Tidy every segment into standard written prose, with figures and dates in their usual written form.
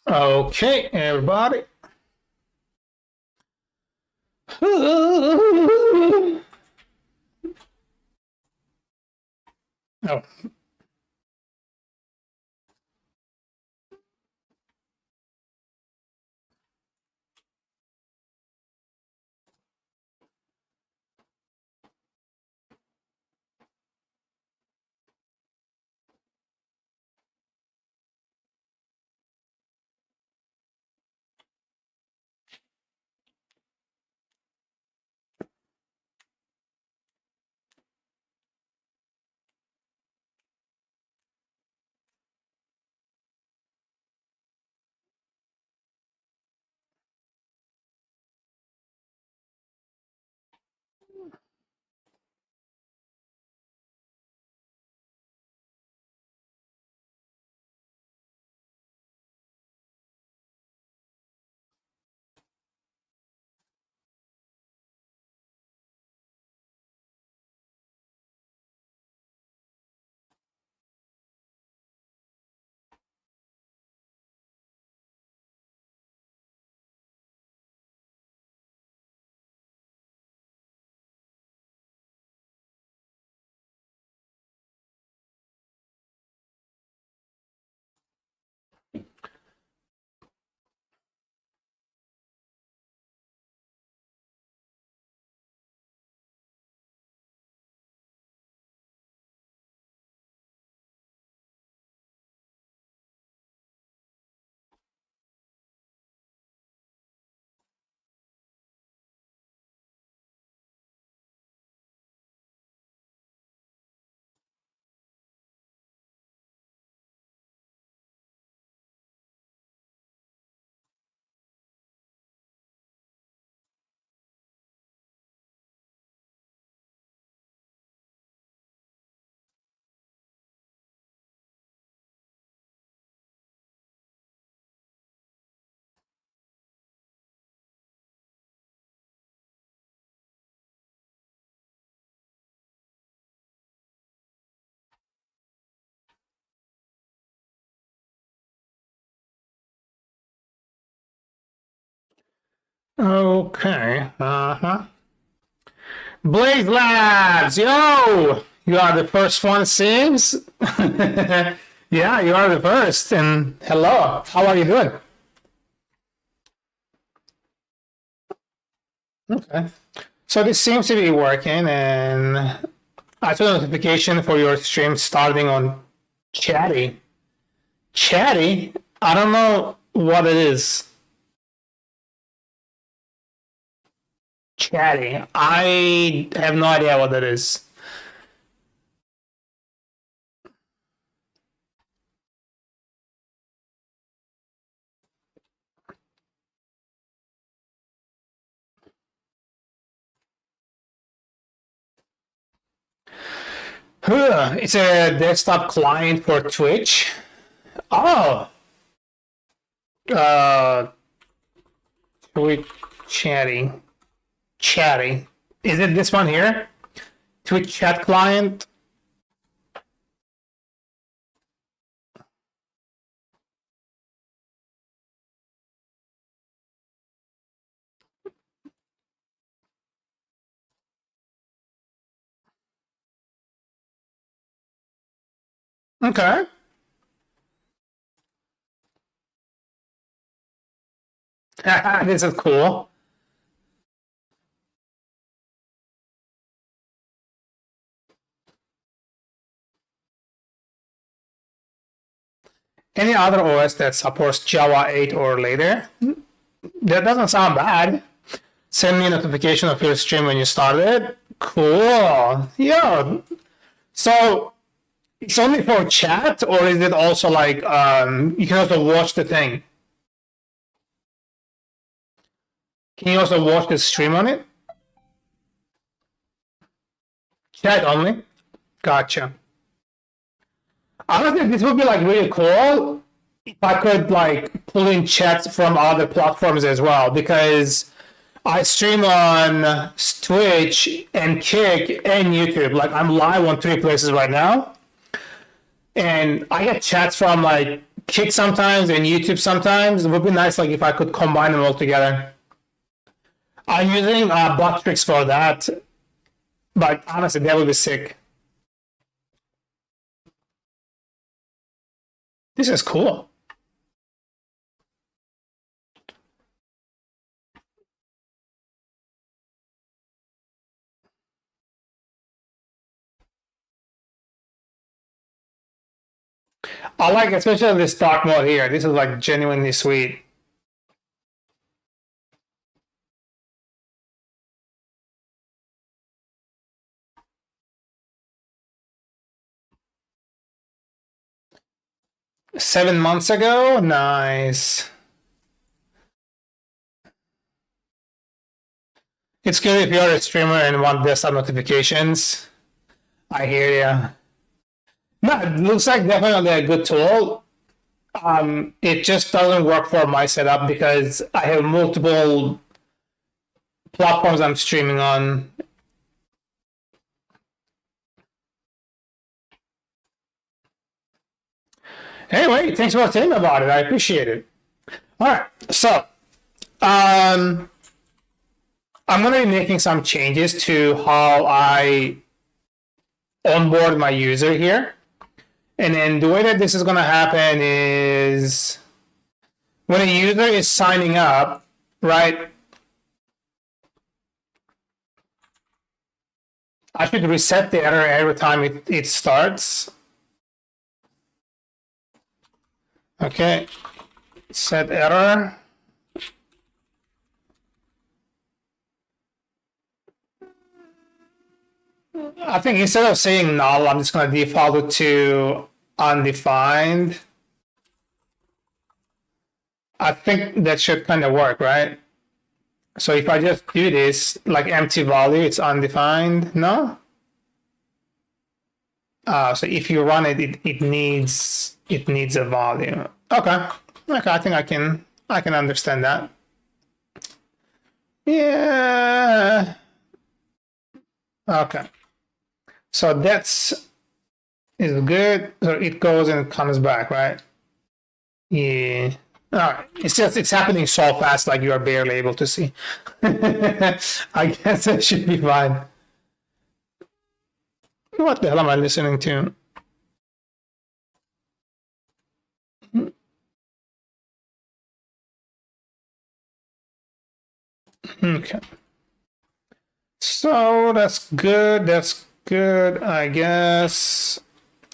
Okay, everybody. Oh. Okay. Blaze Labs, yo! You are the first one, seems. Yeah, you are the first. And hello, how are you doing? Okay. So this seems to be working, and I saw a notification for your stream starting on Chatty. Chatty? I don't know what it is. Chatty. I have no idea what that is. It's a desktop client for Twitch. Oh, Twitch Chatty. Chatty. Is it this one here? Twitch chat client. Okay. This is cool. Any other OS that supports Java 8 or later? That doesn't sound bad. Send me a notification of your stream when you started. Cool. Yeah. So it's only for chat, or is it also like you can also watch the thing? Can you also watch the stream on it? Chat only? Gotcha. Honestly, this would be like really cool if I could like pull in chats from other platforms as well, because I stream on Twitch and Kick and YouTube. Like I'm live on 3 places right now, and I get chats from like Kick sometimes and YouTube sometimes. It would be nice like if I could combine them all together. I'm using Bottrix for that, but honestly, that would be sick. This is cool. I like especially this dark mode here. This is like genuinely sweet. $7 months ago? Nice. It's good if you're a streamer and want desktop notifications. I hear ya. No, it looks like definitely a good tool. It just doesn't work for my setup because I have multiple platforms I'm streaming on. Anyway, thanks for telling me about it. I appreciate it. All right, so I'm going to be making some changes to how I onboard my user here. And then the way that this is going to happen is when a user is signing up, right? I should reset the error every time it starts. Okay, set error. I think instead of saying null, I'm just going to default it to undefined. I think that should kind of work, right? So if I just do this, like empty value, it's undefined, no? So if you run it, it needs a value. Okay, I think I can understand that. Yeah. Okay. So is good. So it goes and comes back, right? Yeah. All right. It's happening so fast, like you are barely able to see. I guess that should be fine. What the hell am I listening to? Okay. So that's good. That's good, I guess.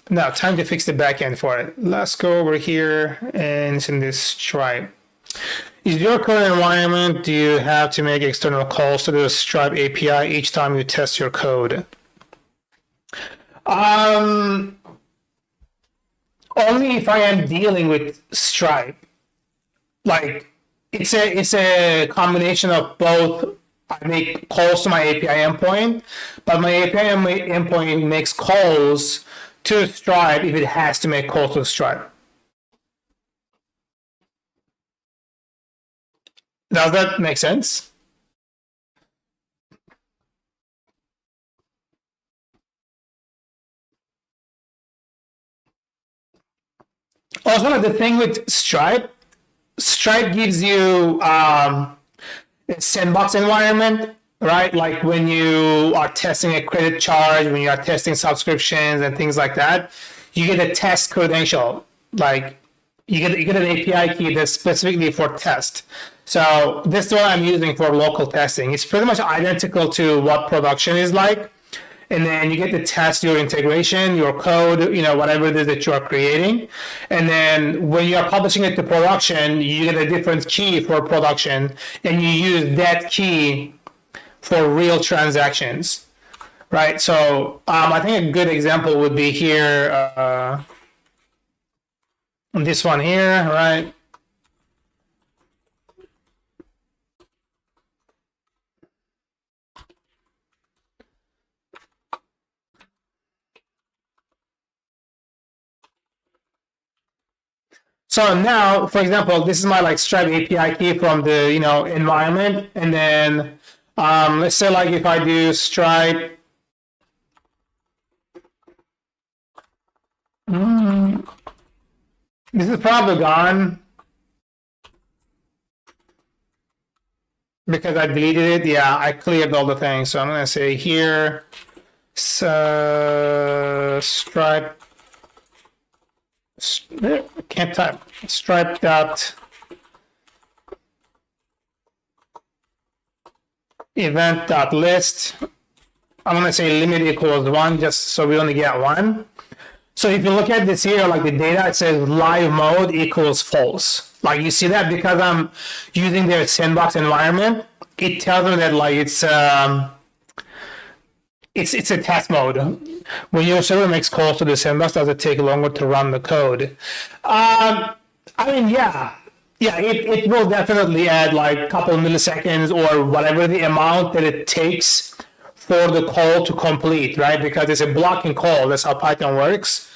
Now, time to fix the backend for it. Let's go over here and it's in this Stripe. Is your current environment, do you have to make external calls to the Stripe API each time you test your code? Only if I am dealing with Stripe. Like, it's a combination of both. I make calls to my API endpoint, but my API endpoint makes calls to Stripe if it has to make calls to Stripe. Does that make sense? Also, the thing with Stripe gives you a sandbox environment, right? Like when you are testing a credit charge, when you are testing subscriptions and things like that, you get a test credential. Like you get an API key that's specifically for test. So this is what I'm using for local testing. It's pretty much identical to what production is like. And then you get to test your integration, your code, whatever it is that you are creating. And then when you are publishing it to production, you get a different key for production, and you use that key for real transactions, right? So I think a good example would be here, this one here, right? So now, for example, this is my Stripe API key from the environment, and then let's say if I do Stripe, This is probably gone because I deleted it. Yeah, I cleared all the things. So I'm gonna say here, stripe. Can't type. Stripe dot event dot list. I'm gonna say limit equals 1, just so we only get 1. So if you look at this here, like the data, it says live mode equals false. Like you see that because I'm using their sandbox environment, it tells me that like it's a test mode. When your server makes calls to the sandbox, does it take longer to run the code? I mean, yeah, it will definitely add like a couple milliseconds or whatever the amount that it takes for the call to complete, right? Because it's a blocking call. That's how Python works.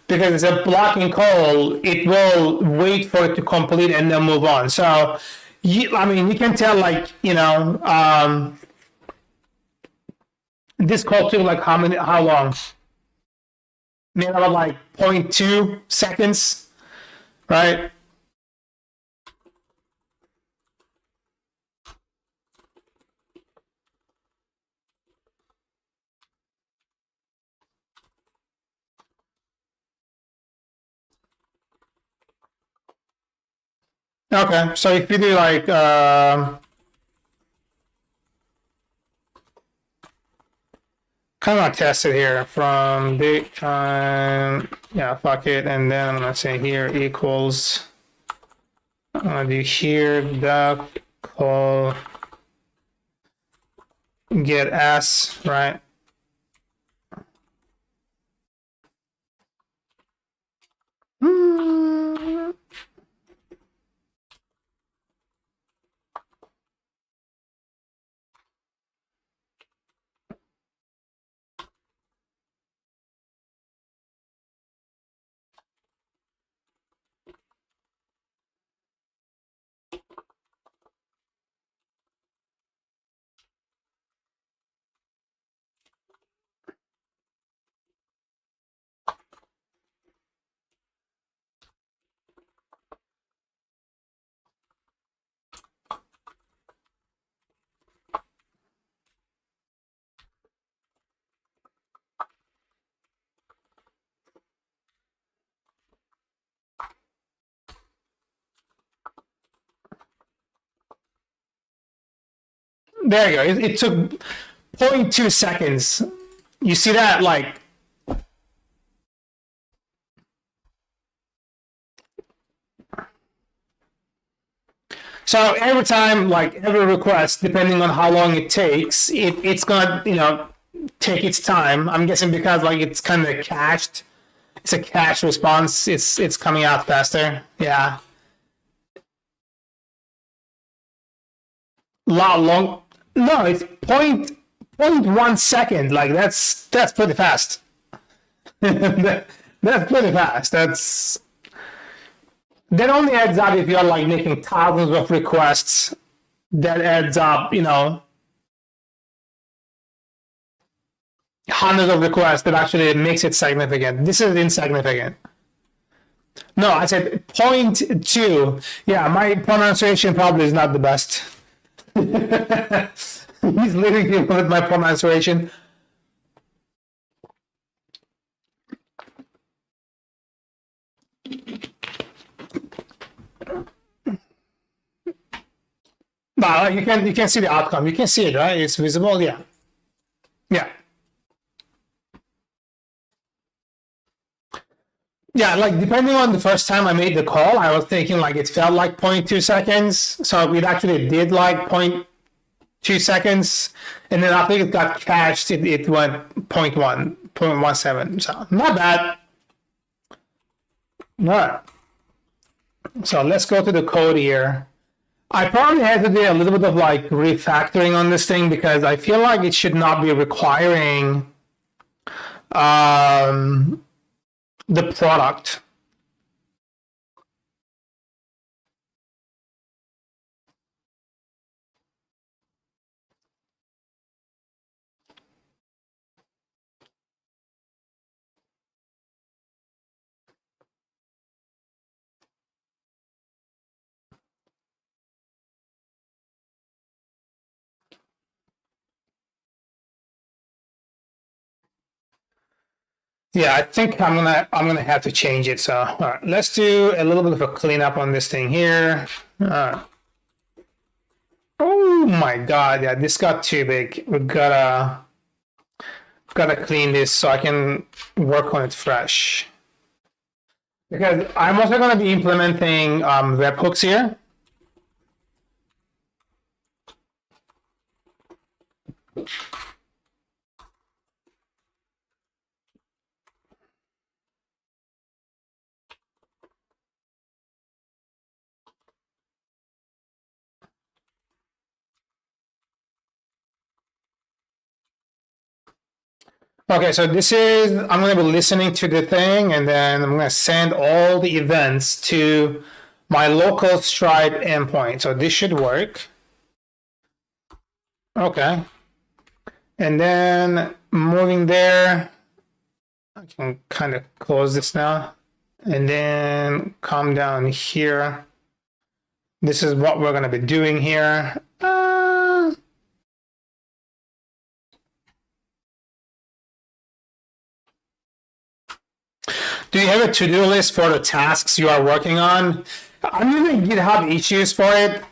Because it's a blocking call, it will wait for it to complete and then move on. So, I mean, you can tell, like, this call took like how long? Maybe about like 0.2 seconds, right? Okay, so if you do like kind of test it here from date time, yeah, fuck it, and then I'm gonna say here equals, I'm gonna do here the call get s, right? There you go. It took 0.2 seconds. You see that, like, so every time, like every request, depending on how long it takes, it's gonna take its time. I'm guessing because like it's kind of cached. It's a cache response. It's coming out faster. Yeah, lot long. No, it's 0.1 second. Like that's pretty fast. That's pretty fast. That only adds up if you're like making thousands of requests. That adds up, hundreds of requests that actually makes it significant. This is insignificant. No, I said 0.2. Yeah, my pronunciation probably is not the best. He's leaving people with my pronunciation. No, you can see the outcome. You can see it, right? It's visible. Yeah, yeah, yeah. Like depending on the first time I made the call, I was thinking like it felt like 0.2 seconds. So it actually did like 0.2 seconds, and then after it got cached, it went 0.1, 0.17. So not bad. All right. So let's go to the code here. I probably had to do a little bit of like refactoring on this thing because I feel like it should not be requiring the product. Yeah, I think I'm gonna have to change it. So all right, let's do a little bit of a cleanup on this thing here. Oh my God, yeah, this got too big. We gotta clean this so I can work on it fresh. Because I'm also gonna be implementing webhooks here. Okay, so this is, I'm going to be listening to the thing, and then I'm going to send all the events to my local Stripe endpoint. So this should work. Okay. And then moving there, I can kind of close this now. And then come down here. This is what we're going to be doing here. Do you have a to-do list for the tasks you are working on? I'm using GitHub issues for it,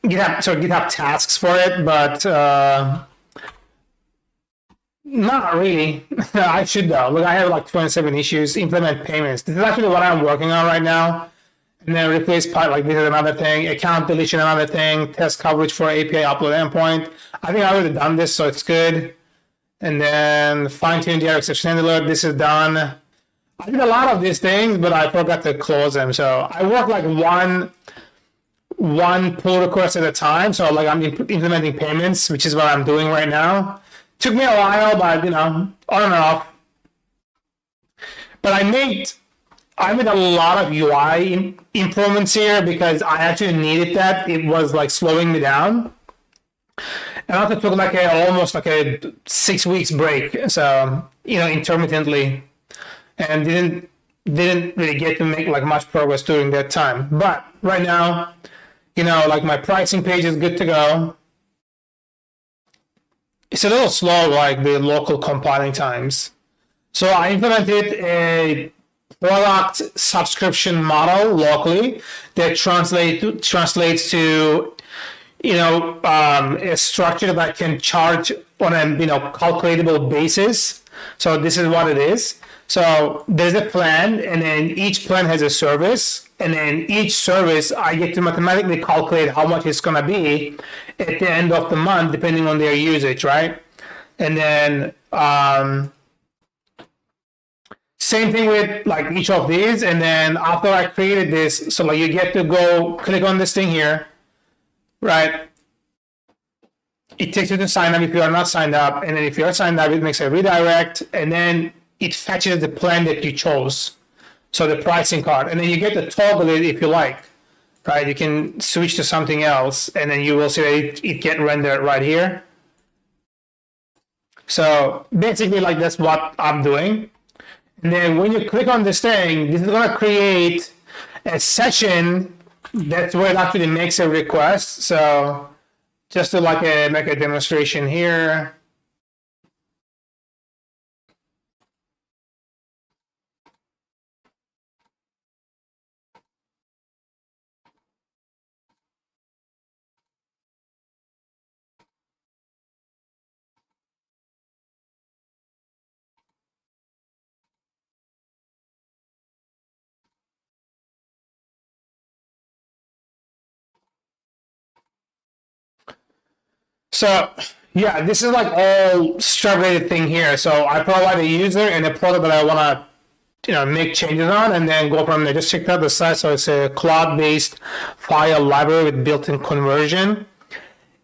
GitHub tasks for it, but not really. I should though. Look, I have like 27 issues. Implement payments. This is actually what I'm working on right now. And then replace part, like this is another thing. Account deletion, another thing. Test coverage for API upload endpoint. I think I've already done this, so it's good. And then fine-tune the exception alert. This is done. I did a lot of these things, but I forgot to close them. So I work like one pull request at a time. So like I'm implementing payments, which is what I'm doing right now. Took me a while, but on and off. But I made a lot of UI improvements here because I actually needed that. It was like slowing me down. And I also took like almost like a 6 weeks break. So, intermittently. And didn't really get to make like much progress during that time. But right now, like my pricing page is good to go. It's a little slow, like the local compiling times. So I implemented a product subscription model locally that translates to a structure that can charge on a calculatable basis. So this is what it is. So there's a plan, and then each plan has a service, and then each service I get to mathematically calculate how much it's gonna be at the end of the month, depending on their usage, right? And then same thing with like each of these, and then after I created this, so like you get to go click on this thing here, right? It takes you to sign up if you are not signed up, and then if you are signed up, it makes a redirect, and then it fetches the plan that you chose. So the pricing card, and then you get to toggle it if you like, right? You can switch to something else, and then you will see that it get rendered right here. So basically like that's what I'm doing. And then when you click on this thing, this is gonna create a session. That's where it actually makes a request. So just to like make a demonstration here. So yeah, this is like all structured thing here. So I provide a user and a product that I want to make changes on, and then go from there. Just check out the site. So it's a cloud-based file library with built-in conversion.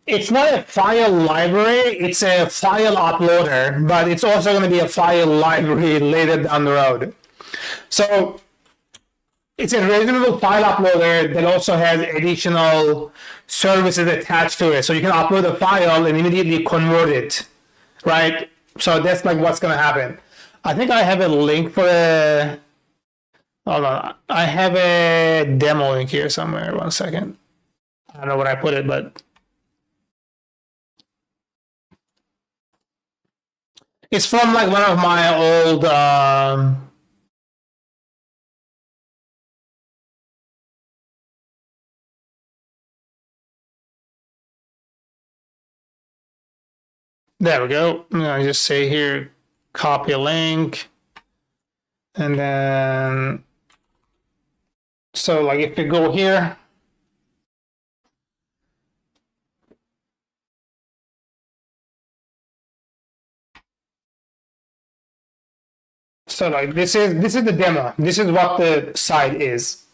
It's not a file library, it's a file uploader, but it's also going to be a file library later down the road. So it's a reasonable file uploader that also has additional services attached to it. So you can upload a file and immediately convert it, right? So that's like what's going to happen. I think I have a link for a, hold on, I have a demo link here somewhere. 1 second. I don't know where I put it, but It's from like one of my old there we go. I just say here, copy a link, and then so like if you go here, so like this is the demo. This is what the site is.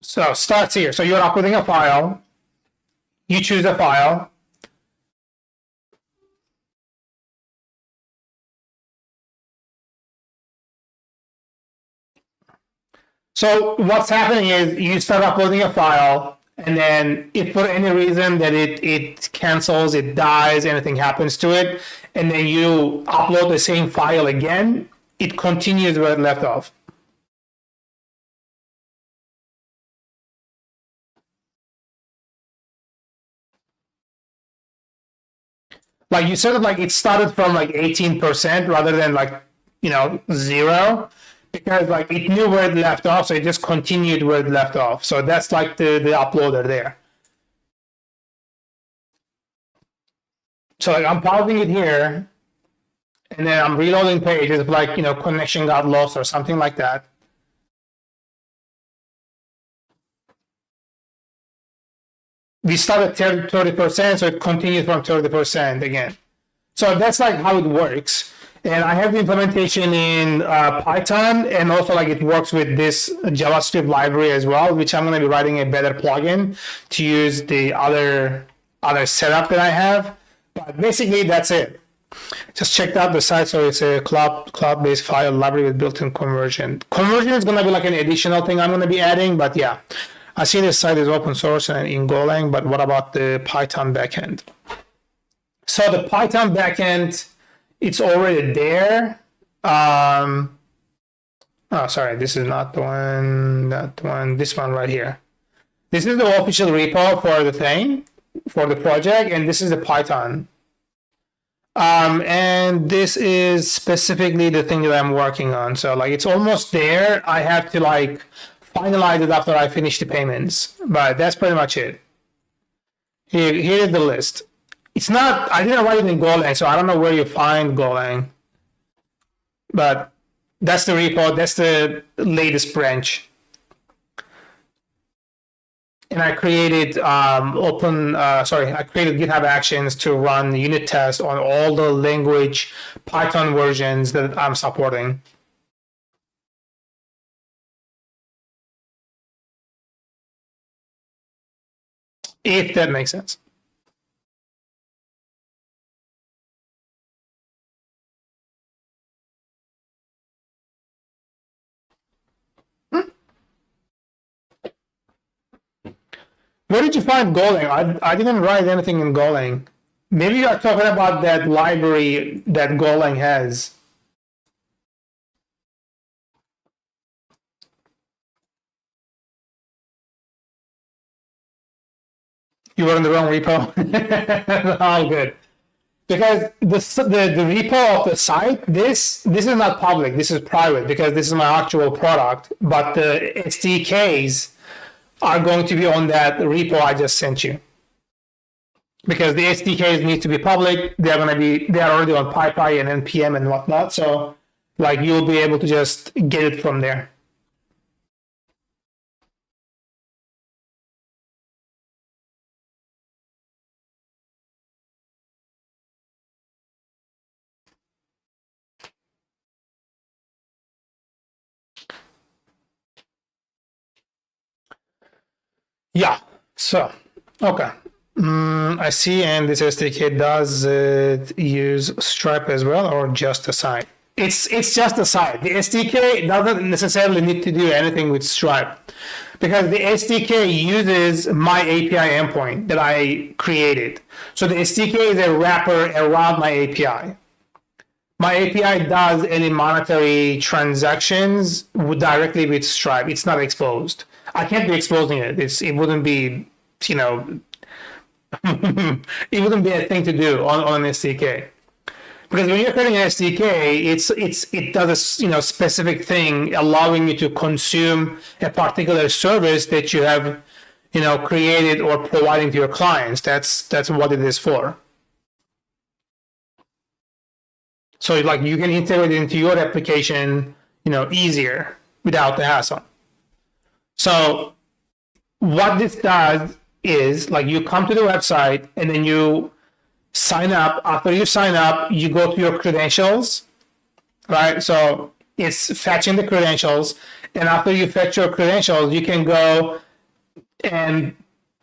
So starts here. So you're uploading a file. You choose a file. So what's happening is you start uploading a file, and then if for any reason that it cancels, it dies, anything happens to it, and then you upload the same file again, it continues where it left off. Like you sort of like it started from like 18% rather than like, 0, because like it knew where it left off, so it just continued where it left off. So that's like the uploader there. So like I'm pausing it here, and then I'm reloading pages if like, connection got lost or something like that. We start at 30%, so it continues from 30% again. So that's like how it works. And I have the implementation in Python, and also like it works with this JavaScript library as well, which I'm going to be writing a better plugin to use the other setup that I have. But basically, that's it. Just checked out the site. So it's a cloud-based file library with built-in conversion. Conversion is going to be like an additional thing I'm going to be adding, but yeah. I see this site is open source and in Golang, but what about the Python backend? So the Python backend, it's already there. Oh, sorry, this is not the one, that one, this one right here. This is the official repo for the thing, for the project, and this is the Python. And this is specifically the thing that I'm working on. So like it's almost there. I have to like finalize it after I finish the payments, but that's pretty much it. Here is the list. It's not, I didn't write it in Golang, so I don't know where you find Golang, but that's the repo, that's the latest branch. And I created I created GitHub Actions to run unit tests on all the language Python versions that I'm supporting. If that makes sense. Where did you find Golang? I didn't write anything in Golang. Maybe you are talking about that library that Golang has. You were in the wrong repo. All good. Because the repo of the site, this is not public. This is private because this is my actual product. But the SDKs are going to be on that repo I just sent you. Because the SDKs need to be public. They are already on PyPy and NPM and whatnot. So like you'll be able to just get it from there. Yeah, so, okay. I see, and this SDK does use Stripe as well, or just a site? It's just a site. The SDK doesn't necessarily need to do anything with Stripe because the SDK uses my API endpoint that I created. So the SDK is a wrapper around my API. My API does any monetary transactions directly with Stripe. It's not exposed. I can't be exposing it. It wouldn't be, It wouldn't be a thing to do on an SDK. Because when you're creating an SDK, it does a specific thing, allowing you to consume a particular service that you have created or providing to your clients. That's what it is for. So like you can integrate it into your application, easier without the hassle. So what this does is like you come to the website and then you sign up. After you sign up, you go to your credentials, right? So it's fetching the credentials, and after you fetch your credentials, you can go and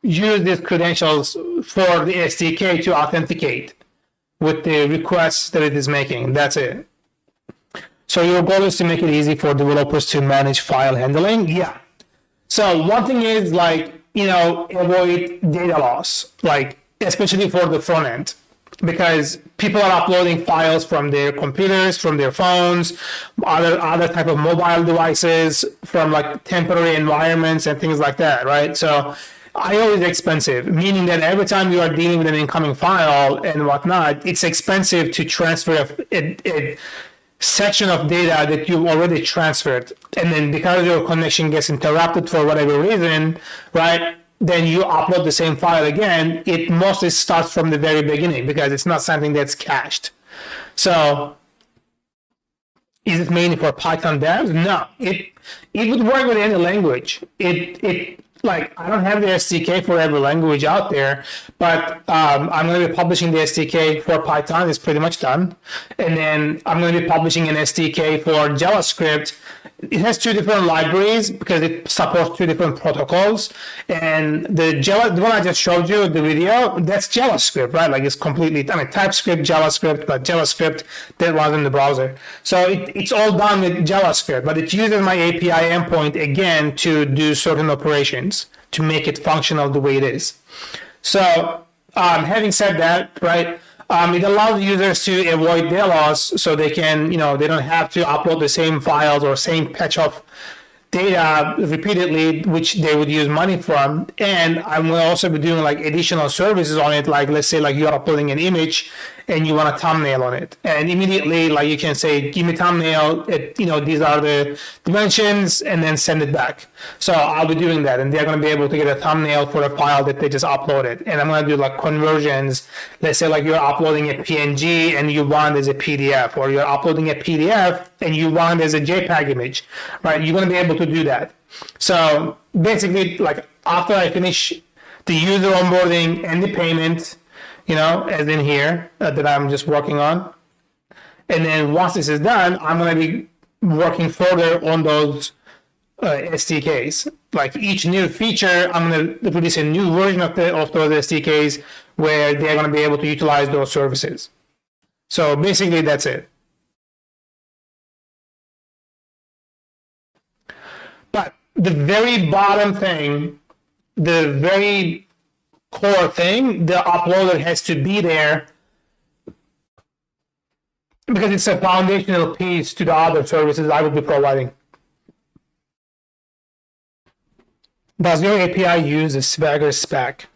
use these credentials for the SDK to authenticate with the requests that it is making. That's it. So your goal is to make it easy for developers to manage file handling. Yeah. So one thing is like, avoid data loss, like especially for the front end, because people are uploading files from their computers, from their phones, other type of mobile devices, from like temporary environments and things like that, right? So I/O is expensive, meaning that every time you are dealing with an incoming file and whatnot, it's expensive to transfer a section of data that you've already transferred. And then because your connection gets interrupted for whatever reason, right, then you upload the same file again. It mostly starts from the very beginning because it's not something that's cached. So is it mainly for Python devs? No, it would work with any language. Like I don't have the SDK for every language out there, but I'm going to be publishing the SDK for Python. It's pretty much done, and then I'm going to be publishing an SDK for JavaScript. It has two different libraries because it supports two different protocols. And the one I just showed you, the video, that's JavaScript, right? Like it's completely, TypeScript, JavaScript, but JavaScript that was in the browser. So it's all done with JavaScript, but it uses my API endpoint again to do certain operations to make it functional the way it is. So having said that, right, it allows users to avoid data loss, so they can, they don't have to upload the same files or same patch of data repeatedly, which they would use money from. And I'm going to also be doing like additional services on it. Like let's say like you're uploading an image and you want a thumbnail on it, and immediately like you can say, give me thumbnail, these are the dimensions, and then send it back. So I'll be doing that, and they're going to be able to get a thumbnail for a file that they just uploaded. And I'm going to do like conversions. Let's say like you're uploading a PNG and you want it as a PDF, or you're uploading a PDF and you want it as a JPEG image, right? You're going to be able to do that. So basically, like after I finish the user onboarding and the payment, as in here, that I'm just working on. And then once this is done, I'm going to be working further on those SDKs. Like each new feature, I'm going to release a new version of those SDKs where they're going to be able to utilize those services. So basically, that's it. But the very bottom thing, the very core thing, the uploader has to be there because it's a foundational piece to the other services I will be providing. Does your API use a Swagger spec?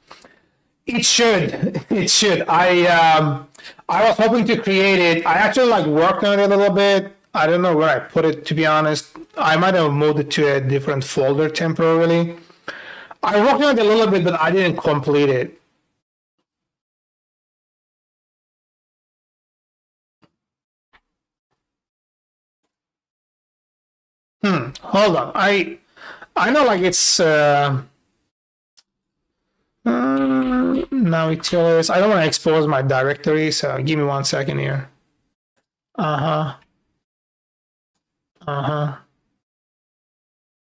It should. It should. I was hoping to create it. I actually worked on it a little bit. I don't know where I put it, to be honest. I might have moved it to a different folder temporarily. I worked on it a little bit, but I didn't complete it. Hold on. I know it's now it's yours. I don't want to expose my directory, so give me 1 second here.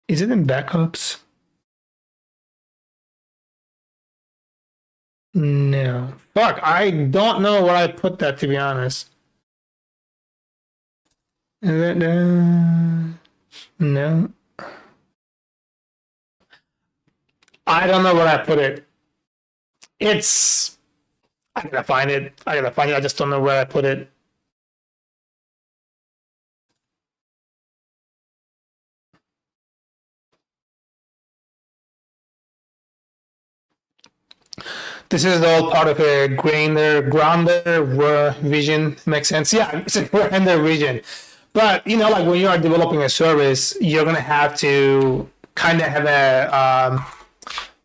Is it in backups? No. Fuck, I don't know where I put that, to be honest. Is it no. I don't know where I put it. I gotta find it. I just don't know where I put it. This is all part of a grander vision. Makes sense? Yeah, it's a grander vision. But like when you are developing a service, you're gonna have to kind of have a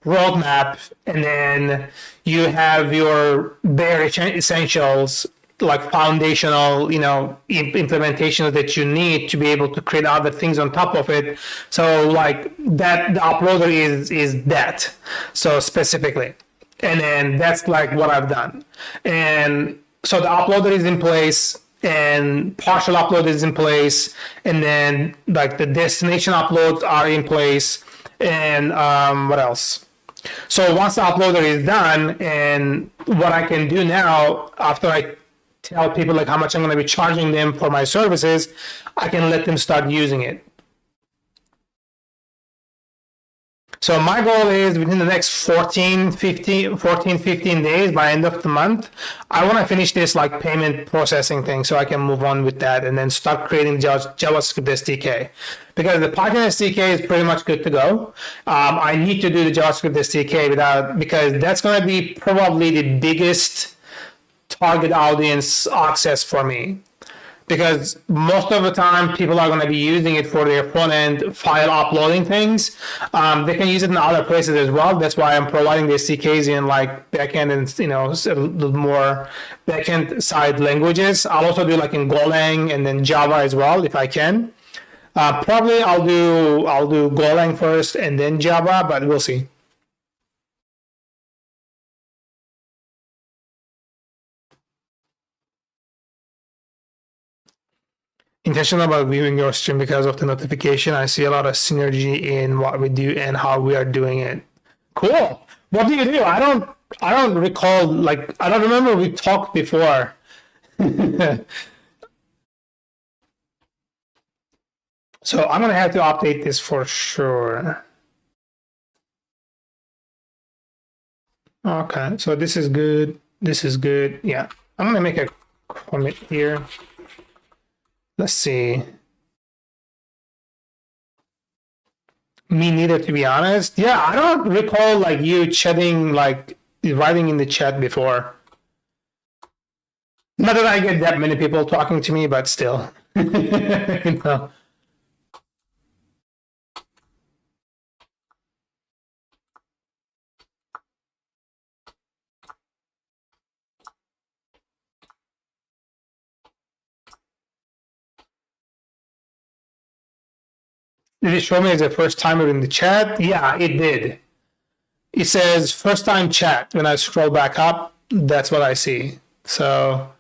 roadmap, and then you have your bare essentials, like foundational, implementations that you need to be able to create other things on top of it. So like that, the uploader is that. So specifically, and then that's like what I've done. And so the uploader is in place, and partial upload is in place, and then like the destination uploads are in place, and what else? So once the uploader is done, and what I can do now after I tell people like how much I'm going to be charging them for my services, I can let them start using it. So my goal is within the next 15 days, by end of the month, I want to finish this like payment processing thing so I can move on with that and then start creating JavaScript SDK. Because the Python SDK is pretty much good to go. I need to do the JavaScript SDK because that's going to be probably the biggest target audience access for me. Because most of the time people are going to be using it for their front end file uploading things. They can use it in other places as well. That's why I'm providing the SDKs in like backend and a little more backend side languages. I'll also do like in Golang and then Java as well if I can. Probably I'll do Golang first and then Java, but we'll see. Intentional about viewing your stream because of the notification. I see a lot of synergy in what we do and how we are doing it. Cool. What do you do? I don't recall, like, I don't remember we talked before. So I'm gonna have to update this for sure. Okay, so this is good. This is good. Yeah, I'm gonna make a commit here. Let's see. Me neither, to be honest. Yeah, I don't recall like you chatting, like writing in the chat before. Not that I get that many people talking to me, but still. You know. Did it show me as a first timer in the chat? Yeah, it did. It says first time chat. When I scroll back up, that's what I see. So,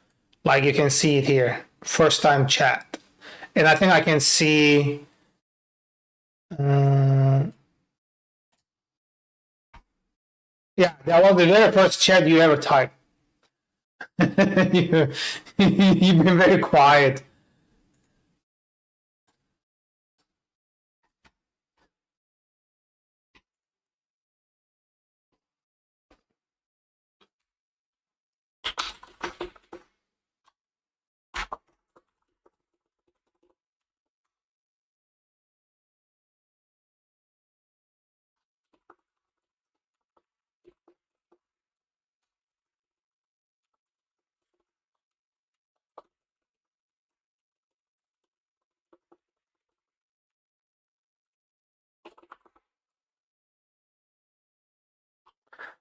like you can see it here, first time chat. And I think I can see. Yeah, that was the very first chat you ever typed. You've been very quiet.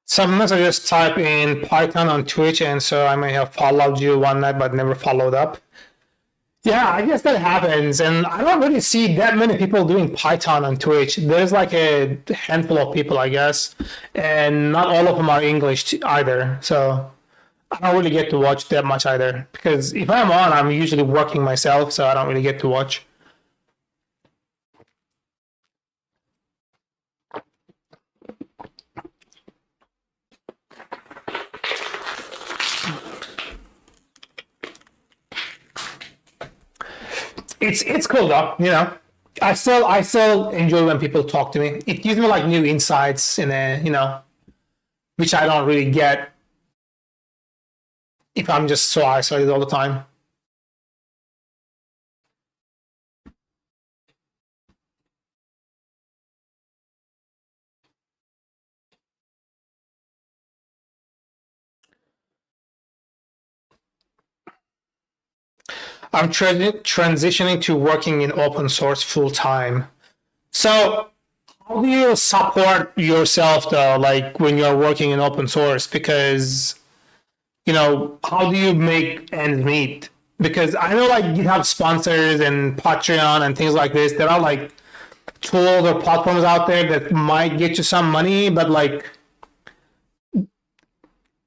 Sometimes I just type in Python on Twitch, and so I may have followed you one night but never followed up. Yeah, I guess that happens, and I don't really see that many people doing Python on Twitch. There's like a handful of people, I guess, and not all of them are English either. So I don't really get to watch that much either, because if I'm on, I'm usually working myself, so I don't really get to watch. It's cool though, I still enjoy when people talk to me. It gives me like new insights in which I don't really get if I'm just so isolated all the time. I'm transitioning to working in open source full time. So how do you support yourself though, like when you're working in open source? Because, how do you make ends meet? Because I know like GitHub sponsors and Patreon and things like this, there are like tools or platforms out there that might get you some money, but like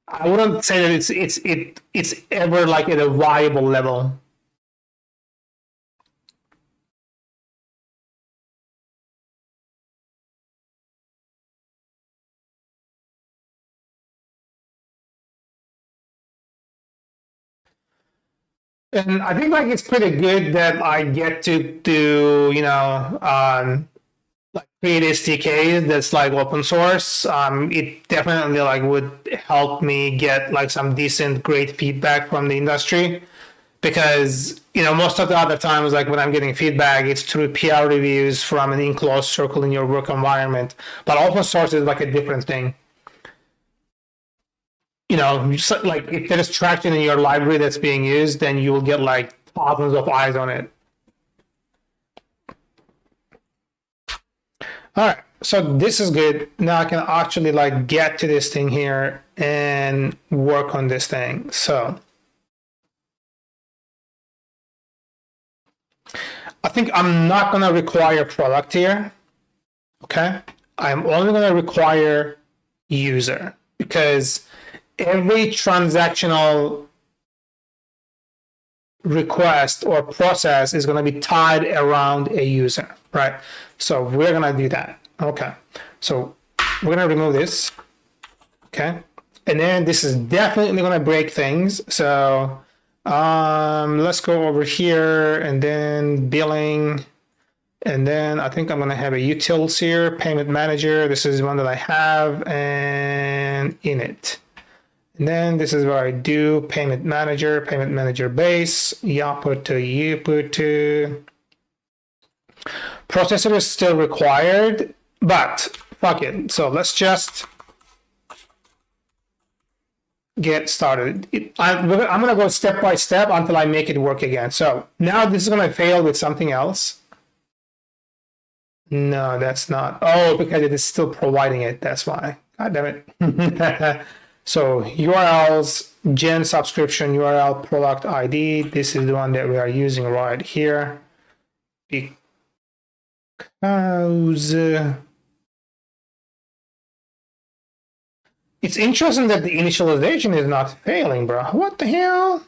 I wouldn't say that it's ever like at a viable level. And I think like it's pretty good that I get to do, like create SDKs that's like open source. It definitely like would help me get like some decent, great feedback from the industry, because most of the other times like when I'm getting feedback, it's through PR reviews from an enclosed circle in your work environment. But open source is like a different thing. Like if there is traction in your library that's being used, then you will get like thousands of eyes on it. All right, so this is good. Now I can actually like get to this thing here and work on this thing. So I think I'm not gonna require product here. Okay, I'm only gonna require user, because every transactional request or process is going to be tied around a user, right? So we're going to do that. Okay. So we're going to remove this. Okay. And then this is definitely going to break things. So let's go over here and then billing. And then I think I'm going to have a utils here, payment manager. This is one that I have, and init. And then this is where I do payment manager base, yaput to uput. Processor is still required, but fuck it. So let's just get started. I'm going to go step by step until I make it work again. So now this is going to fail with something else. No, that's not. Oh, because it is still providing it. That's why. God damn it. So URLs, gen subscription URL product ID. This is the one that we are using right here. Because it's interesting that the initialization is not failing, bro. What the hell?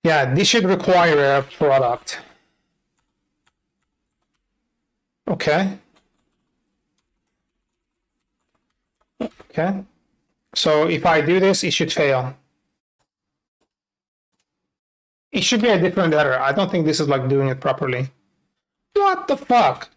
Yeah, this should require a product. Okay. Okay. So if I do this, it should fail. It should be a different error. I don't think this is like doing it properly. What the fuck?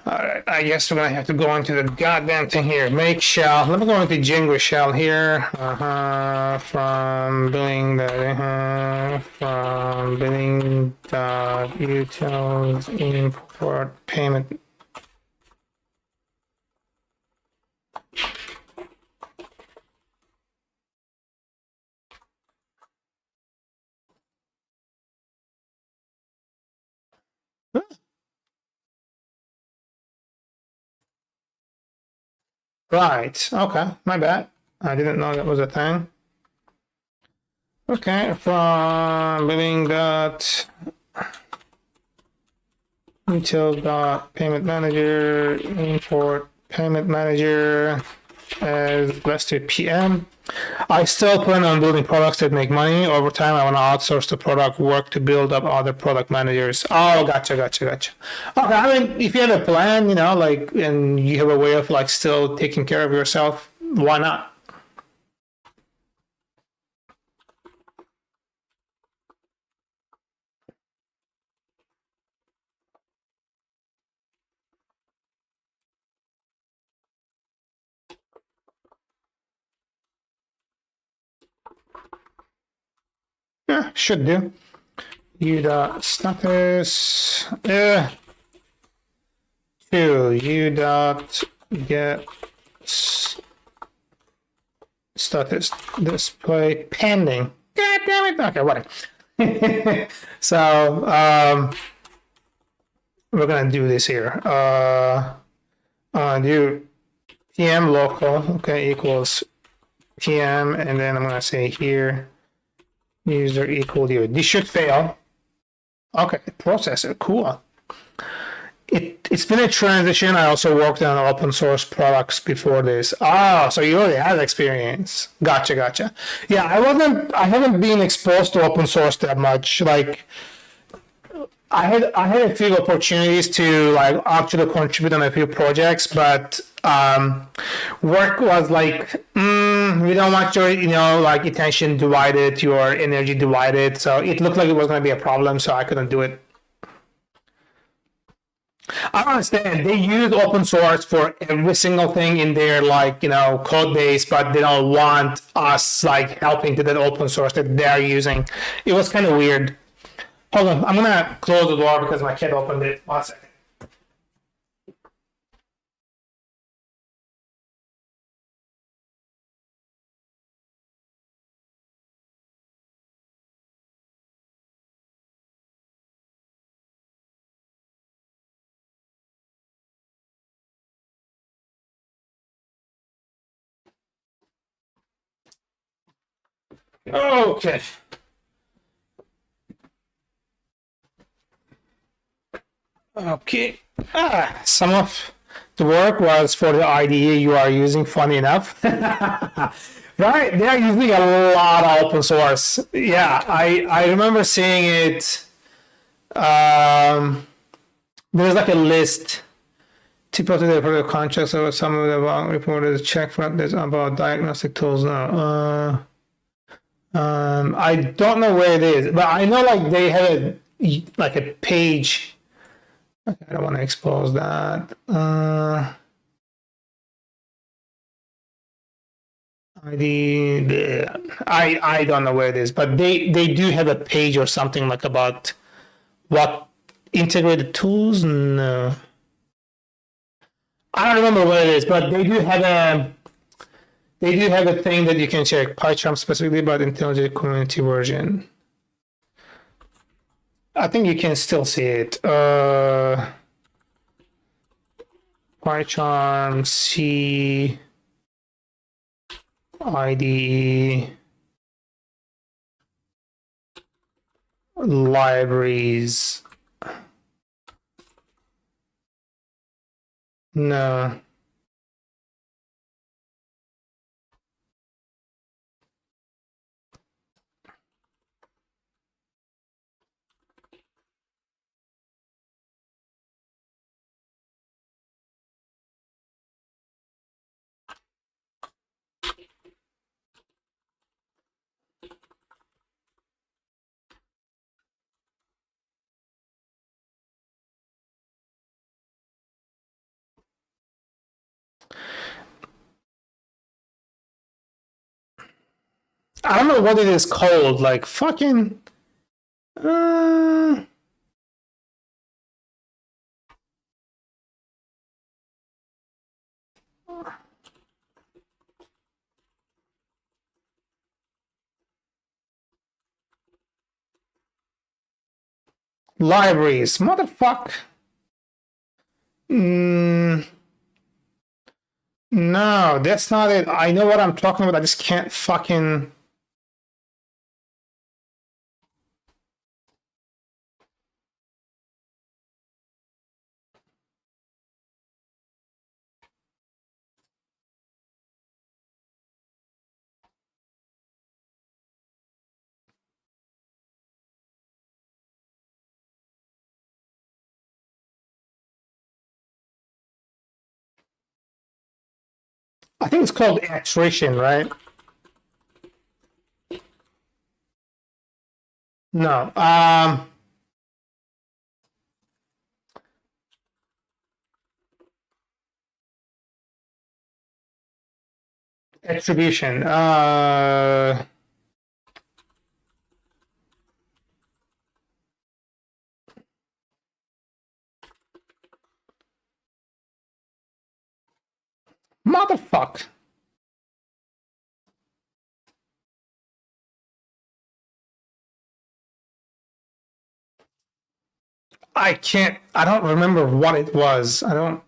All right, I guess we're gonna have to go into the goddamn thing here. Make shell. Let me go into Django shell here. From billing from billing utils import payment. Right. Okay. My bad. I didn't know that was a thing. Okay. From billing util.payment manager, import payment manager as vested PM. I still plan on building products that make money. Over time, I want to outsource the product work to build up other product managers. Oh, gotcha. Okay, I mean, if you have a plan, like, and you have a way of like still taking care of yourself, why not? Yeah, should do. U.status to u.get status display pending. God damn it. Okay, whatever. So we're gonna do this here. Do PM local, okay, equals PM, and then I'm gonna say here user equal you. This should fail. Okay, processor, cool. It's been a transition. I also worked on open source products before this. Oh, so you already have experience. Gotcha. Yeah, I haven't been exposed to open source that much. Like, I had a few opportunities to like actually contribute on a few projects, but work was like, we don't want your like attention divided, your energy divided. So it looked like it was going to be a problem, so I couldn't do it. I understand they use open source for every single thing in their like code base, but they don't want us like helping to that open source that they're using. It was kind of weird. Hold on, I'm gonna close the door because my kid opened it. 1 second. Okay. Okay. Some of the work was for the IDE you are using, funny enough. Right? They are using a lot of open source. Yeah, I remember seeing it. There's like a list. Typically, the product contracts or some of the reported check front is about diagnostic tools now. I don't know where it is, but I know like they have a page. Okay, I don't want to expose that. I don't know where it is, but they do have a page or something like about what integrated tools. No, I don't remember where it is, but they do have a thing that you can check. PyCharm specifically about IntelliJ community version. I think you can still see it. PyCharm C IDE libraries. No. I don't know what it is called, like fucking libraries, motherfuck. No, that's not it. I know what I'm talking about. I just can't fucking. I think it's called attrition, right? No. Attribution. Motherfuck. I don't remember what it was. I don't.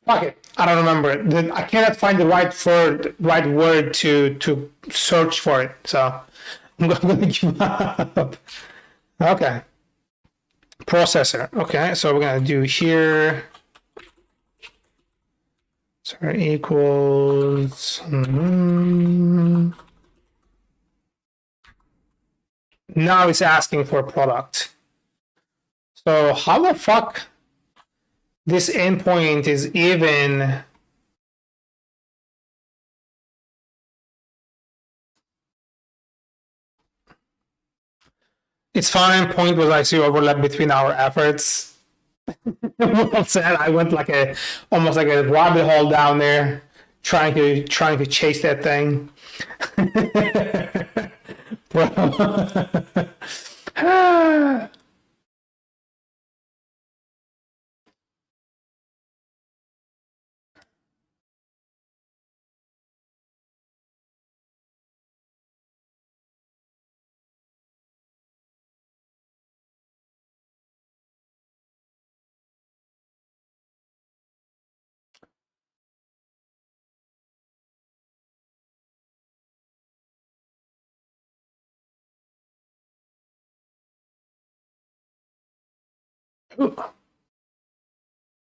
Fuck it. I don't remember it. I cannot find the right word to search for it. So I'm gonna give up. Okay. Processor. Okay, so we're gonna do here. Sorry, equals. Now it's asking for product. So how the fuck this endpoint is even? It's fine. Point was I see overlap between our efforts. Well said. I went like almost like a rabbit hole down there, trying to chase that thing. Bro.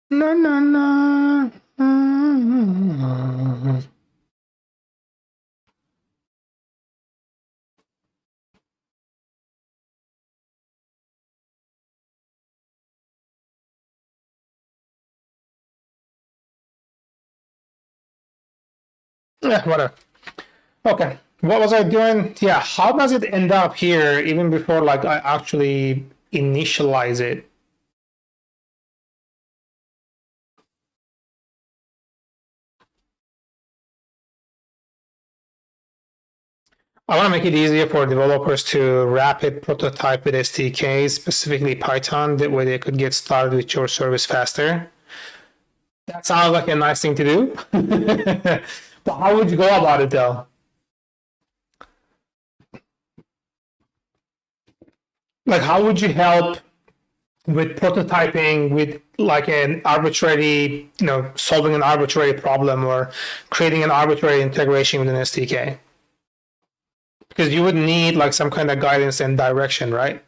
No, no, no. Yeah, whatever. Okay, what was I doing? Yeah, how does it end up here even before like I actually initialize it? I want to make it easier for developers to rapid prototype with SDKs, specifically Python, that way they could get started with your service faster. That sounds like a nice thing to do. But how would you go about it though? Like, how would you help with prototyping with like an arbitrary, solving an arbitrary problem or creating an arbitrary integration with an SDK? Because you would need like some kind of guidance and direction, right?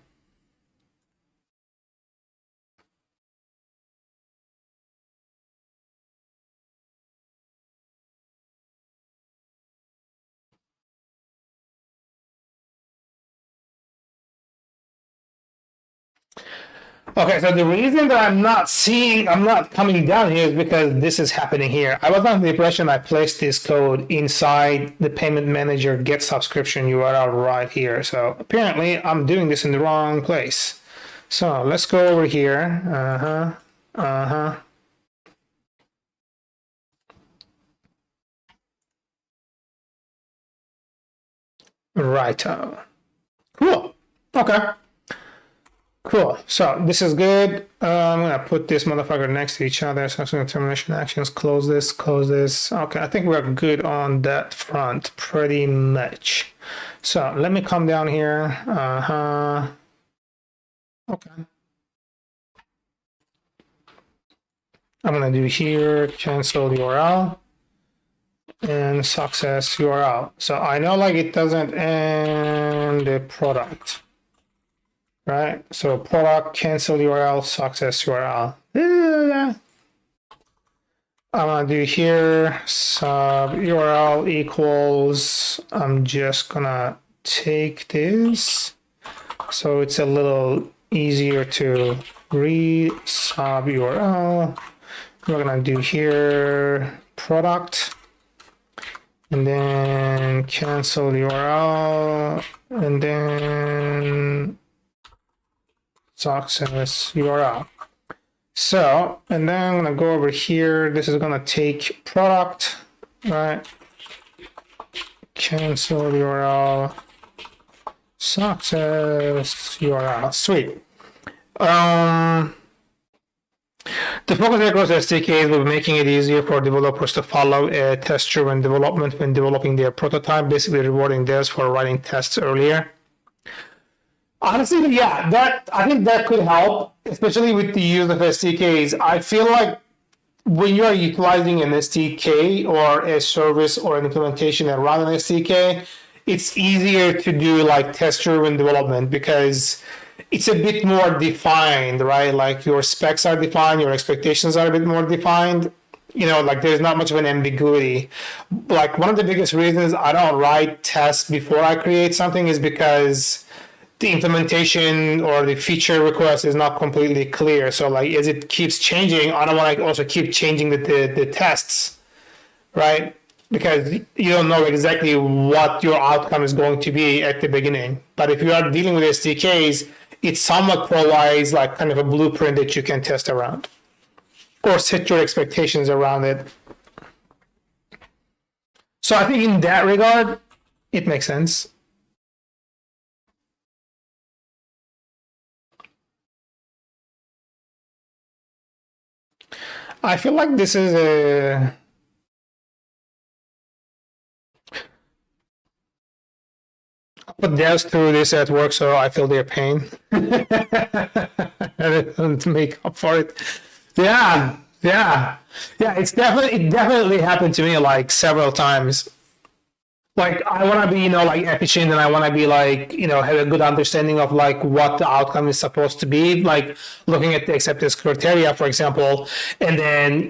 Okay, so the reason that I'm not coming down here is because this is happening here. I was under the impression I placed this code inside the payment manager get subscription URL right here. So apparently I'm doing this in the wrong place. So let's go over here. Righto. Cool. Okay. Cool. So this is good. I'm gonna put this motherfucker next to each other. So termination actions. Close this. Close this. Okay. I think we're good on that front, pretty much. So let me come down here. Okay. I'm gonna do here cancel URL and success URL. So I know like it doesn't end the product. right? So product cancel URL success URL. I'm gonna do here sub URL equals, I'm just gonna take this so it's a little easier to read. Sub URL, we're gonna do here product and then cancel URL and then success URL. So, and then I'm gonna go over here. This is gonna take product, right? Cancel URL, success URL. Sweet. The focus across SDKs will be making it easier for developers to follow a test-driven development when developing their prototype, basically rewarding devs for writing tests earlier. Honestly, yeah, I think that could help, especially with the use of SDKs. I feel like when you are utilizing an SDK or a service or an implementation around an SDK, it's easier to do like test-driven development because it's a bit more defined, right? Like your specs are defined, your expectations are a bit more defined. You know, like there's not much of an ambiguity. Like one of the biggest reasons I don't write tests before I create something is because the implementation or the feature request is not completely clear. So like as it keeps changing, I don't want to also keep changing the tests, right? Because you don't know exactly what your outcome is going to be at the beginning. But if you are dealing with SDKs, it somewhat provides like kind of a blueprint that you can test around or set your expectations around it. So I think in that regard, it makes sense. I feel like this is a put devs through this at work, so I feel their pain and make up for it. Yeah. It definitely happened to me like several times. Like I want to be, like efficient, and I want to be like, have a good understanding of like what the outcome is supposed to be. Like looking at the acceptance criteria, for example, and then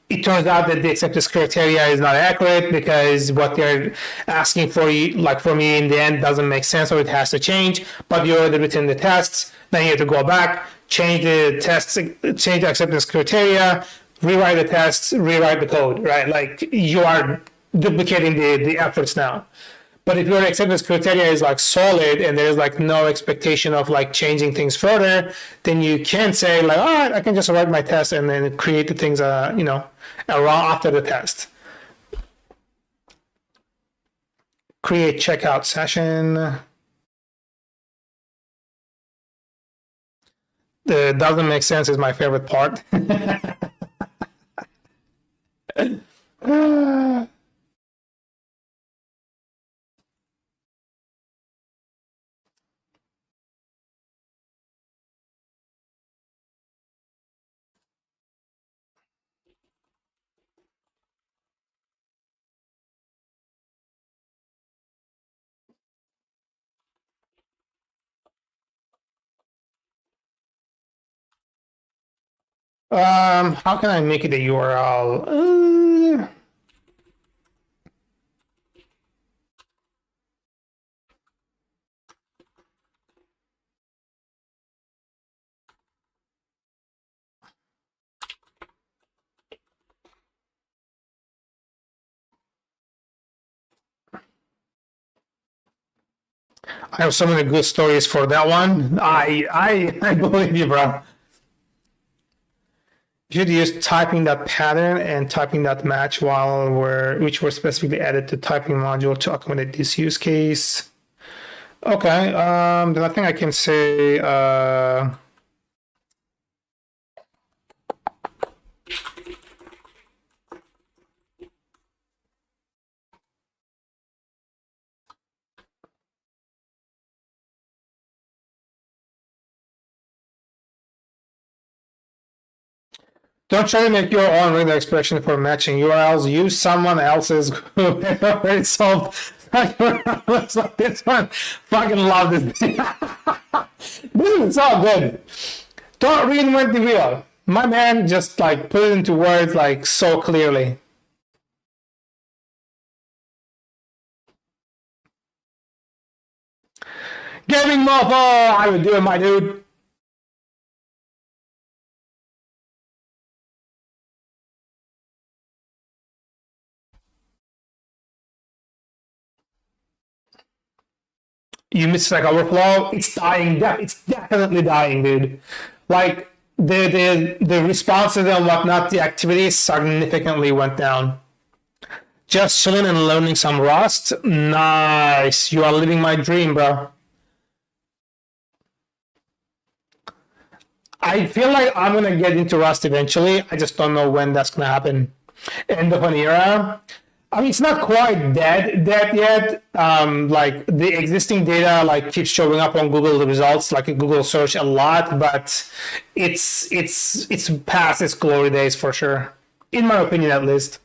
it turns out that the acceptance criteria is not accurate because what they're asking for you, like for me in the end, doesn't make sense, or it has to change. But you already written the tests, then you have to go back, change the tests, change the acceptance criteria, rewrite the tests, rewrite the code, right? Like you are duplicating the efforts now. But if your acceptance criteria is like solid and there's like no expectation of like changing things further, then you can say like, all right, I can just write my test and then create the things, around after the test. Create checkout session. The doesn't make sense is my favorite part. How can I make it a URL? I have so many good stories for that one. I believe you, bro. You should use typing that pattern and typing that match which were specifically added to typing module to accommodate this use case. Okay, then I think I can say don't try to make your own regular expression for matching URLs. Use someone else's who already solved URLs like this one. Fucking love this. It's all good. Don't reinvent the wheel. My man just like put it into words like so clearly. Gaming mofo, how you doing, my dude? You missed Stack Overflow. It's dying. It's definitely dying, dude. Like the responses and whatnot, the activity significantly went down. Just chilling and learning some Rust. Nice. You are living my dream, bro. I feel like I'm gonna get into Rust eventually. I just don't know when that's gonna happen. End of an era. I mean, it's not quite dead yet. Like the existing data like keeps showing up on Google results, like in Google search a lot, but it's past its glory days for sure, in my opinion at least.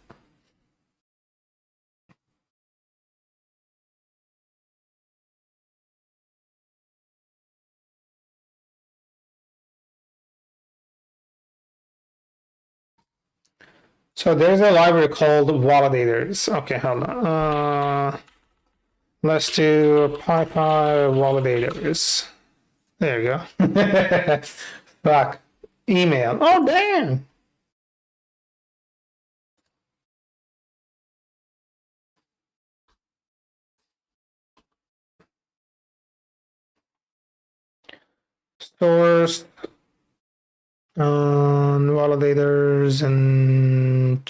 So there's a library called validators. Okay, hold on. Let's do PyPy validators. There you go. Fuck. Email. Oh, damn. Source validators and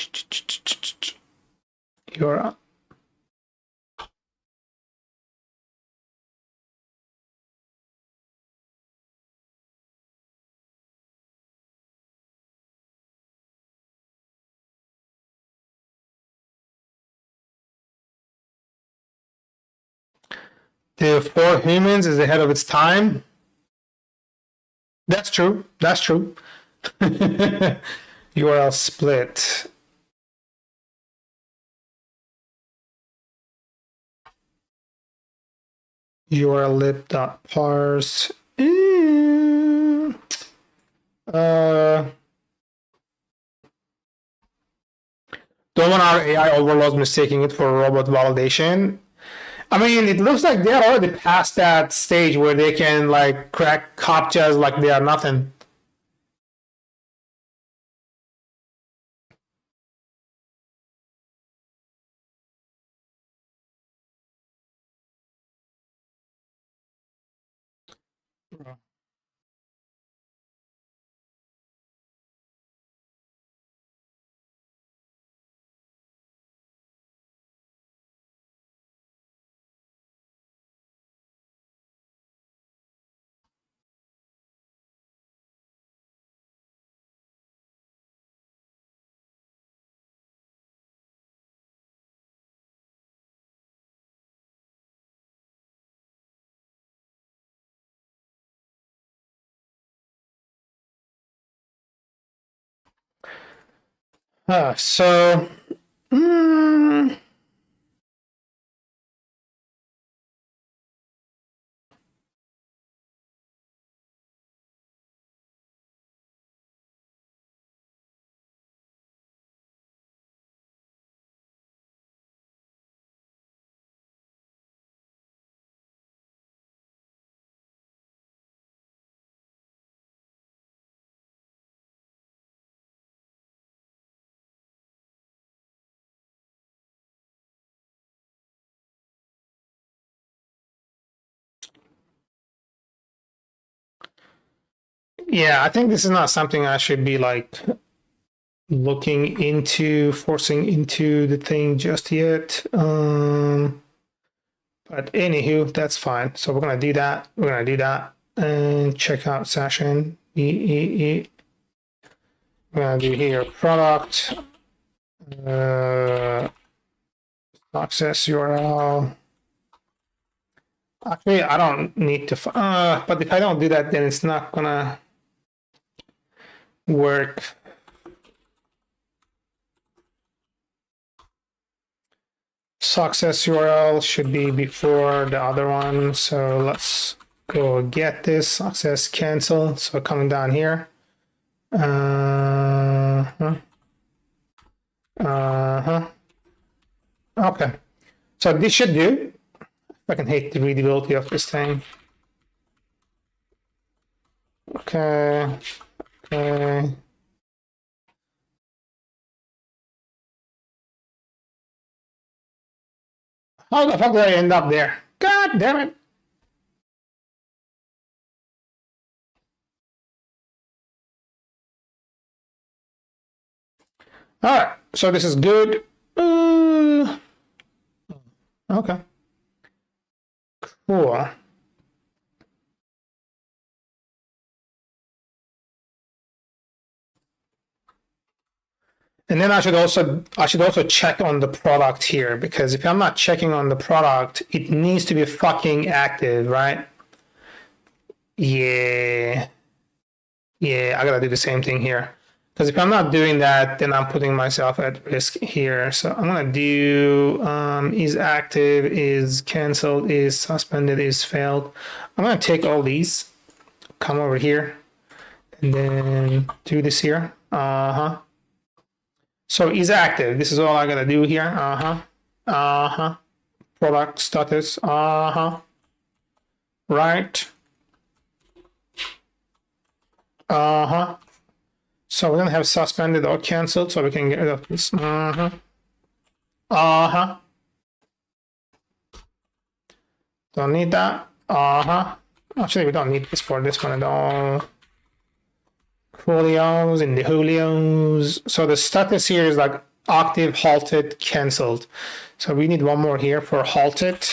URL. The for humans is ahead of its time. That's true. That's true. URL split. URL lib.parse. Don't want our AI overloads mistaking it for robot validation. I mean, it looks like they're already past that stage where they can like crack CAPTCHAs like they are nothing. So, yeah, I think this is not something I should be like looking into, forcing into the thing just yet. But anywho, that's fine. So we're gonna do that. We're gonna do that and check out session. We're gonna do here product, access URL. Actually, I don't need to. But if I don't do that, then it's not gonna work. Success URL should be before the other one. So let's go get this, access cancel. So coming down here. Okay. So this should do. I can hate the readability of this thing. Okay. Okay. How the fuck did I end up there? God damn it. All right, so this is good. Okay. Cool. And then I should also check on the product here, because if I'm not checking on the product, it needs to be fucking active, right? Yeah. Yeah, I gotta do the same thing here. Because if I'm not doing that, then I'm putting myself at risk here. So I'm gonna do is active, is canceled, is suspended, is failed. I'm gonna take all these, come over here, and then do this here. So is active. This is all I gotta do here. Product status. Right. So we're gonna have suspended or canceled, so we can get rid of this. Don't need that. Actually, we don't need this for this one at all. Julios in the Julios. So the status here is like active, halted, canceled. So we need one more here for halted.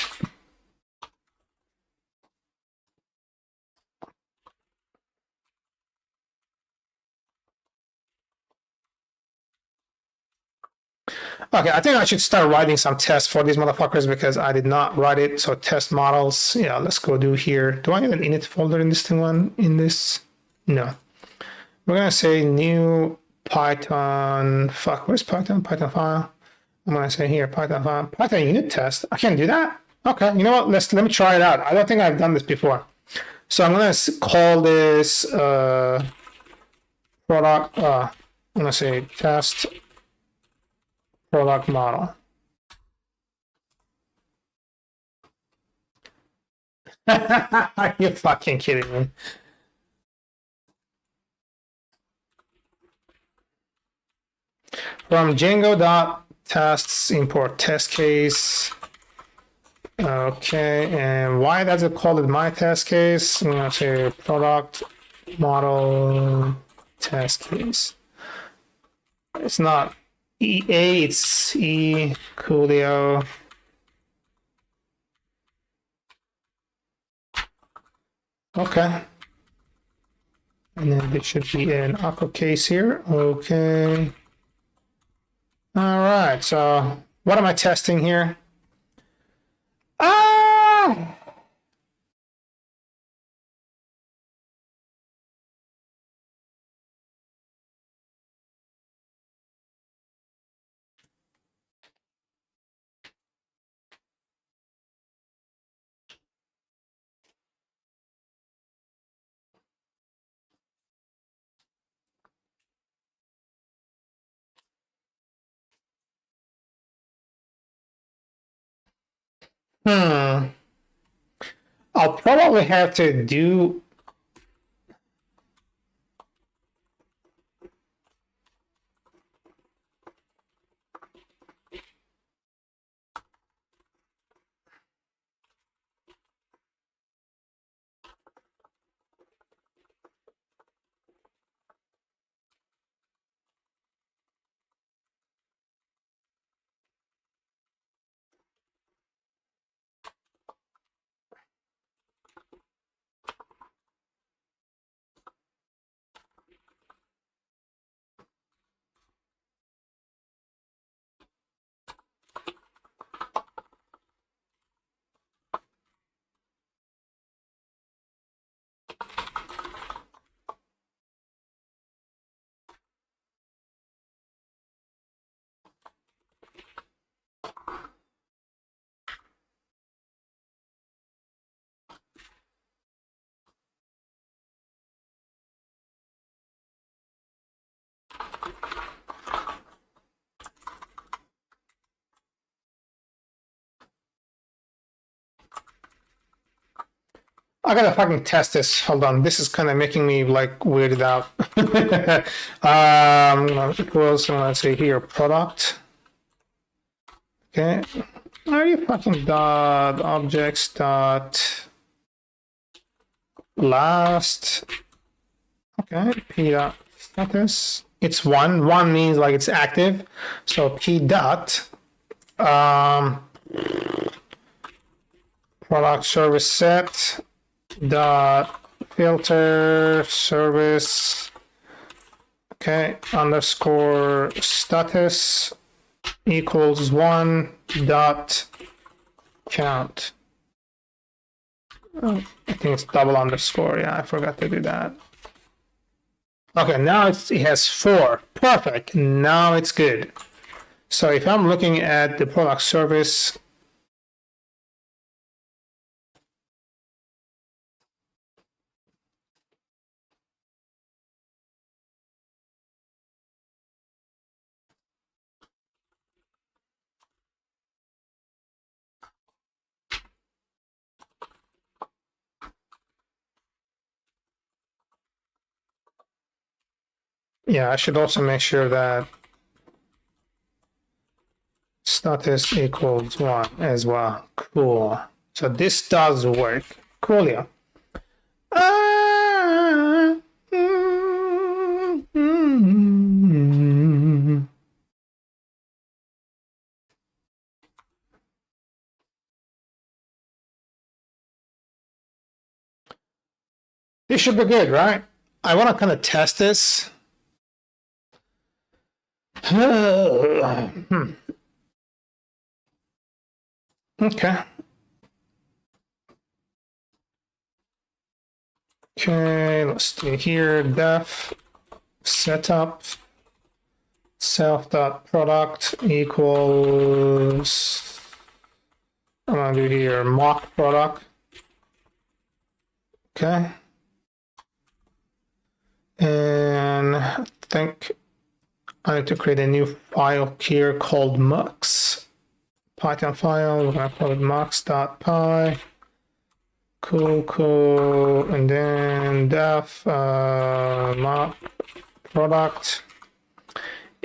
Okay, I think I should start writing some tests for these motherfuckers because I did not write it. So test models. Yeah, let's go do here. Do I have an init folder in this thing one? In this? No. We're gonna say new Python. Fuck, where's Python? Python file. I'm gonna say here Python file. Python unit test. I can do that. Okay, you know what? Let me try it out. I don't think I've done this before. So I'm gonna call this product. I'm gonna say test product model. Are you fucking kidding me? From Django.tests import test case. Okay, and why does it call it my test case? I'm gonna say product model test case. It's not EA, it's E Coolio. Okay. And then there should be an uppercase here. Okay. All right, so what am I testing here? I'll probably have to do I gotta fucking test this. Hold on. This is kind of making me like weirded out. Equals, let's say here, product. Okay. Are you fucking dot objects dot last? Okay. P dot status. It's one. One means like it's active. So P dot product service set dot filter service, okay, underscore status equals 1 dot count. Oh, I think it's double underscore. Yeah, I forgot to do that. Okay, now it has 4. Perfect. Now it's good. So if I'm looking at the product service, yeah, I should also make sure that status equals 1 as well. Cool. So this does work. Cool, yeah. This should be good, right? I want to kind of test this. Okay. Okay, let's do here def setup self.product equals, I'm gonna do here mock product. Okay. And I think I need to create a new file here called mux. Python file, we're gonna call it mux.py. Cool. And then def mock product.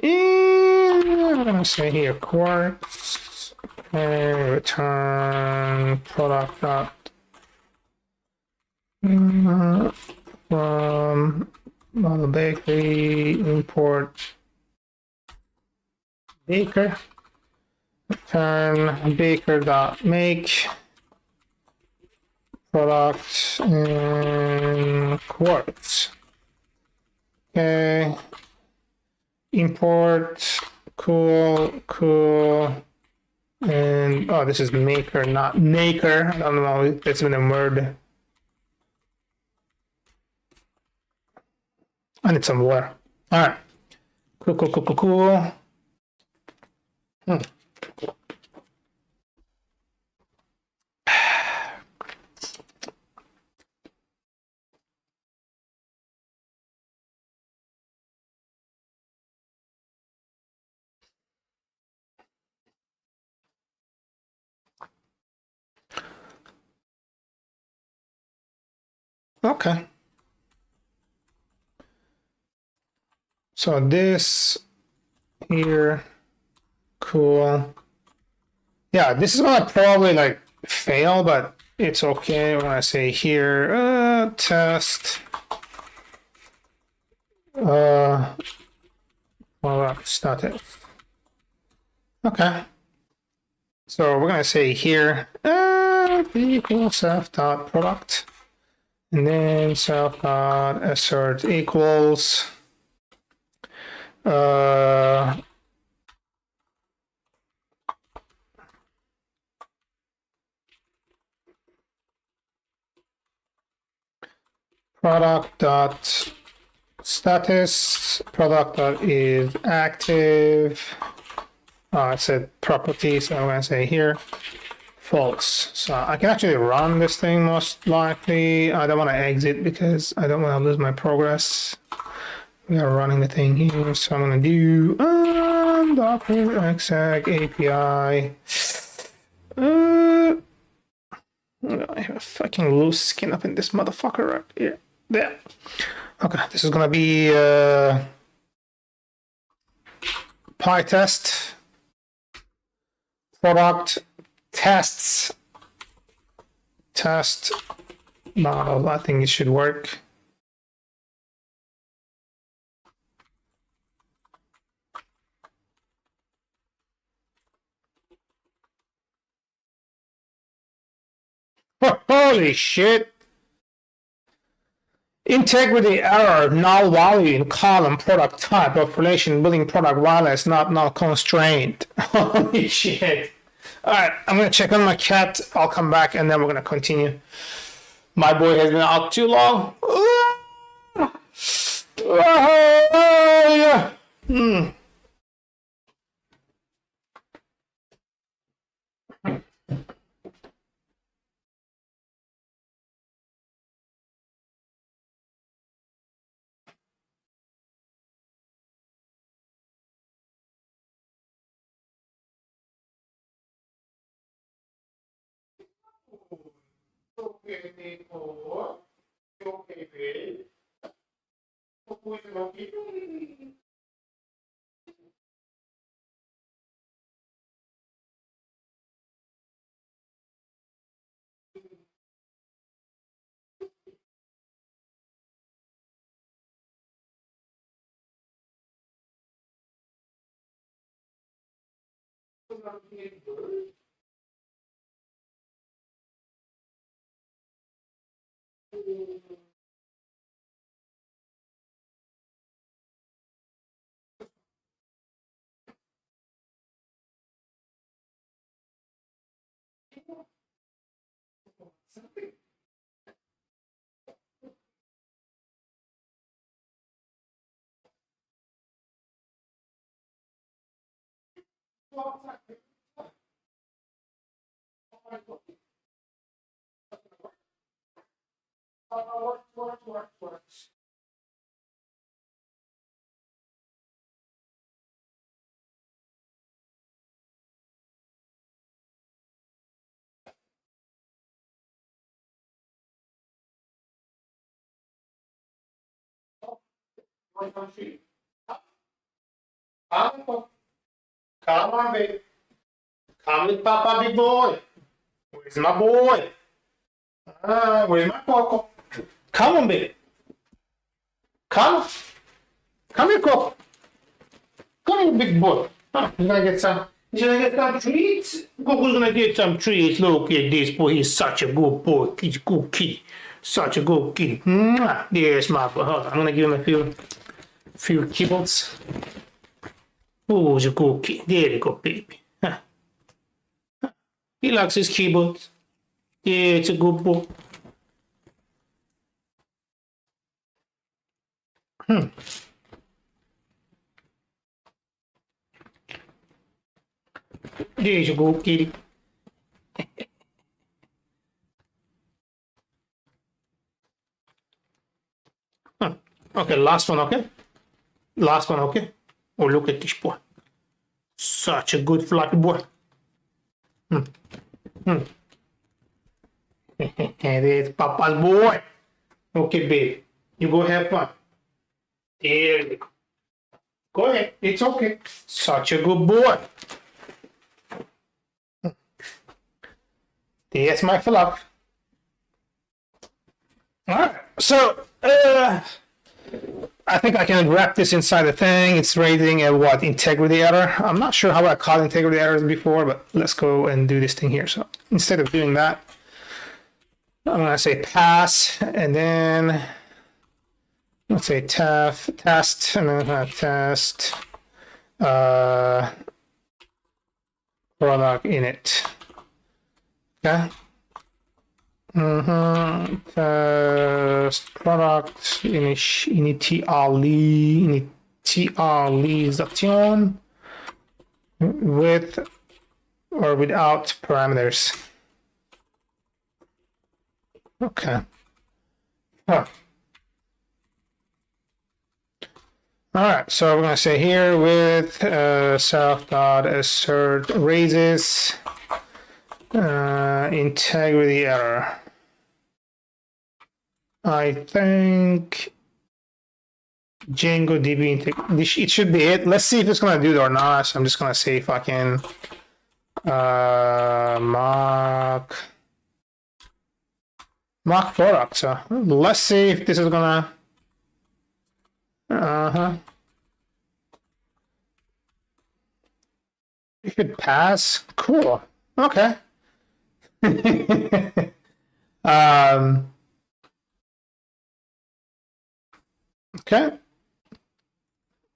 And I'm gonna say here quartz return product dot from the bakery import baker, return baker dot make product and quartz. Okay, import cool, and oh, this is maker, not maker. I don't know if it's been a word. I need some water. All right. Cool. Okay. So this here, cool. Yeah, this is gonna probably like fail, but it's okay. We're gonna say here test status. Okay. So we're gonna say here equals self.product, and then self.assert equals product dot status, product dot is active. I said property, so I'm gonna say here false. So I can actually run this thing most likely. I don't want to exit because I don't want to lose my progress. We are running the thing here, so I'm gonna do docker exec API. I have a fucking loose skin up in this motherfucker right here. There. Okay, this is gonna be PyTest product tests test model. I think it should work. Holy shit! Integrity error, null value in column product type of relation building product violence not null constraint. Holy shit. Alright, I'm gonna check on my cat. I'll come back and then we're gonna continue. My boy has been out too long. Come on, baby. Come with Papa, big boy. Where's my boy? Where's my Coco? Come on, baby. Come. Come here, Coco. Come here, big boy. You're gonna get some. You're gonna get some treats. Coco's gonna get some treats. Look at this boy. He's such a good boy. He's a good kitty. Such a good kitty. There's my boy. Hold on. I'm gonna give him a few kibbles. Who's a good kitty? There you go, baby. He likes his keyboard. Yeah, it's a good boy. There you go, kitty. Okay, last one, okay? Last one, okay? Oh, look at this boy. Such a good fluffy boy. There's Papa's boy. Okay, babe. You go have fun. There you go. Go ahead. It's okay. Such a good boy. There's my fluff. Alright. So, I think I can wrap this inside the thing. It's rating a what? Integrity error. I'm not sure how I caught integrity errors before, but let's go and do this thing here. So instead of doing that, I'm gonna say pass, and then let's say test, and then test product init. Okay. Test product initialization with or without parameters. Okay. All right, so we're gonna say here with self.assert raises Integrity error. I think Django DB it should be it. Let's see if it's gonna do it or not. So I'm just gonna say fucking mock product. So let's see if this is gonna it should pass. Cool. Okay. Okay.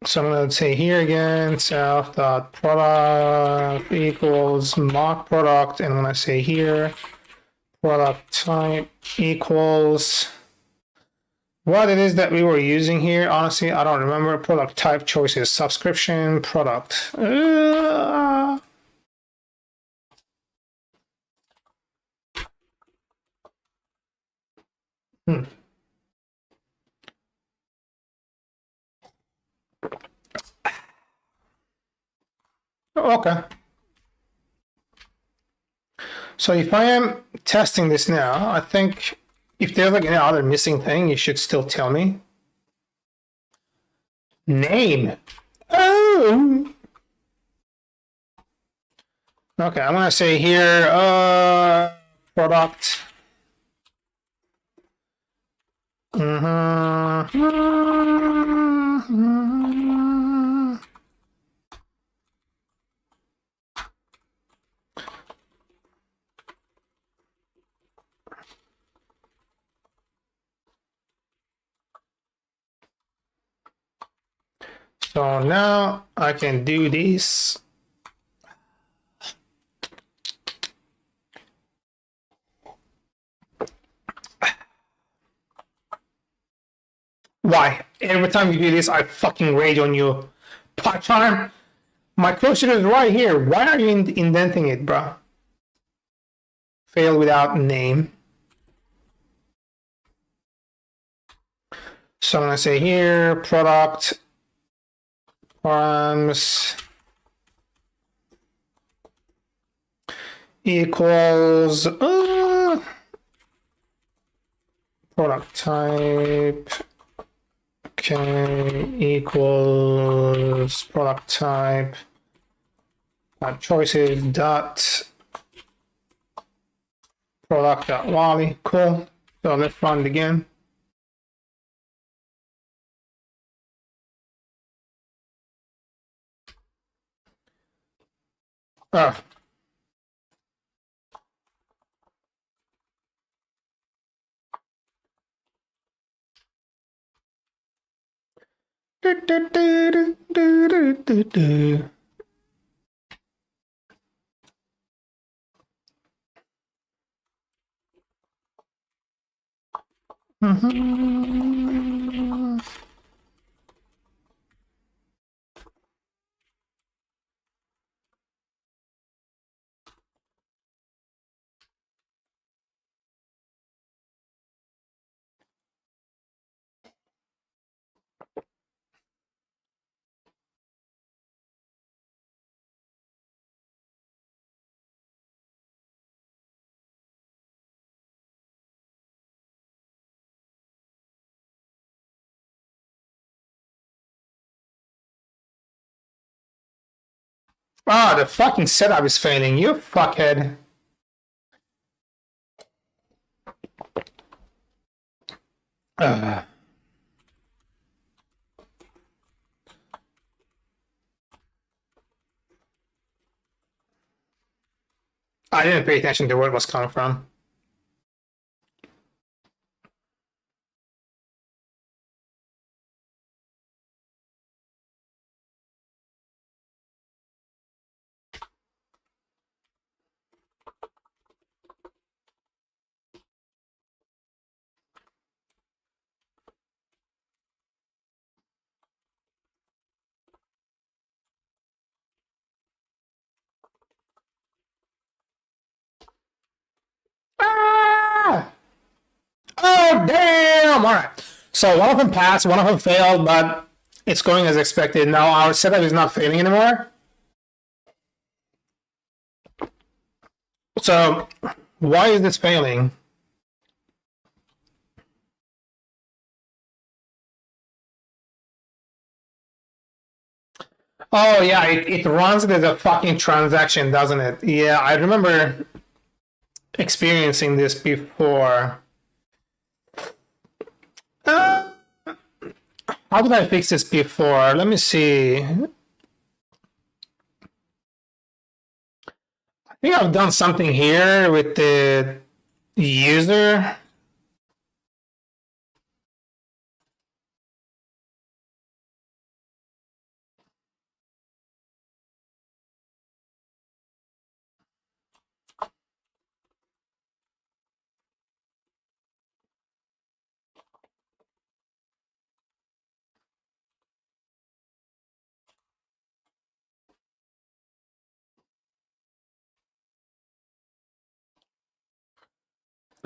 So I'm going to say here again, self.product equals mock product. And when I say here, product type equals what it is that we were using here. Honestly, I don't remember. Product type choices, subscription, product. Okay. So if I am testing this now, I think if there's like any other missing thing, you should still tell me. Name. Oh. Okay, I'm gonna say here, product. So now I can do this. Why? Every time you do this, I fucking rage on you. Part-time. My cursor is right here. Why are you indenting it, bro? Fail without name. So I'm gonna say here, product params equals product type. Okay, equals product type choices dot product dot Wally. Cool. So let's run it again. Oh. Ah, the fucking setup is failing, you fuckhead. I didn't pay attention to where it was coming from. Ah! Oh, damn! All right. So one of them passed, one of them failed, but it's going as expected. Now our setup is not failing anymore. So why is this failing? Oh yeah, it runs it as a fucking transaction, doesn't it? Yeah, I remember experiencing this before. Uh, how did I fix this before? Let me see. I think I've done something here with the user.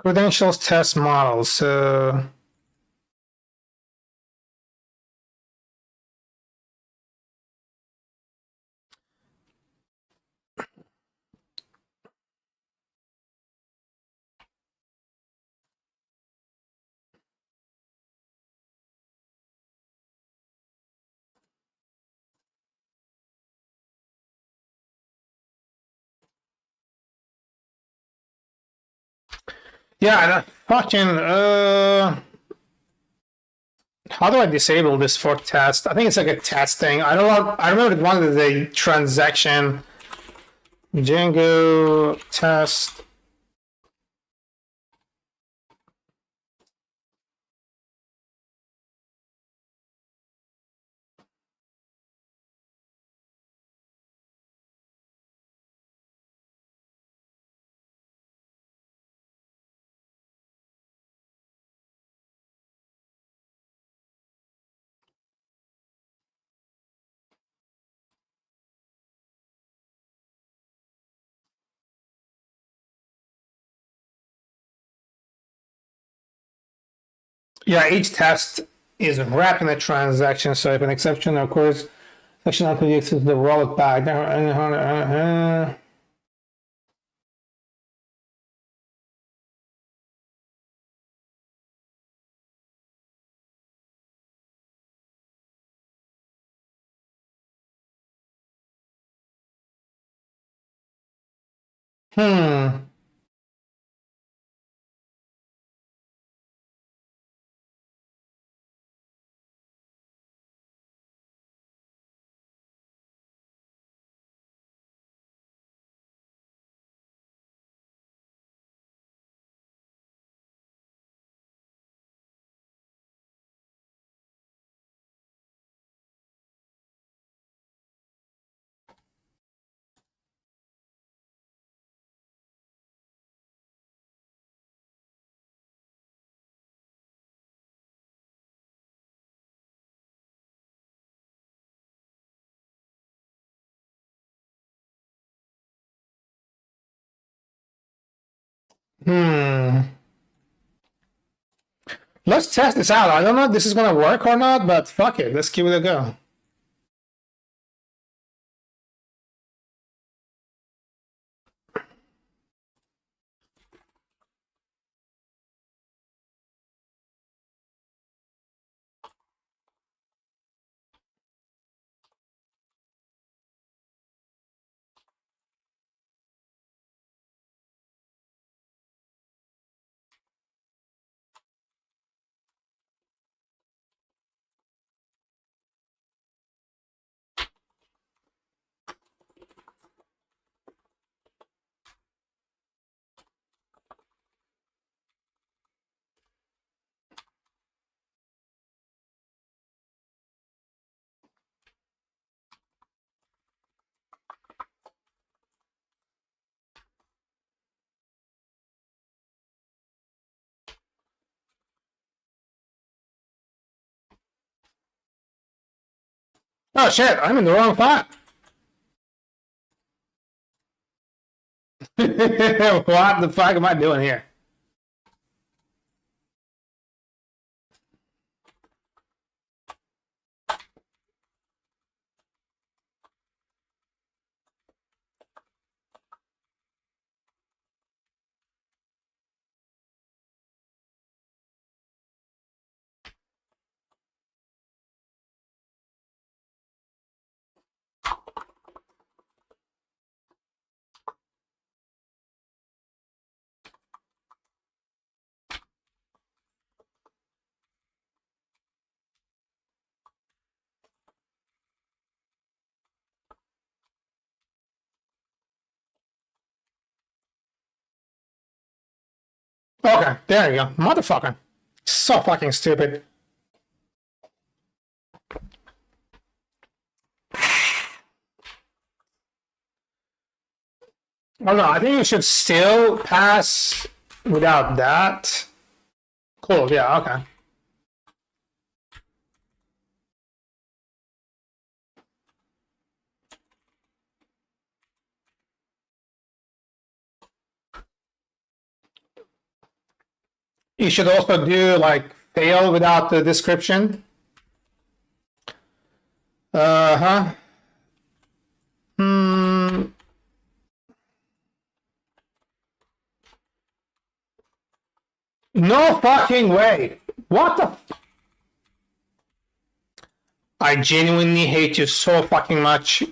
Credentials test model. So yeah, that fucking how do I disable this for test? I think it's like a test thing. I don't know. I remember it wanted the transaction Django test. Yeah, each test is wrapped in a transaction. So if an exception occurs, section actually exits the wallet back. Hmm. Hmm. Let's test this out. I don't know if this is gonna work or not, but fuck it. Let's give it a go. Oh shit! I'm in the wrong file. What the fuck am I doing here? Okay, there you go. Motherfucker. So fucking stupid. Oh no, I think you should still pass without that. Cool, yeah, okay. You should also do like fail without the description. Uh-huh. No fucking way. What the? I genuinely hate you so fucking much.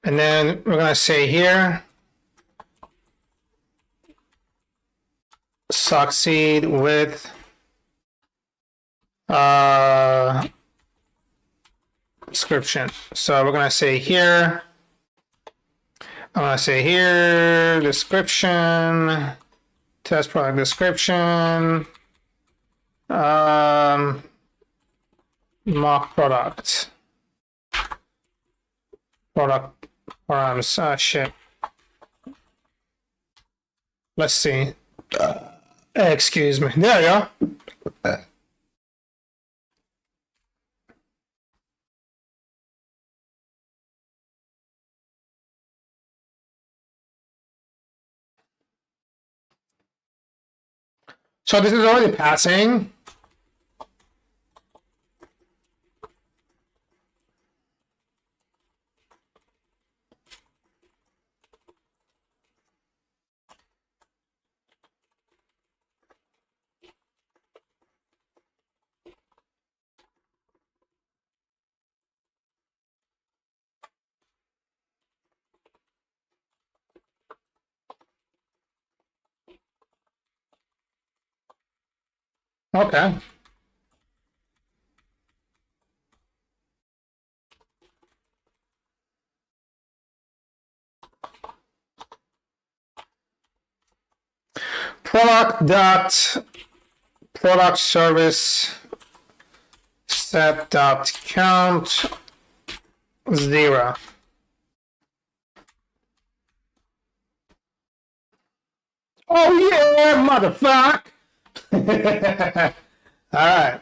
And then we're gonna say here, succeed with description. So we're gonna say here, I'm gonna say here, description, test product description, mock product, params, shit. Let's see. Excuse me. There you go. So this is already passing. Okay. Product service set dot count 0. Oh yeah, motherfucker! All right.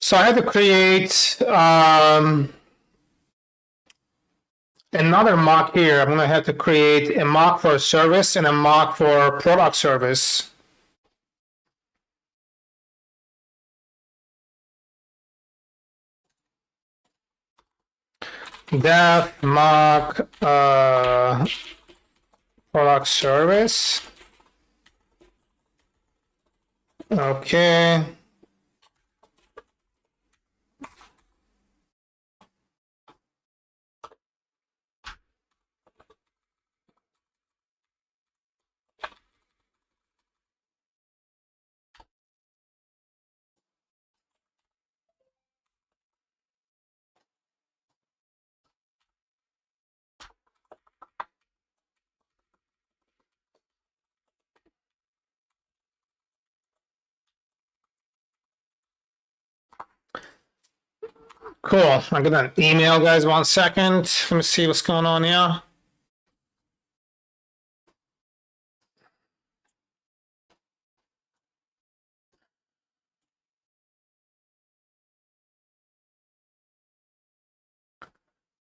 So I had to create another mock here. I'm going to have to create a mock for service and a mock for product service. Dev mock product service. Okay. Cool. I'm gonna email guys 1 second. Let me see what's going on here.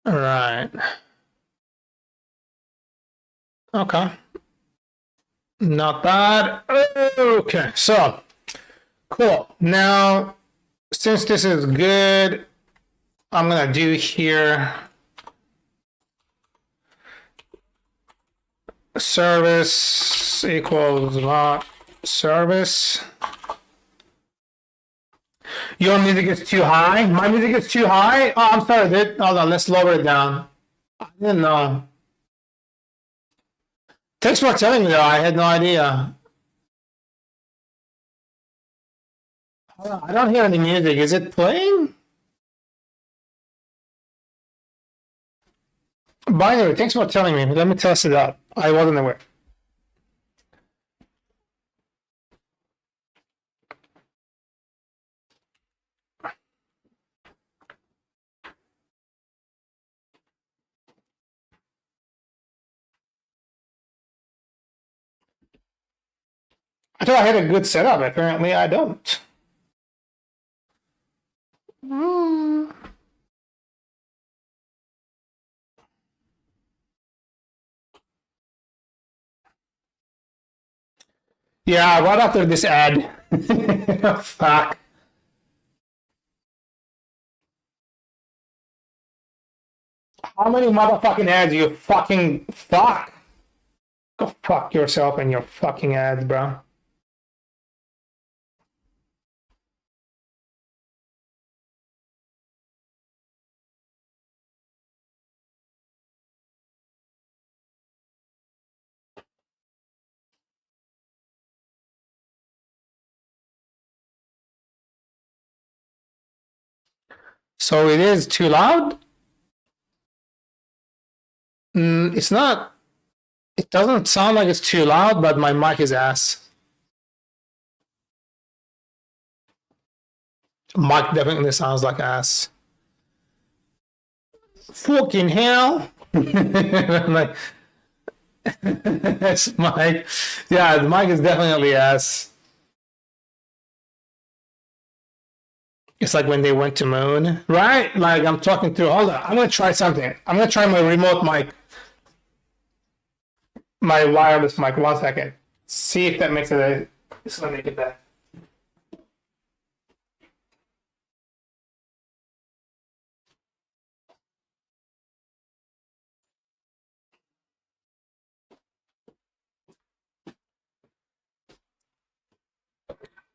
All right. Okay. Not bad. Okay, so cool. Now, since this is good, I'm gonna do here service equals not service. Your music is too high. My music is too high. Oh, I'm sorry, dude. Hold on, let's lower it down. I didn't know. Thanks for telling me though. I had no idea. I don't hear any music. Is it playing? Binary, thanks for telling me. Let me test it out. I wasn't aware. I thought I had a good setup. Apparently, I don't. Yeah, right after this ad. Fuck. How many motherfucking ads you fucking fuck? Go fuck yourself and your fucking ads, bro. So it is too loud? It's not. It doesn't sound like it's too loud, but my mic is ass. Mic definitely sounds like ass. Fucking hell. Like, this mic. Yeah, the mic is definitely ass. It's like when they went to moon, right? Like I'm talking through. Hold on, I'm gonna try something. I'm gonna try my remote mic, my wireless mic. 1 second. See if that makes it. It's gonna make it better.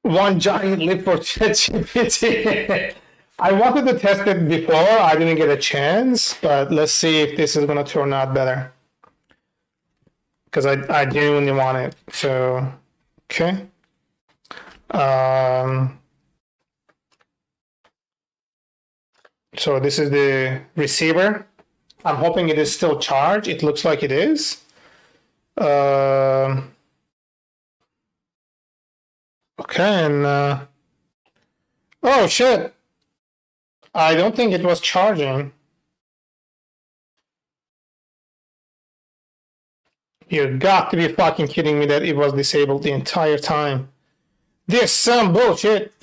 One giant leap for ChatGPT. I wanted to test it before. I didn't get a chance, but let's see if this is gonna turn out better. Because I genuinely want it. So, okay. So this is the receiver. I'm hoping it is still charged. It looks like it is. Okay, and oh shit. I don't think it was charging. You got to be fucking kidding me that it was disabled the entire time. This some bullshit.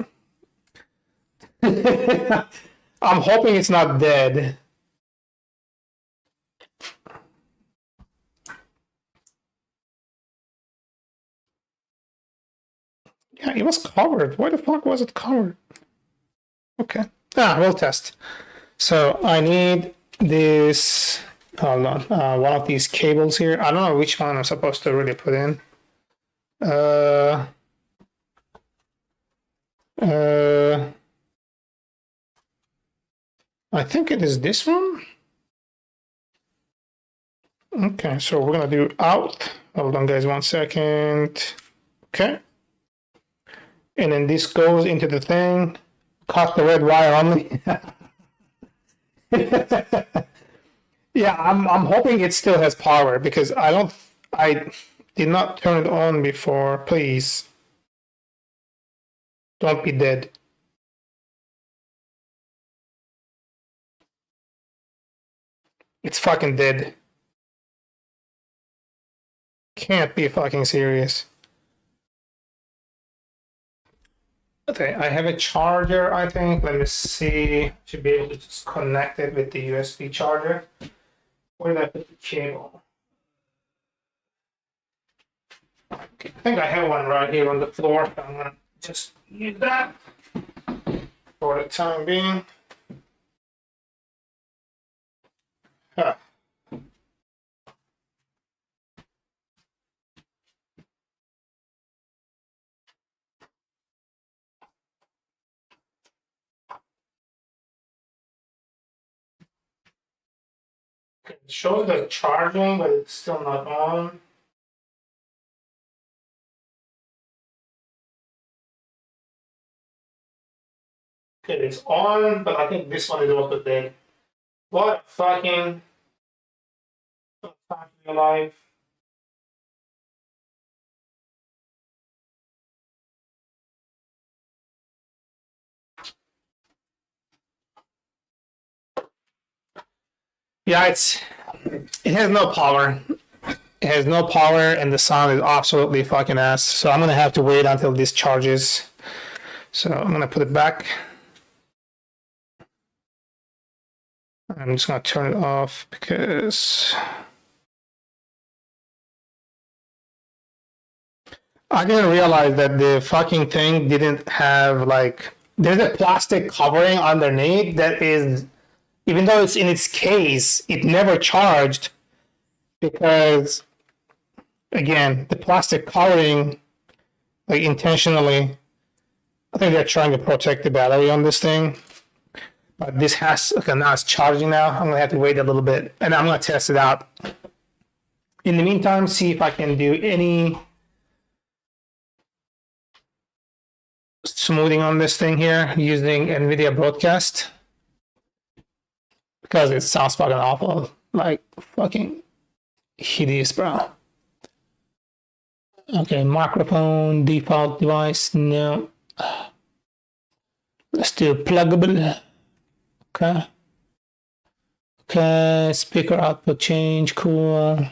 I'm hoping it's not dead. Yeah, it was covered. Why the fuck was it covered? Okay. We'll test. So I need this. Hold on. One of these cables here. I don't know which one I'm supposed to really put in. I think it is this one. Okay, so we're gonna do out. Hold on, guys, 1 second. Okay. And then this goes into the thing. Cut the red wire only. Yeah, I'm hoping it still has power because I did not turn it on before. Please. Don't be dead. It's fucking dead. Can't be fucking serious. Okay, I have a charger, I think. Let me see. Should be able to just connect it with the USB charger. Where did I put the cable? Okay, I think I have one right here on the floor. I'm gonna just use that for the time being. Huh. It shows the charging, but it's still not on. Okay, it's on, but I think this one is also dead. What fucking life? Yeah, it has no power. It has no power, and the sound is absolutely fucking ass. So I'm gonna have to wait until this charges. So I'm gonna put it back. I'm just gonna turn it off because I didn't realize that the fucking thing didn't have like there's a plastic covering underneath that is, even though it's in its case, it never charged because again the plastic covering, like intentionally, I think they're trying to protect the battery on this thing. But this has, okay, now it's charging now. I'm gonna have to wait a little bit and I'm gonna test it out. In the meantime, see if I can do any smoothing on this thing here using NVIDIA Broadcast because it sounds fucking awful, like fucking hideous, bro. Okay, microphone, default device, no. Let's do pluggable. Okay. Okay, speaker output change, cool.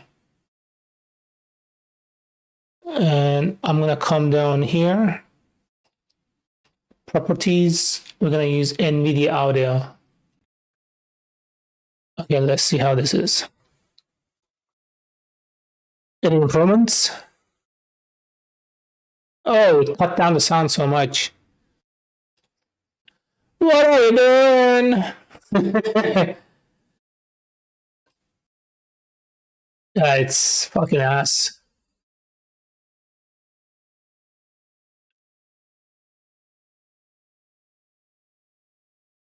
And I'm gonna come down here. Properties, we're gonna use NVIDIA audio. Okay, let's see how this is. Any improvements? Oh, it cut down the sound so much. What are you doing? Yeah, it's fucking ass.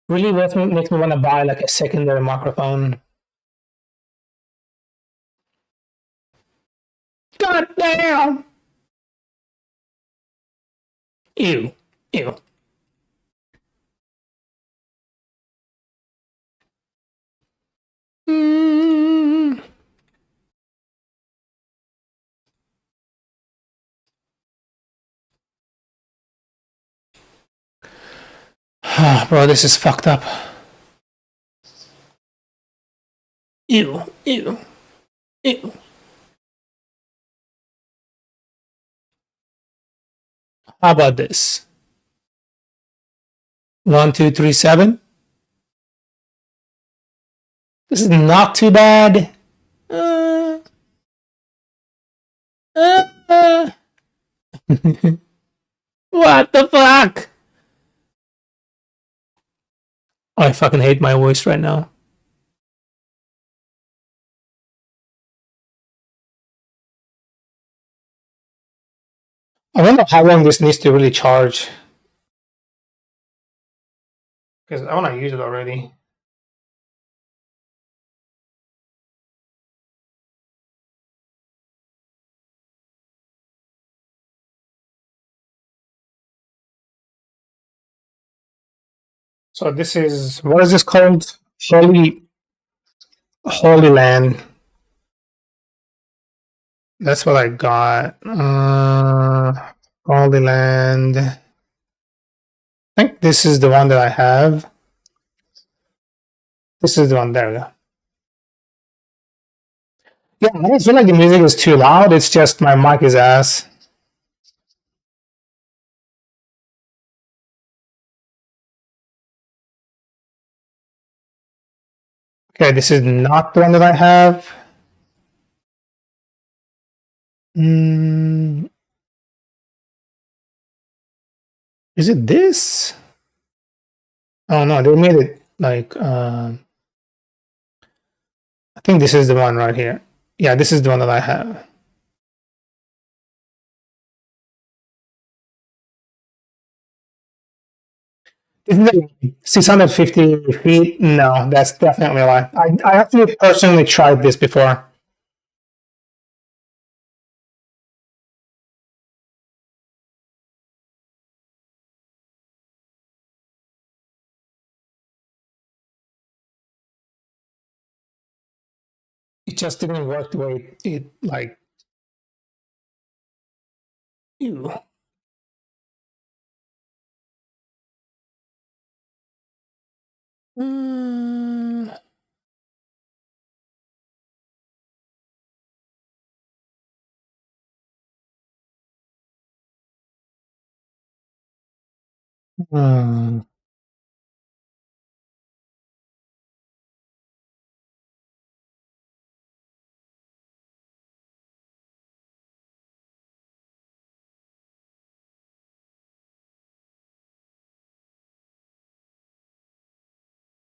Really makes me want to buy like a secondary microphone. God damn! Ew. Ew. Mm. Bro, this is fucked up. Ew. Ew. Ew. How about this? 1, 2, 3, 7. This is not too bad. What the fuck? I fucking hate my voice right now. I wonder how long this needs to really charge. Because I want to use it already. So this is, what is this called? Holy Land. That's what I got. Holy Land. I think this is the one that I have. This is the one, there we go. Yeah, I don't feel like the music is too loud. It's just my mic is ass. Okay, this is not the one that I have. Mm, is it this? Oh no, they made it like I think this is the one right here. Yeah, this is the one that I have. This is like 650 feet. No, that's definitely a lie. I actually personally tried this before. It just didn't work the way it like. Ew. Mm, hmm.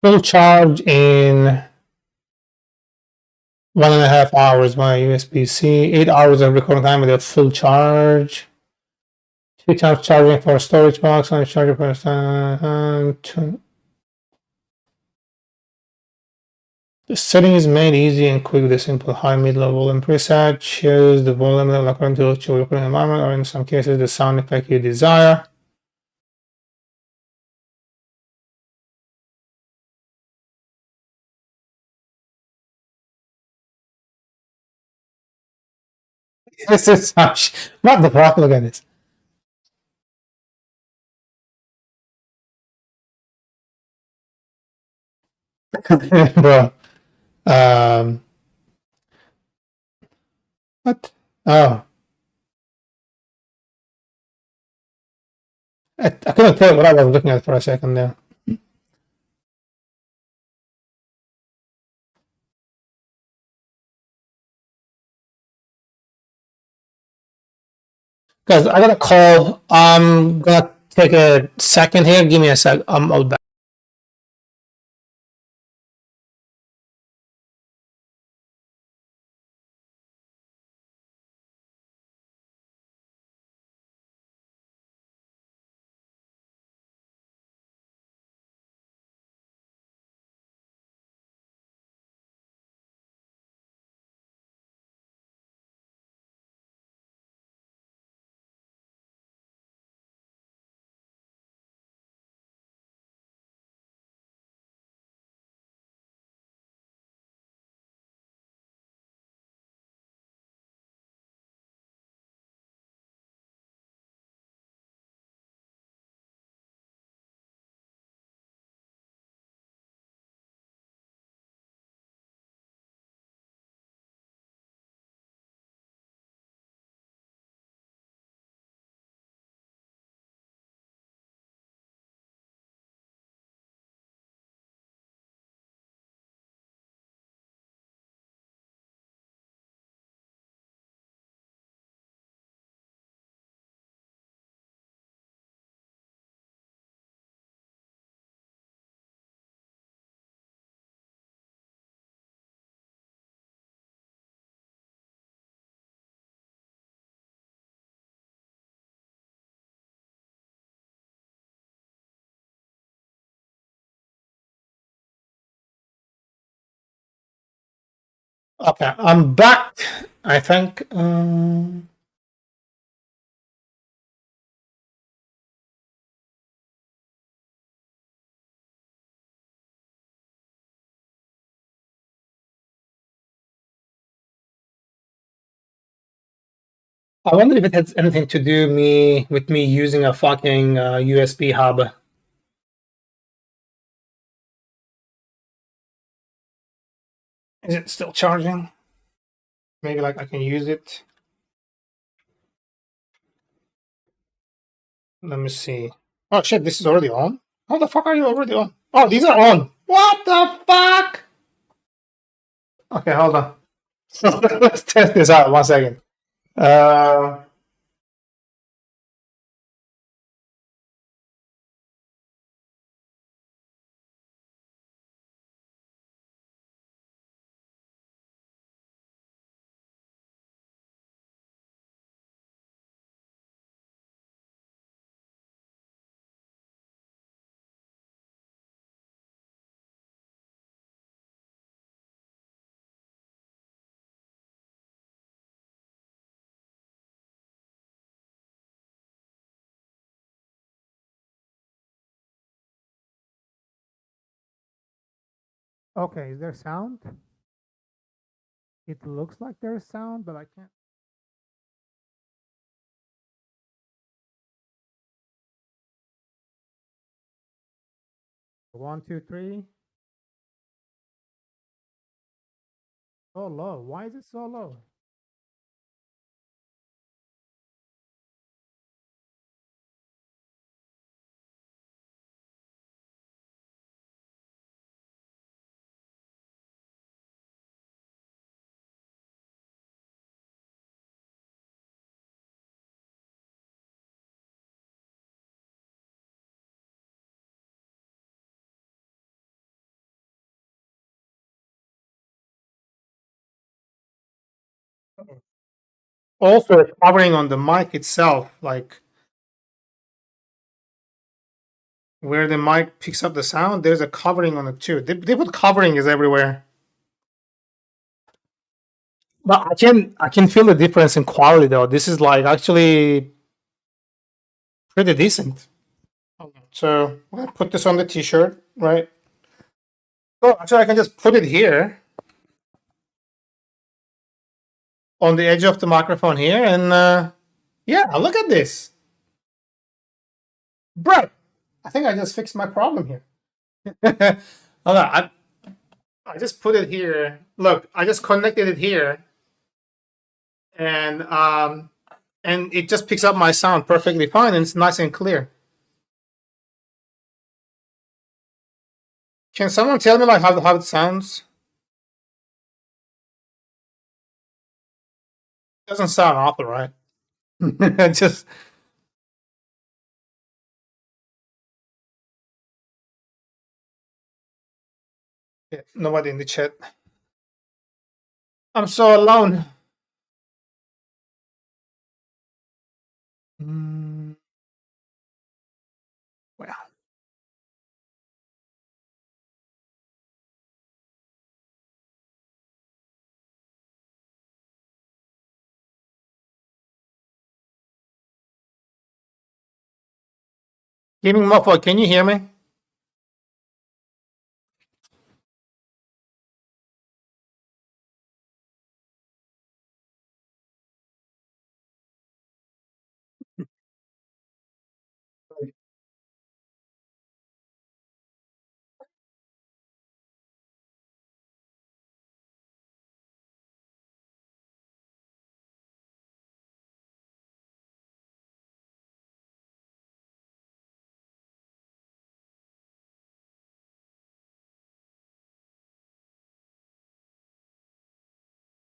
Full charge in 1.5 hours by USB-C. 8 hours of recording time with a full charge. 2 times charging for a storage box and a charger for the setting is made easy and quick with a simple high, mid-low volume preset. Choose the volume level according to your recording environment, or in some cases, the sound effect you desire. This is what the fuck? Look at this. Bro. Um, what? Oh. I couldn't tell what I was looking at for a second there. Guys, I got a call. I'm gonna take a second here. Give me a sec. I'll be back. Okay, I'm back. I think. I wonder if it has anything to do with me using a fucking USB hub. Is it still charging? Maybe like I can use it. Let me see. Oh shit, this is already on? How the fuck are you already on? Oh, these are on. What the fuck? Okay, hold on. Let's test this out. 1 second. Okay, is there sound? It looks like there's sound, but I can't. One, two, three. So low. Why is it so low? Also, it's covering on the mic itself, like where the mic picks up the sound, there's a covering on it too. They put covering is everywhere. But I can feel the difference in quality though. This is like actually pretty decent. So I'm gonna put this on the t-shirt, right? Oh, actually I can just put it here on the edge of the microphone here, and yeah, look at this. Bro, I think I just fixed my problem here. Hold on, I just put it here. Look, I just connected it here, and it just picks up my sound perfectly fine, and it's nice and clear. Can someone tell me like how it sounds? Doesn't sound awful, right? Just yeah, nobody in the chat. I'm so alone. Well, Gaming Muffler, can you hear me?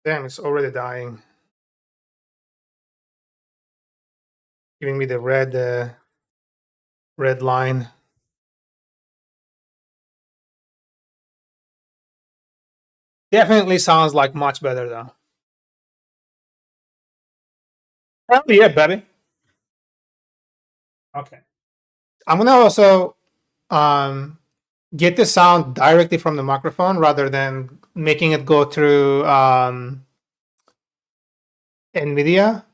Damn, it's already dying. Giving me the red line. Definitely sounds like much better though. Oh yeah, baby. Okay. I'm gonna also get the sound directly from the microphone rather than making it go through NVIDIA.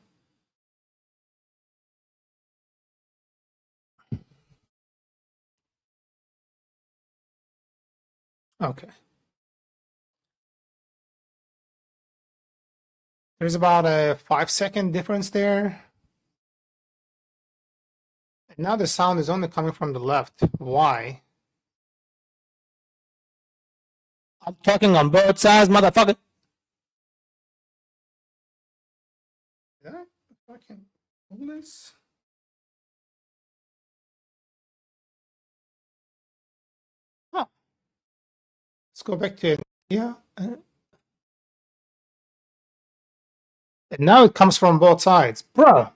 Okay. There's about a 5-second difference there. And now the sound is only coming from the left. Why? I'm talking on both sides, motherfucker. I can do this. Oh, let's go back to India. And now it comes from both sides. Bro,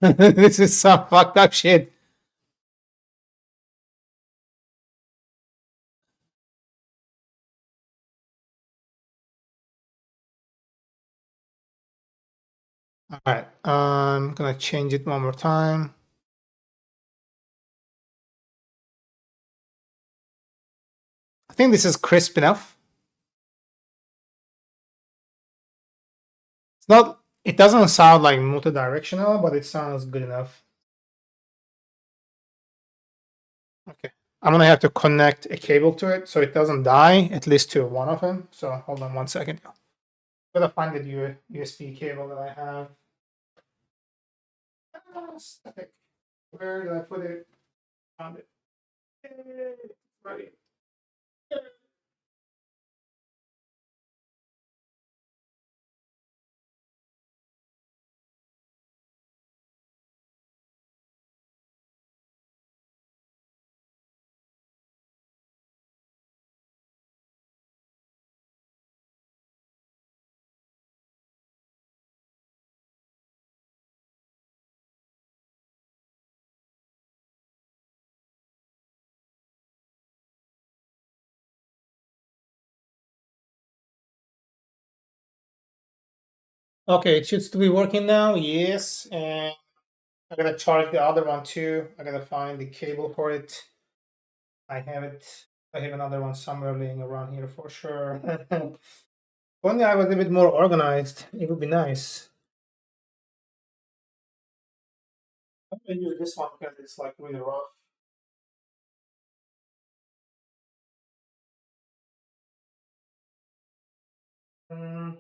this is some fucked up shit. All right, I'm gonna change it one more time. I think this is crisp enough. It's not, it doesn't sound like multi-directional, but it sounds good enough. Okay, I'm gonna have to connect a cable to it so it doesn't die, at least to one of them. So hold on 1 second. Gotta find the USB cable that I have. Static. Where did I put it? Found it. Right. Okay, it should still be working now. Yes, and I gotta charge the other one too. I gotta find the cable for it. I have it. I have another one somewhere laying around here for sure. If only I was a bit more organized, it would be nice. I'm gonna use this one because it's like really rough. Mm,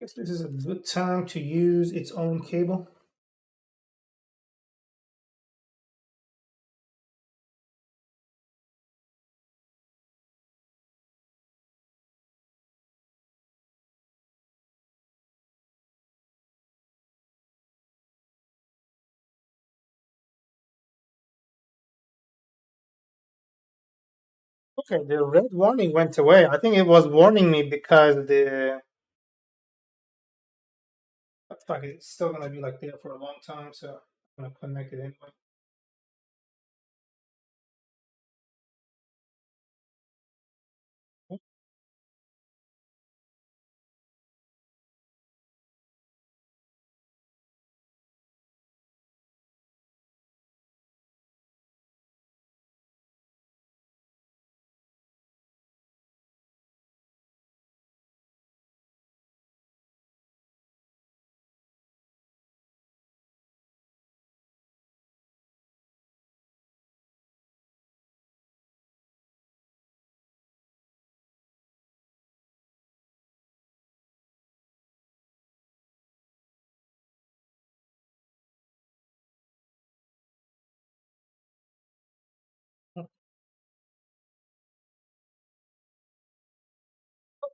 guess this is a good time to use its own cable. Okay, the red warning went away. I think it was warning me because the fuck, it's still gonna be like there for a long time, so I'm gonna connect it anyway.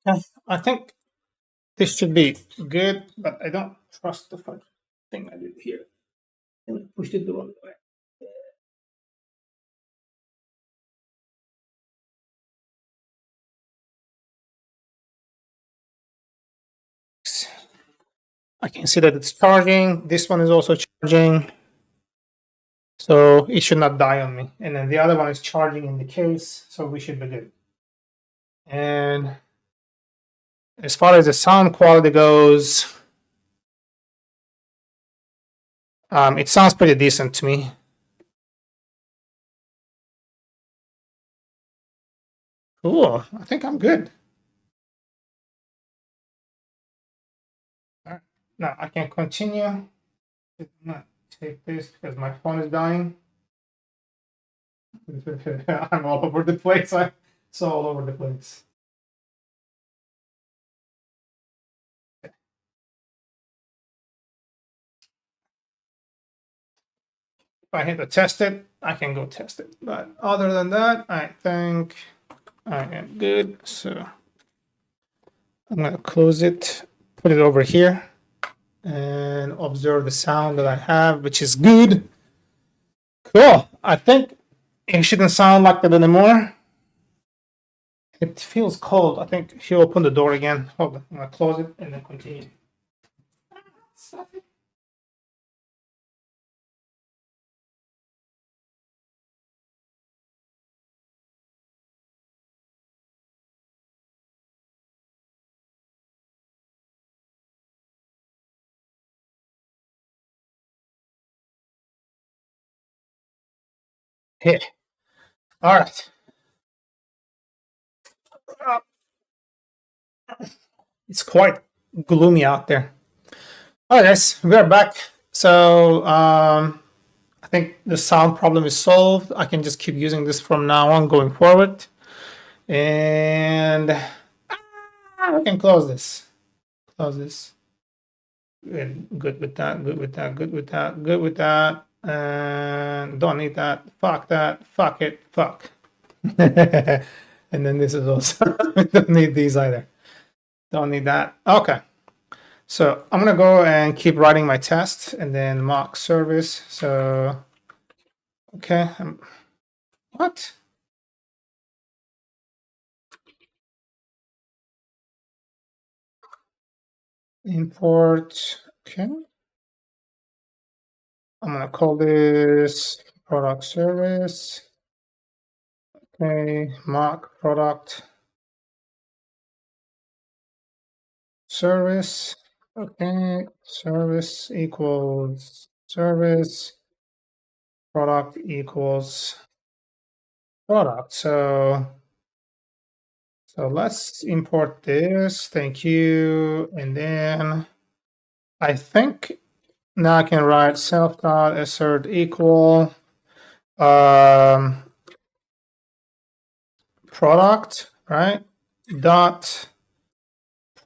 Okay, I think this should be good, but I don't trust the fucking thing I did here. I pushed it the wrong way. I can see that it's charging. This one is also charging. So it should not die on me. And then the other one is charging in the case, so we should be good. And as far as the sound quality goes, it sounds pretty decent to me. Cool. I think I'm good. All right. Now I can continue. Not take this because my phone is dying. I'm all over the place. I'm so all over the place. If I hit to test it, I can go test it. But other than that, I think Okay, good. So I'm gonna close it, put it over here, and observe the sound that I have, which is good. Cool. I think it shouldn't sound like that anymore. It feels cold. I think he'll open the door again. Hold on. I'm gonna close it and then continue. Here. All right. It's quite gloomy out there. All right, guys, we are back. So I think the sound problem is solved. I can just keep using this from now on going forward. And I can close this. Close this. Good with that. Good with that. Good with that. Good with that. And don't need that. Fuck that. Fuck it. Fuck. And then this is also don't need these either. Don't need that. Okay. So I'm gonna go and keep writing my test and then mock service. So okay. What? Import. Okay. I'm gonna call this product service. Okay. Mock product service. Okay. Service equals service. Product equals product. So let's import this. Thank you. And then I think now I can write self.assert equal product, right? Dot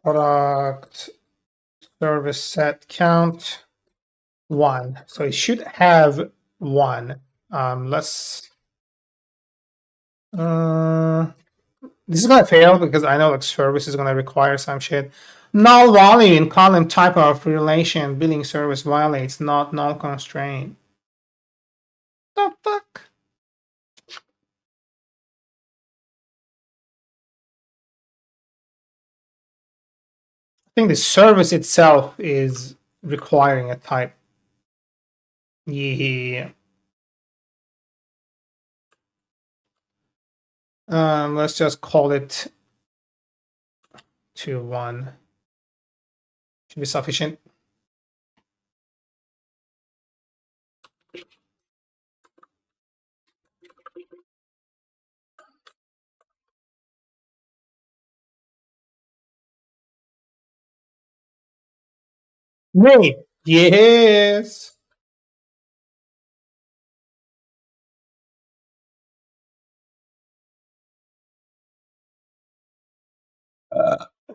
product service set count 1. So it should have 1. Let's this is gonna fail because I know like service is gonna require some shit. Null value in column type of relation billing service violates not null constraint. The fuck? I think the service itself is requiring a type. Yeah. Let's just call it 2-1. Should be sufficient. Wait. Yes.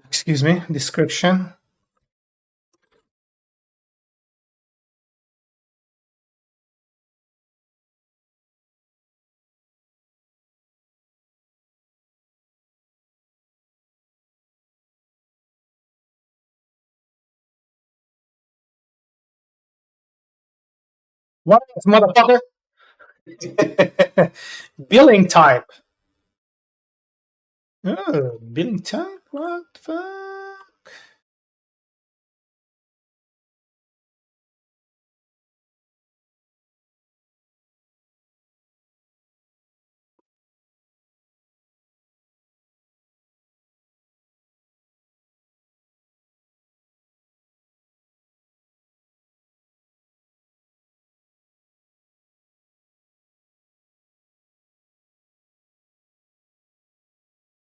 Excuse me. Description. What is motherfucker? Billing type. Oh, billing type? What the fuck?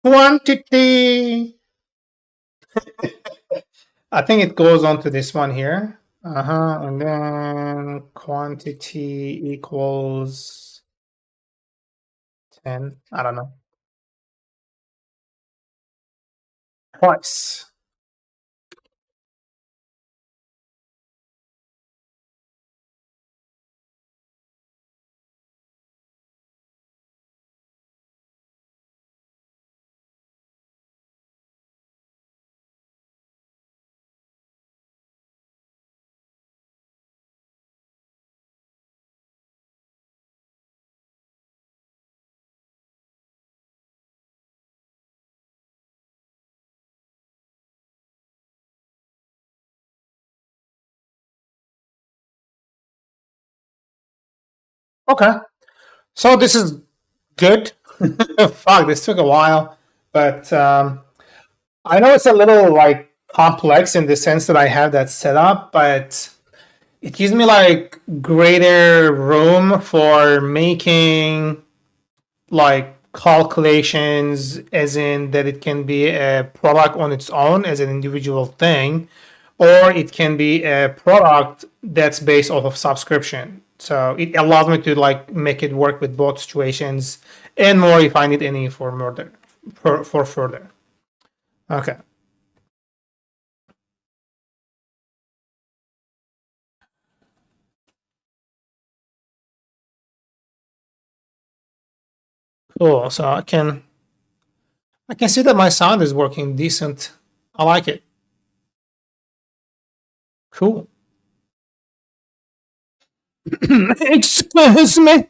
Quantity. I think it goes on to this one here. And then quantity equals 10. I don't know. Price. Okay. So this is good. Fuck, this took a while, but I know it's a little like complex in the sense that I have that set up, but it gives me like greater room for making like calculations, as in that it can be a product on its own as an individual thing, or it can be a product that's based off of subscription. So it allows me to like make it work with both situations and more if I need any for murder for further. Okay. Cool. So I can see that my sound is working decent. I like it. Cool. Excuse me.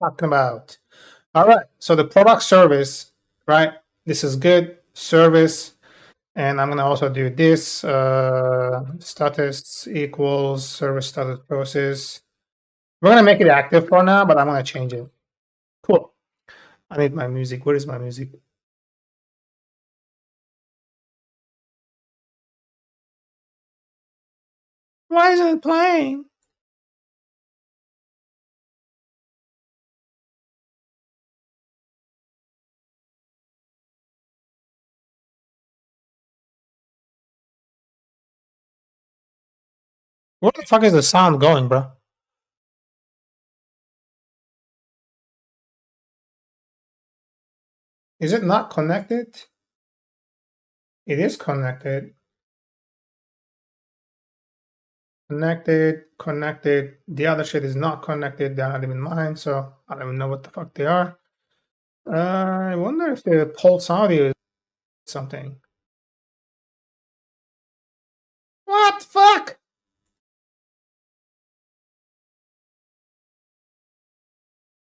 Talking about. All right. So the product service, right? This is good service. And I'm gonna also do this status equals service status process. We're gonna make it active for now, but I'm gonna change it. Cool. I need my music. Where is my music? Why isn't it playing? Where the fuck is the sound going, bro? Is it not connected? It is connected. Connected, connected. The other shit is not connected. They're not even mine, so I don't even know what the fuck they are. I wonder if the pulse audio is something. What the fuck?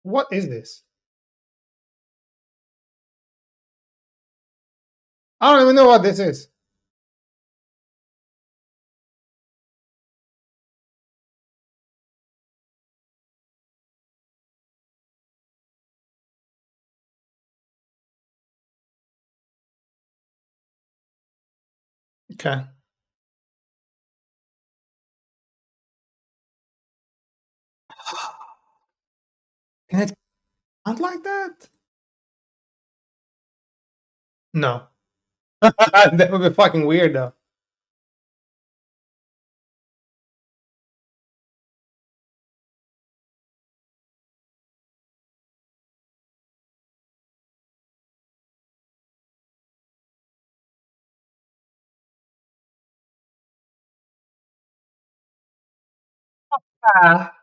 What is this? I don't even know what this is. Okay. Can it sound like that? No. That would be fucking weird though. Ah.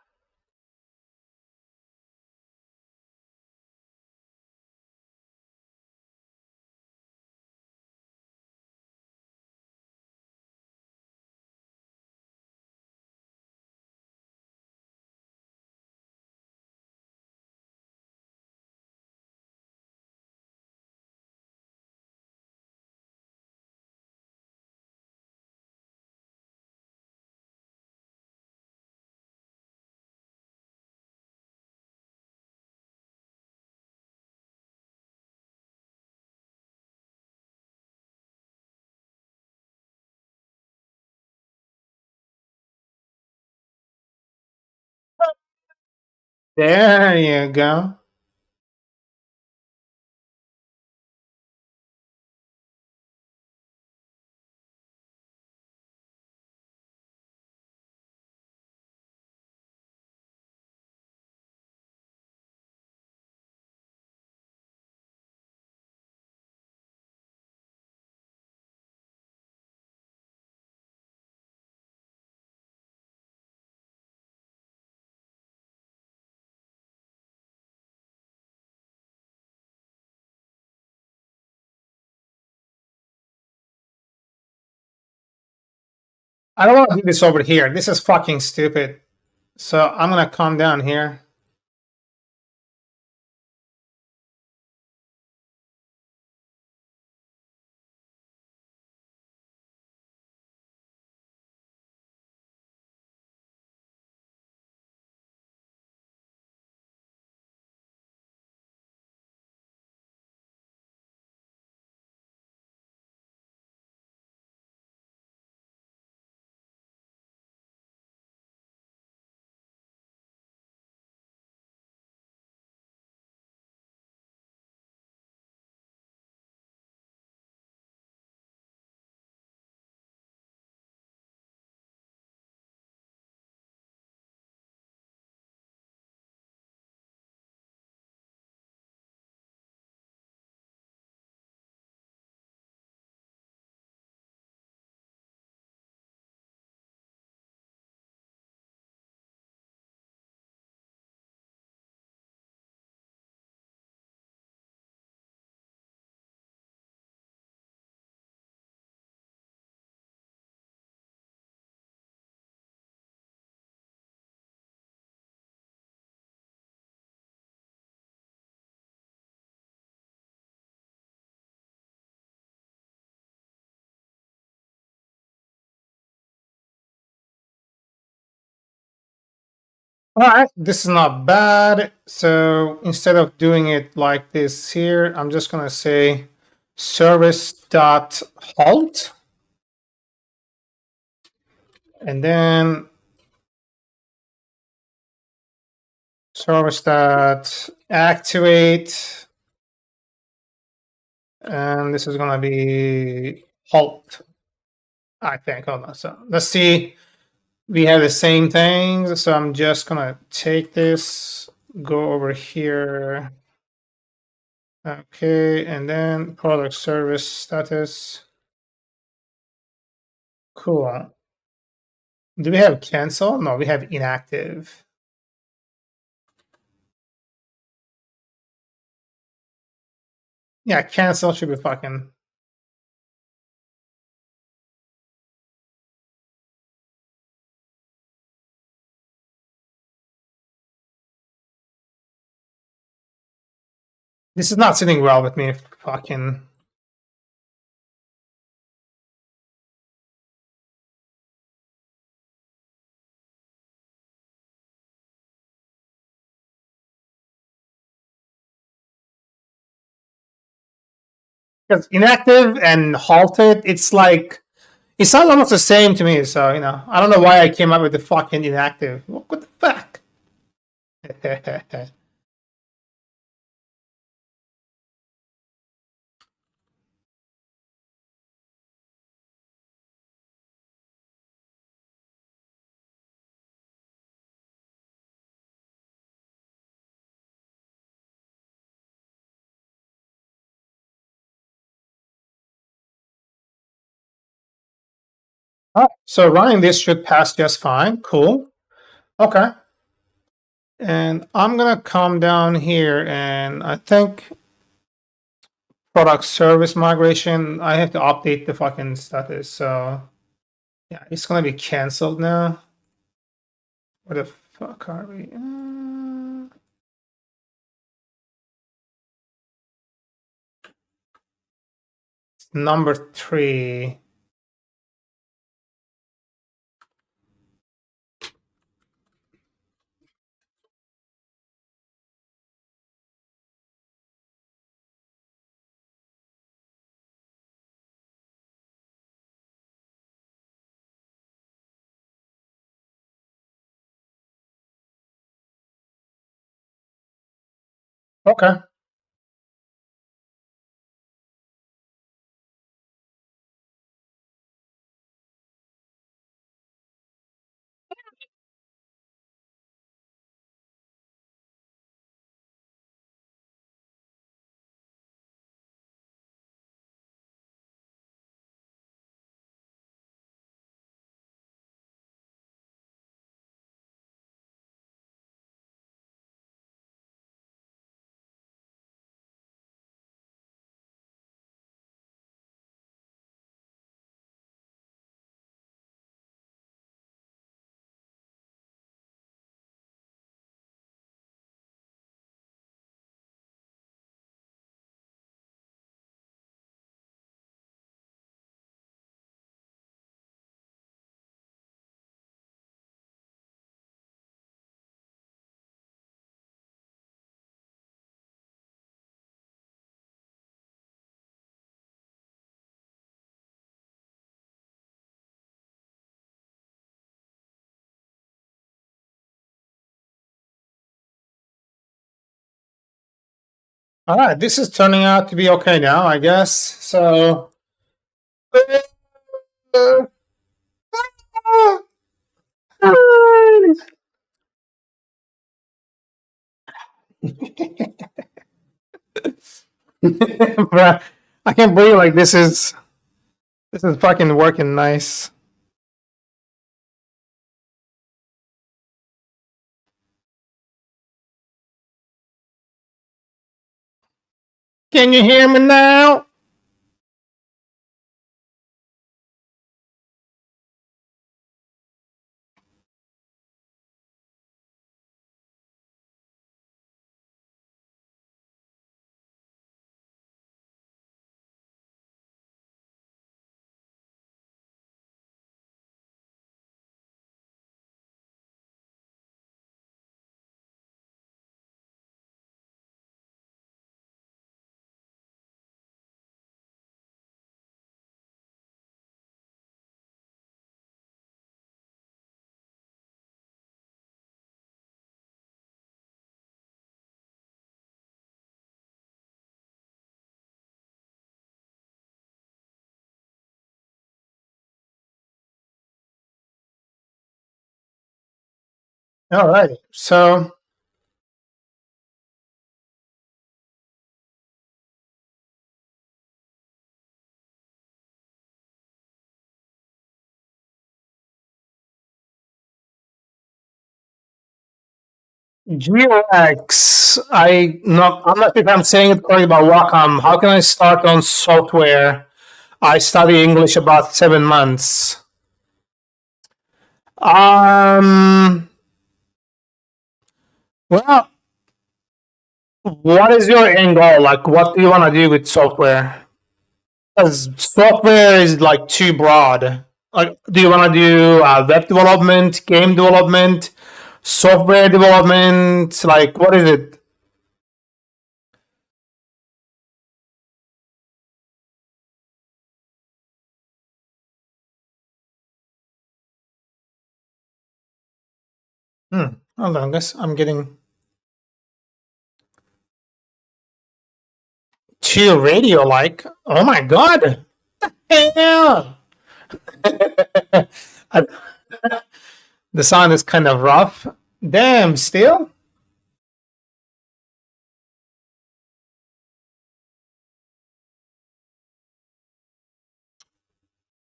There you go. I don't want to do this over here. This is fucking stupid. So I'm gonna come down here. Alright, this is not bad. So instead of doing it like this here, I'm just gonna say service.halt. And then service.activate. And this is gonna be halt, I think. Hold on. So let's see. We have the same things. So I'm just gonna take this, go over here. Okay, and then product service status. Cool. Do we have cancel? No, we have inactive. Yeah, cancel should be fucking. This is not sitting well with me. Fucking. Because inactive and halted, it's like it sounds almost the same to me. So I don't know why I came up with the fucking inactive. What the fuck? All right, so running this should pass just fine. Cool. Okay. And I'm gonna come down here, and I think product service migration. I have to update the fucking status. So yeah, it's gonna be canceled now. Where the fuck are we? Number 3. Okay. All right, this is turning out to be okay now, I guess. So, Bruh, I can't believe like this is fucking working nice. Can you hear me now? All right. So, GX, I'm not sure if I'm saying it correctly, but Wacom, how can I start on software? I study English about 7 months. Um, well, what is your end goal? Like, what do you want to do with software? Because software is like too broad. Like, do you want to do web development, game development, software development? Like, what is it? Hold on, I guess I'm getting too radio like. Oh my god! Yeah. The sound is kind of rough. Damn, still?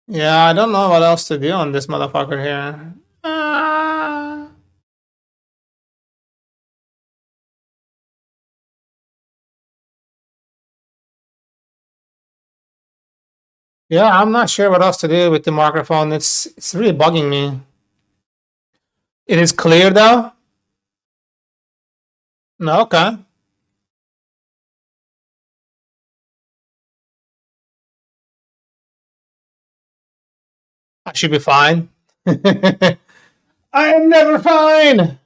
Yeah, I don't know what else to do on this motherfucker here. Yeah, I'm not sure what else to do with the microphone. It's really bugging me. It is clear though? No, okay. I should be fine. I am never fine.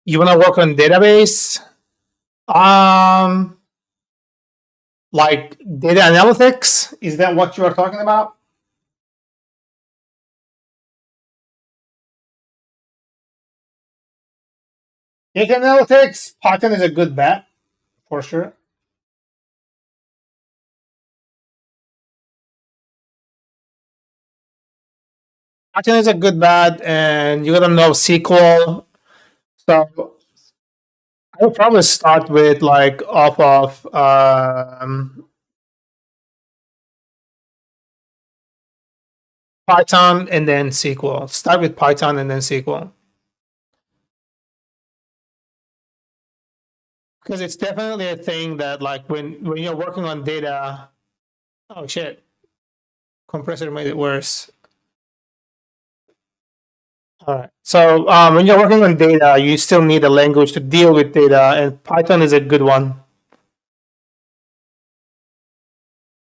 You wanna work on database? Um, like data analytics? Is that what you are talking about? Data analytics, Python is a good bet for sure. Python is a good bet, and you gotta know SQL. So I would probably start with like off of Python and then SQL. Start with Python and then SQL because it's definitely a thing that like when you're working on data. Oh shit, compressor made it worse. All right. So when you're working on data, you still need a language to deal with data, and Python is a good one.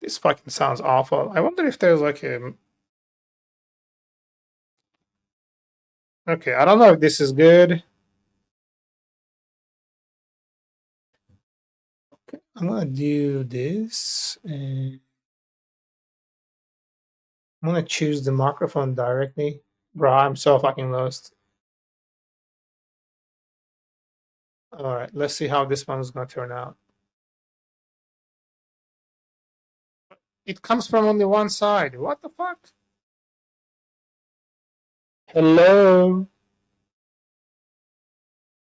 This fucking sounds awful. I wonder if there's like a. Okay, I don't know if this is good. I'm gonna do this, and I'm gonna choose the microphone directly. Bro, I'm so fucking lost. All right, let's see how this one's gonna turn out. It comes from only one side. What the fuck? Hello.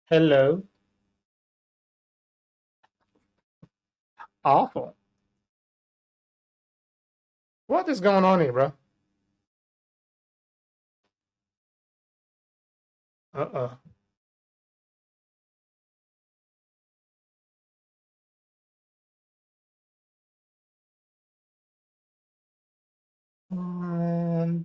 Hello. Awful. What is going on here, bro? Uh-oh. Um,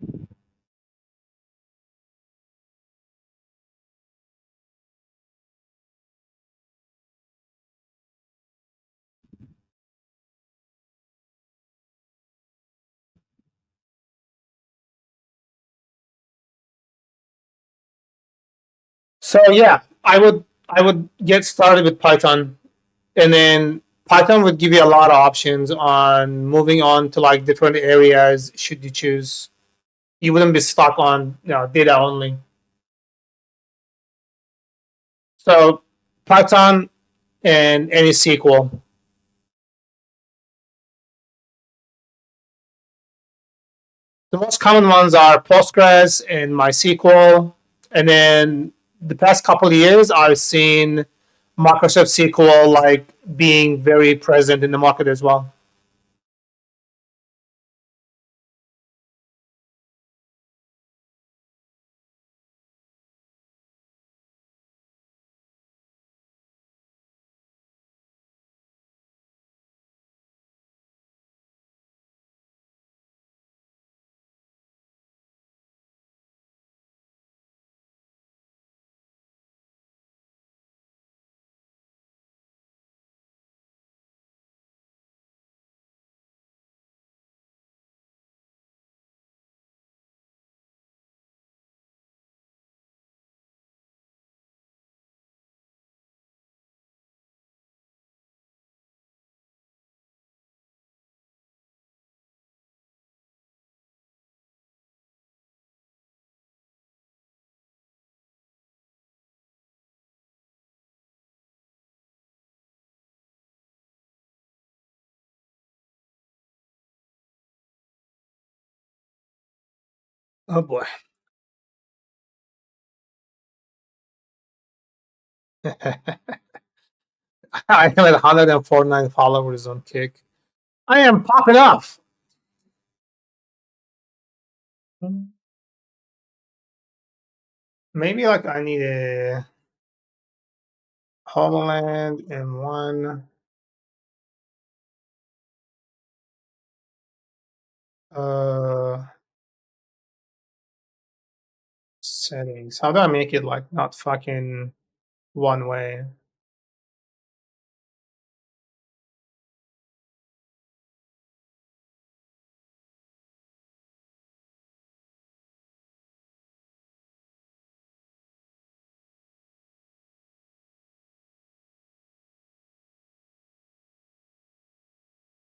so yeah, I would get started with Python, and then Python would give you a lot of options on moving on to like different areas should you choose. You wouldn't be stuck on data only. So Python and any SQL. The most common ones are Postgres and MySQL. And then the past couple of years, I've seen Microsoft SQL like being very present in the market as well. Oh boy. I am at 149 followers on Kick. I am popping off. Maybe like I need a Homeland and one uh settings. How do I make it like not fucking one way?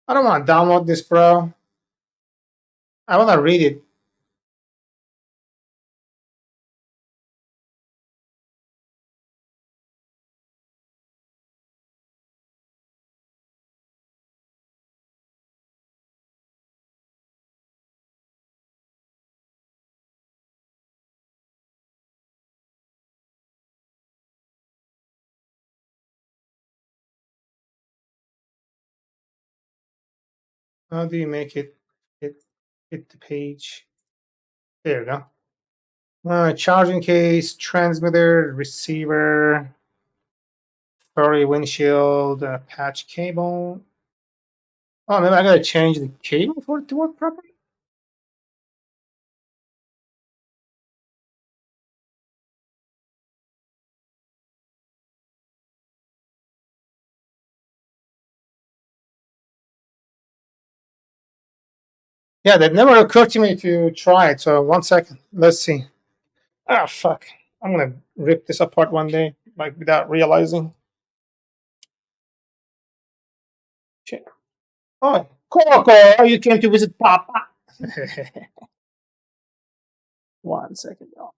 I don't want to download this, bro. I want to read it. How do you make it hit the page? There you go. Charging case, transmitter, receiver, furry windshield, patch cable. Oh, maybe I gotta change the cable for it to work properly. Yeah, that never occurred to me to try it. So 1 second, let's see. Ah, fuck! I'm gonna rip this apart one day, like without realizing. Shit. Oh, Coco, you came to visit Papa. 1 second. Oh,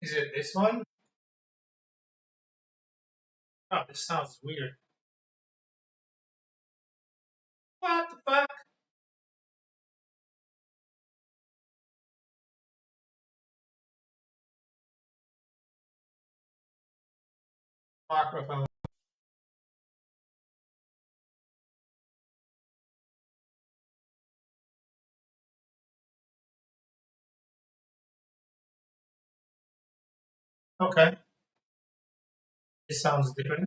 is it this one? Oh, this sounds weird. What the fuck? Microphone. Okay, this sounds different.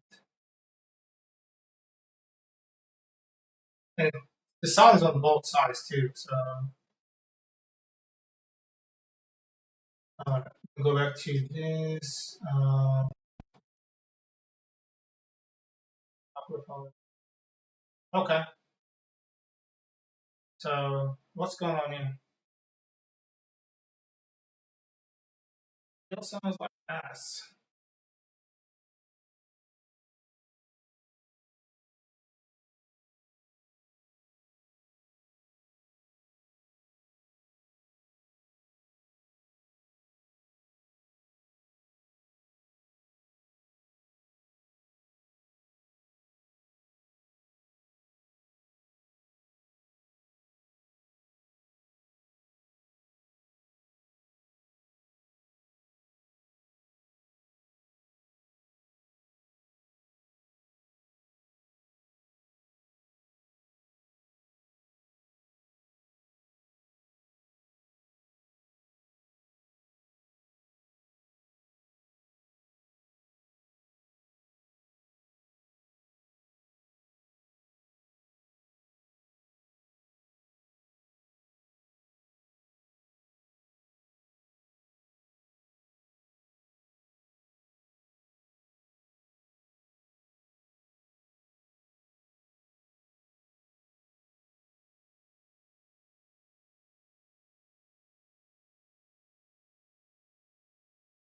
And the sound is on both sides too. So uh, go back to this microphone. Okay, so what's going on here? Still sounds like ass.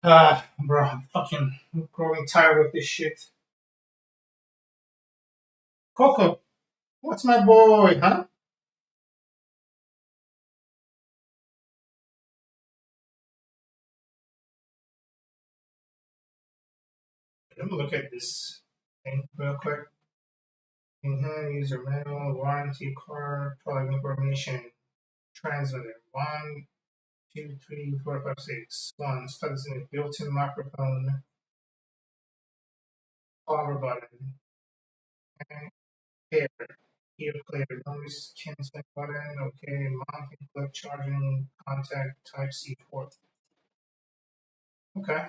Bro, I'm fucking growing tired of this shit. Coco, what's my boy, huh? Let me look at this thing real quick. User manual, warranty card, product information, transmitter, 1, 2, 3, 4, 5, 6. 1, studs in built-in microphone, power button, and hair. Ear clear, noise canceling button, okay, mounting, plug charging, contact, type C port. Okay.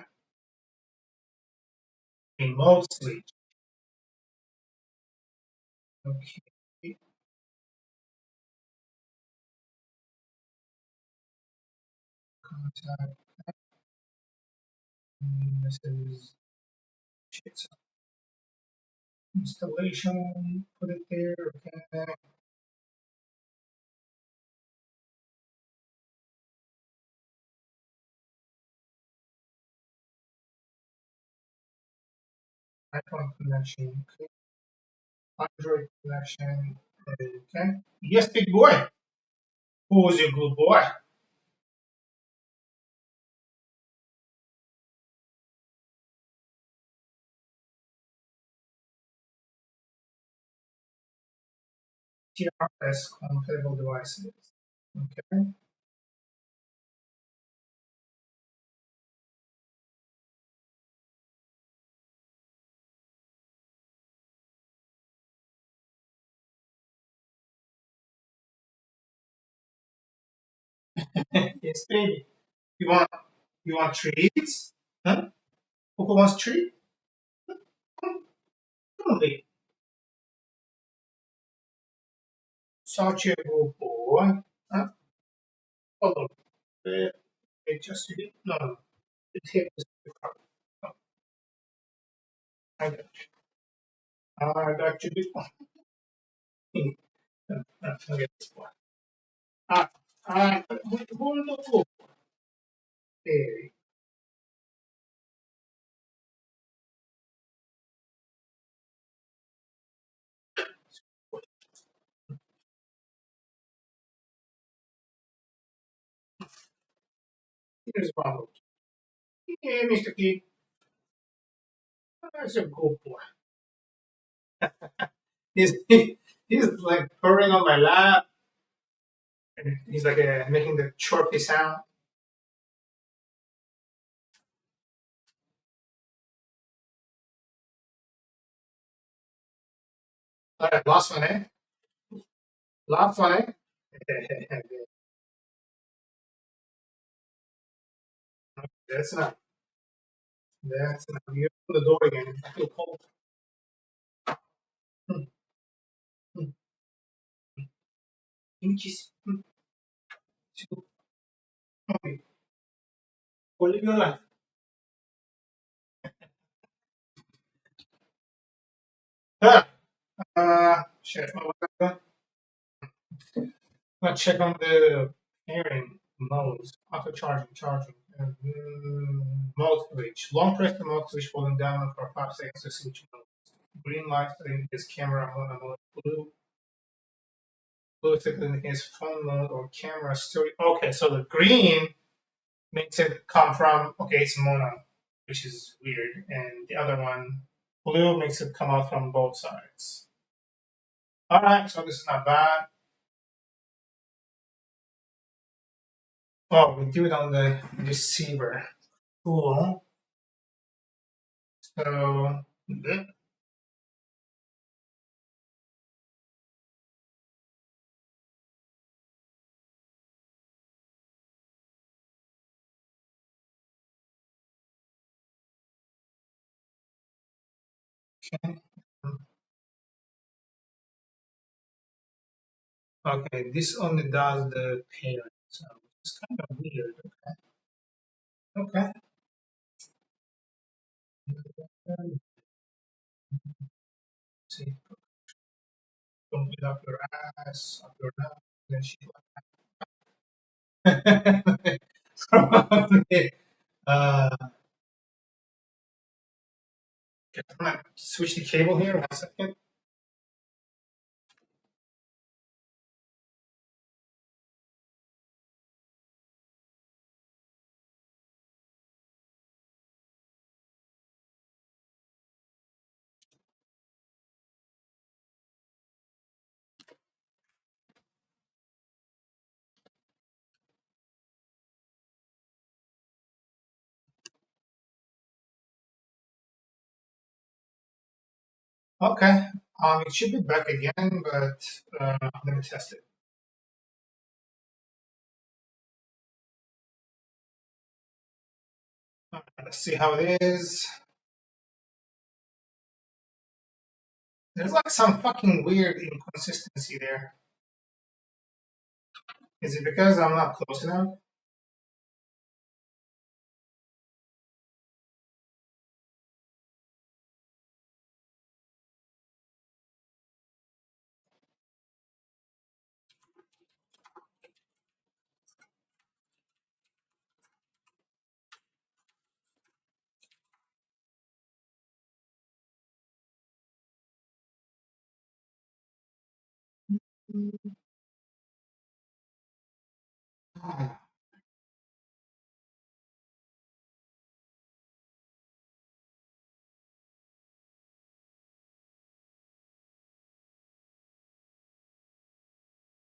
Remote switch. Okay. Contact. This is shit. Installation. Put it there. Okay. iPhone connection. Okay. Android connection. Okay. Yes, big boy. Who's your good boy? TRS compatible devices. Okay. Yes, baby. You want treats? Huh? Who wants treat? Come, come on, baby. Such a good boy. Huh? Hold on. Just no, no. The tip is the car. Oh, I got you. I got you this one. I get this one. Ah, hold on. There. Here's one more. Yeah, Mr. Kid. That's a good boy. He's like purring on my lap. And he's like making the chirpy sound. All right, last one, eh? Last one, eh? That's enough. That's enough. You open the door again. I feel cold. Hmm, hmm, Give me kiss. Okay. Go live your life. Ah, shit. What was that? Let's check on the pairing modes. Auto charging. Mode switch. Long press the mode switch holding down for 5 seconds to switch mode. Green light indicates camera mode. Blue tick indicates phone mode or camera story. Okay, so the green makes it come from, okay, it's mono, which is weird. And the other one, blue, makes it come out from both sides. All right, so this is not bad. Oh, we do it on the receiver. Cool. So, okay, this only does the parent, so it's kind of weird. Okay. See, don't beat up your ass, up your nose, and shit like that. uh, I'm gonna switch the cable here. 1 second. Okay, it should be back again, but let me test it. Let's see how it is. There's like some fucking weird inconsistency there. Is it because I'm not close enough?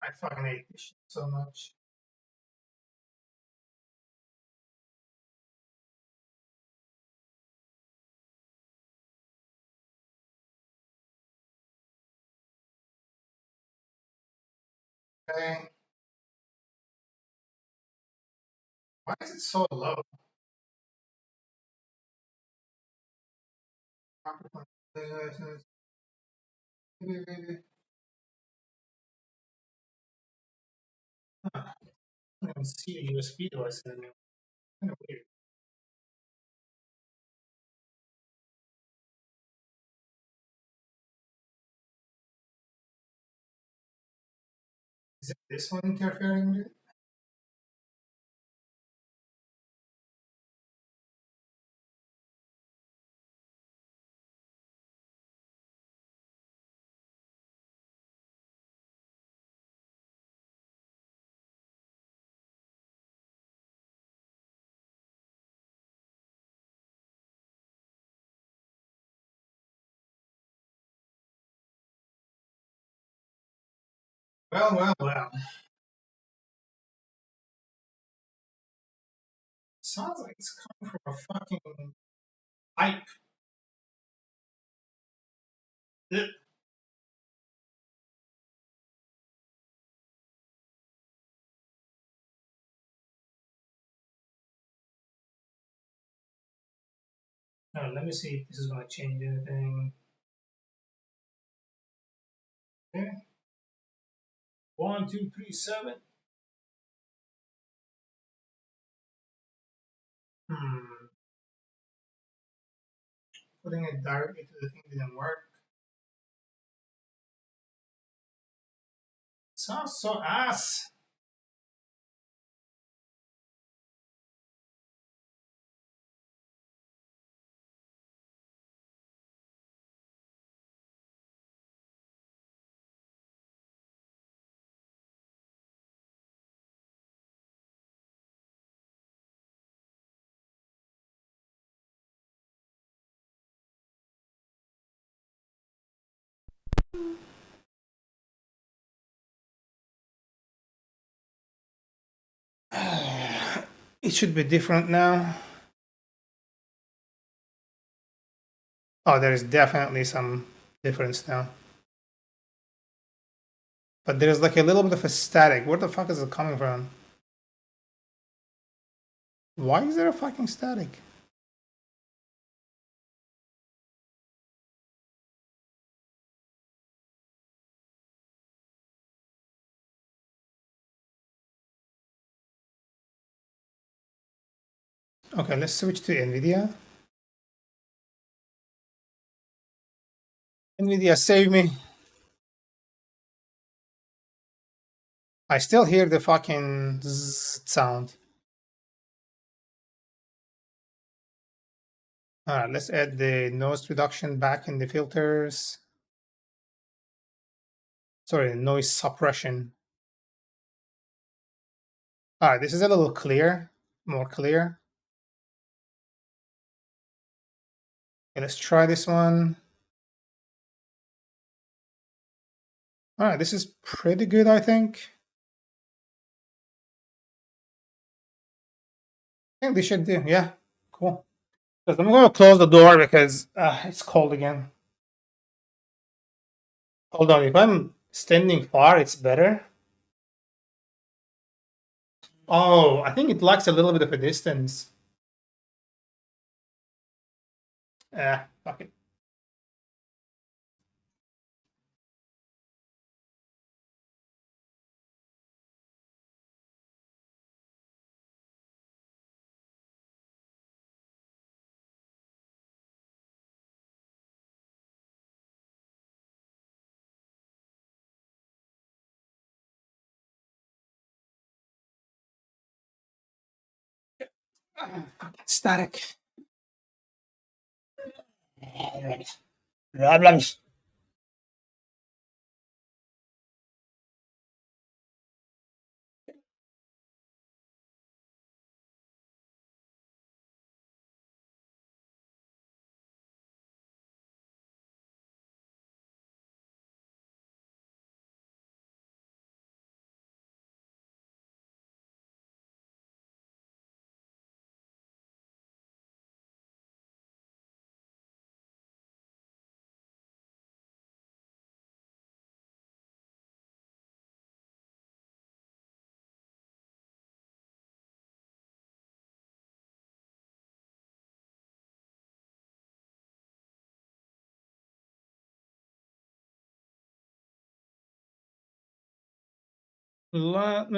I fucking hate this shit so much. Okay. Why is it so low? I don't even see a USB device in there. Kind of weird. Is it this one interfering with it? Well, well, well. Sounds like it's coming from a fucking pipe. Ugh. Let me see if this is going to change anything. Okay. 1, 2, 3, 7. Hmm. Putting it directly to the thing didn't work. Sounds so ass. It should be different now. Oh, there is definitely some difference now. But there's like a little bit of a static. Where the fuck is it coming from? Why is there a fucking static? Okay, let's switch to NVIDIA. NVIDIA, save me. I still hear the fucking zzz sound. Alright, let's add the noise reduction back in the filters. Sorry, noise suppression. Alright, this is a little clear, more clear. Okay, let's try this one. Alright, this is pretty good, I think. I think this should do, yeah, cool. I'm going to close the door because it's cold again. Hold on, if I'm standing far, it's better. Oh, I think it lacks a little bit of a distance. Fuck it. Static. Problems. Let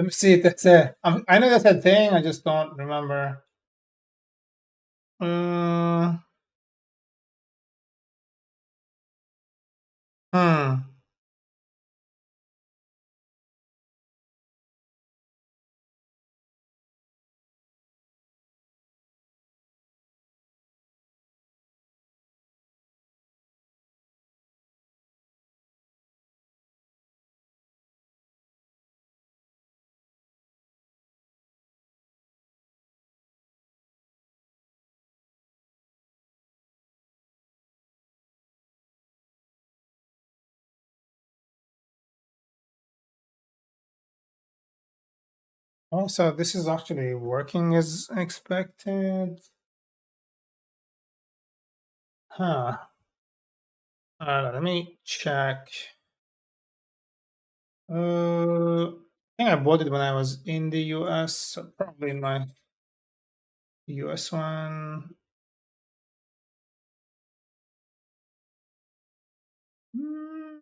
me see if that's it. I know that's a thing, I just don't remember. Uh, hmm. Oh, so this is actually working as expected. Huh. Let me check. I think I bought it when I was in the US, so probably in my US one. Hmm.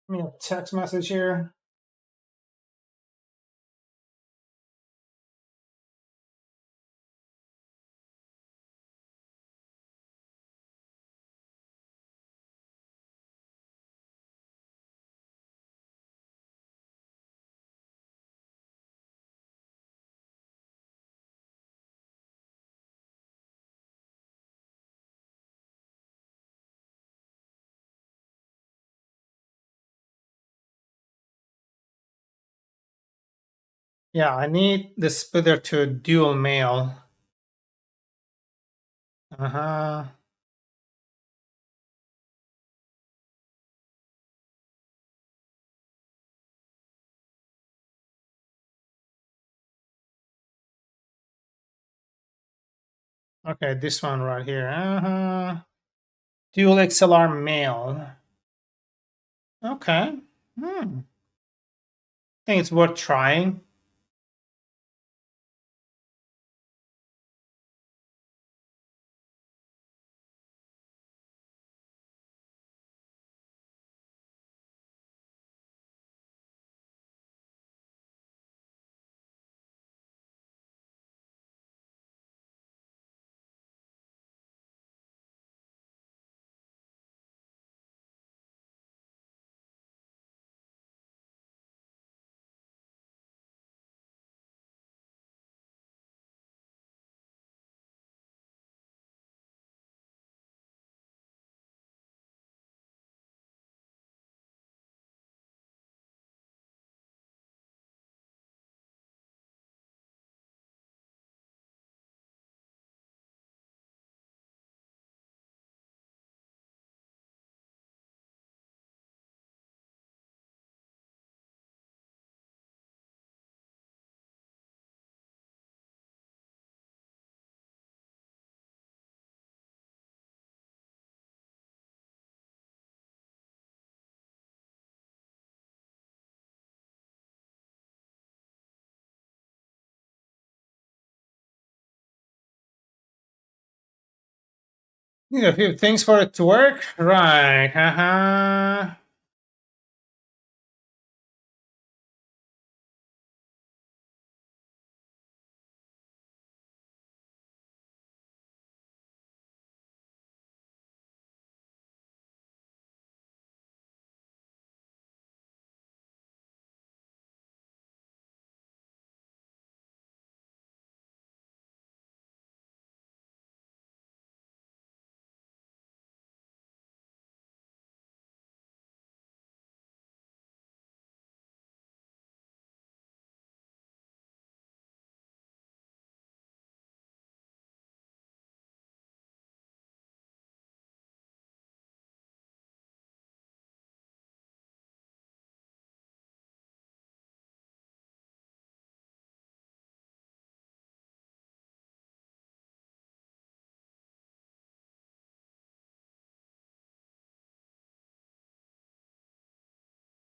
Let me a text message here. Yeah, I need the splitter to dual mail. Uh-huh. Okay, this one right here. Uh-huh. Dual XLR mail. Okay. Hmm. I think it's worth trying. Need a few things for it to work. Right. Haha.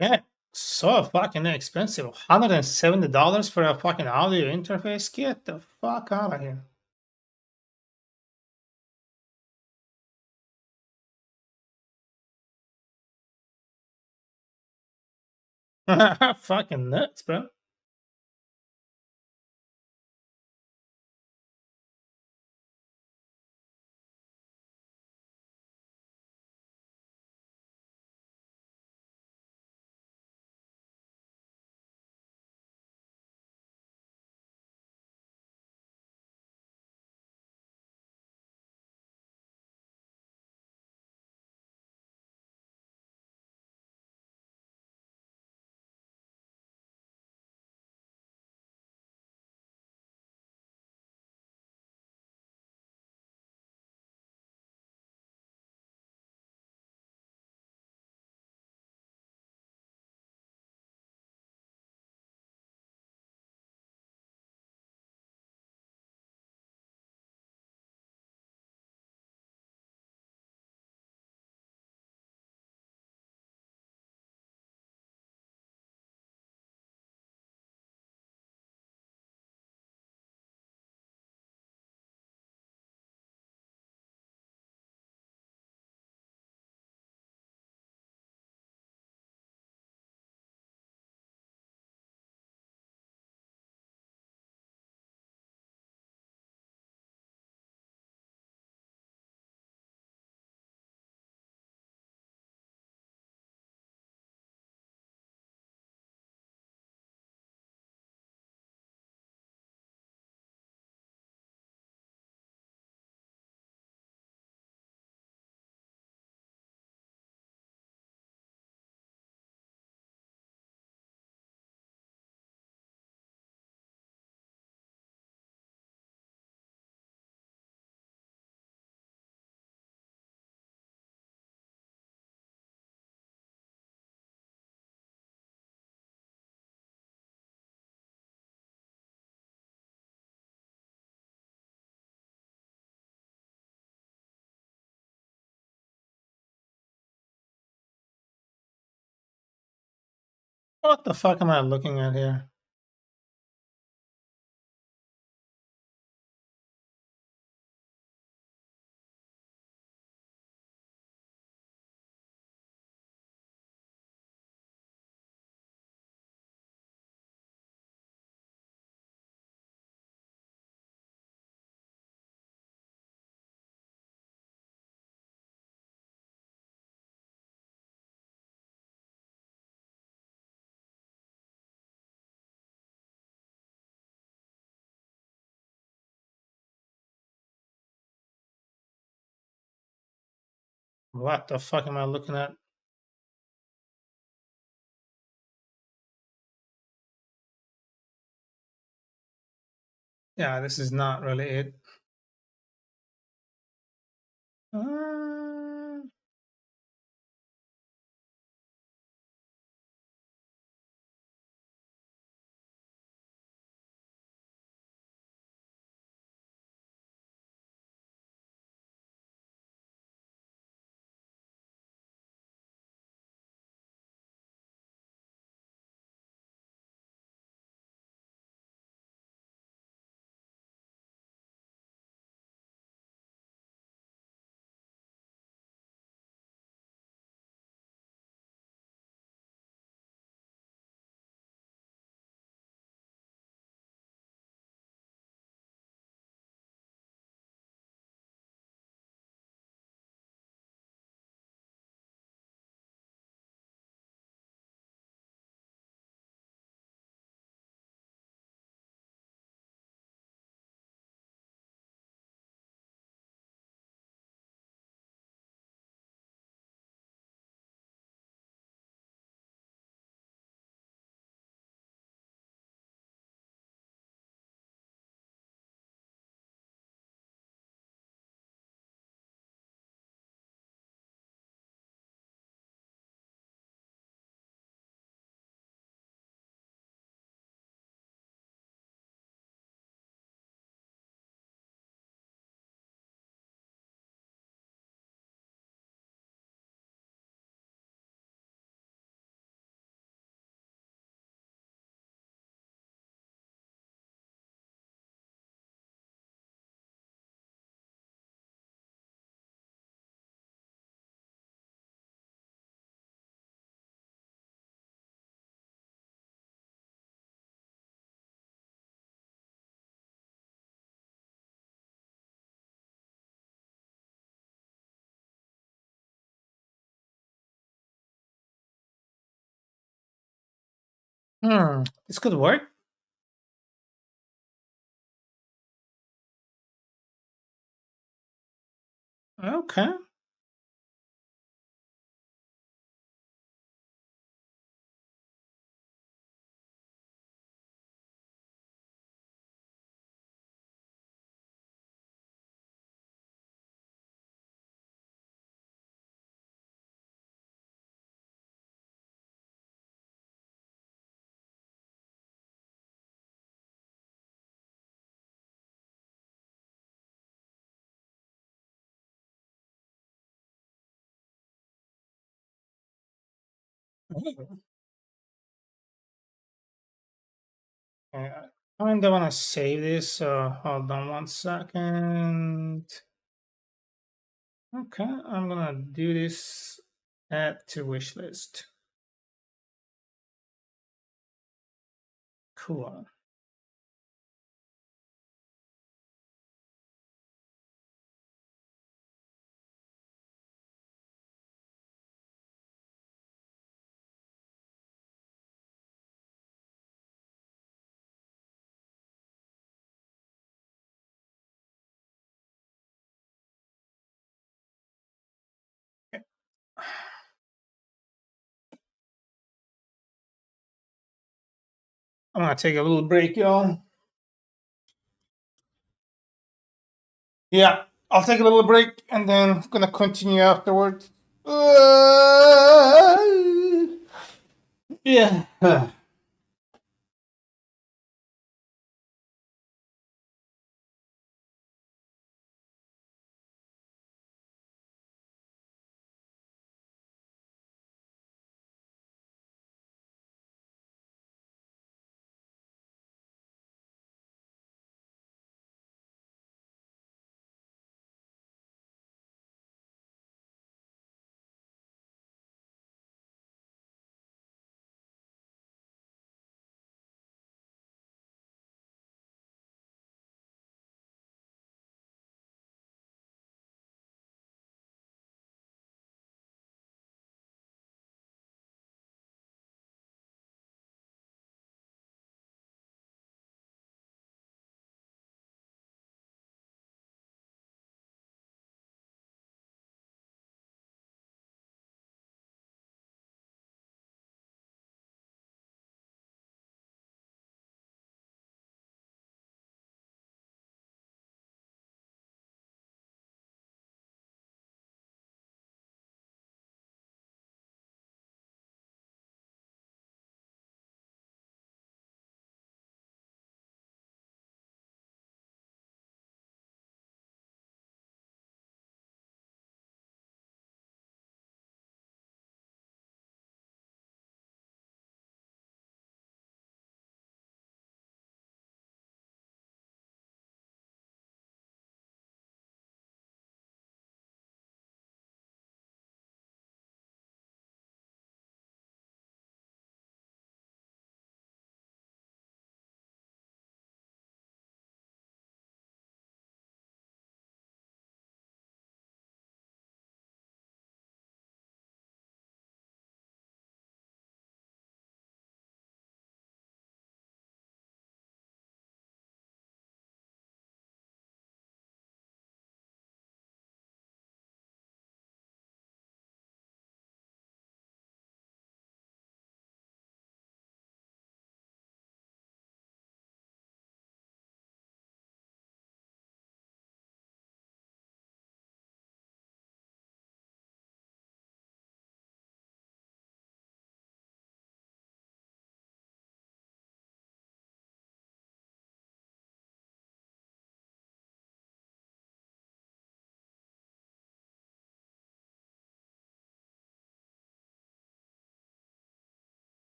Yeah, so fucking expensive. $170 for a fucking audio interface? Get the fuck out of here. Fucking nuts, bro. What the fuck am I looking at here? What the fuck am I looking at? Yeah, this is not really it. Uh, This could work. Okay. I kind of want to save this, so hold on 1 second. Okay, I'm gonna do this. Add to wish list. Cool. I'm gonna take a little break, y'all. Yeah, I'll take a little break and then gonna continue afterwards. Yeah.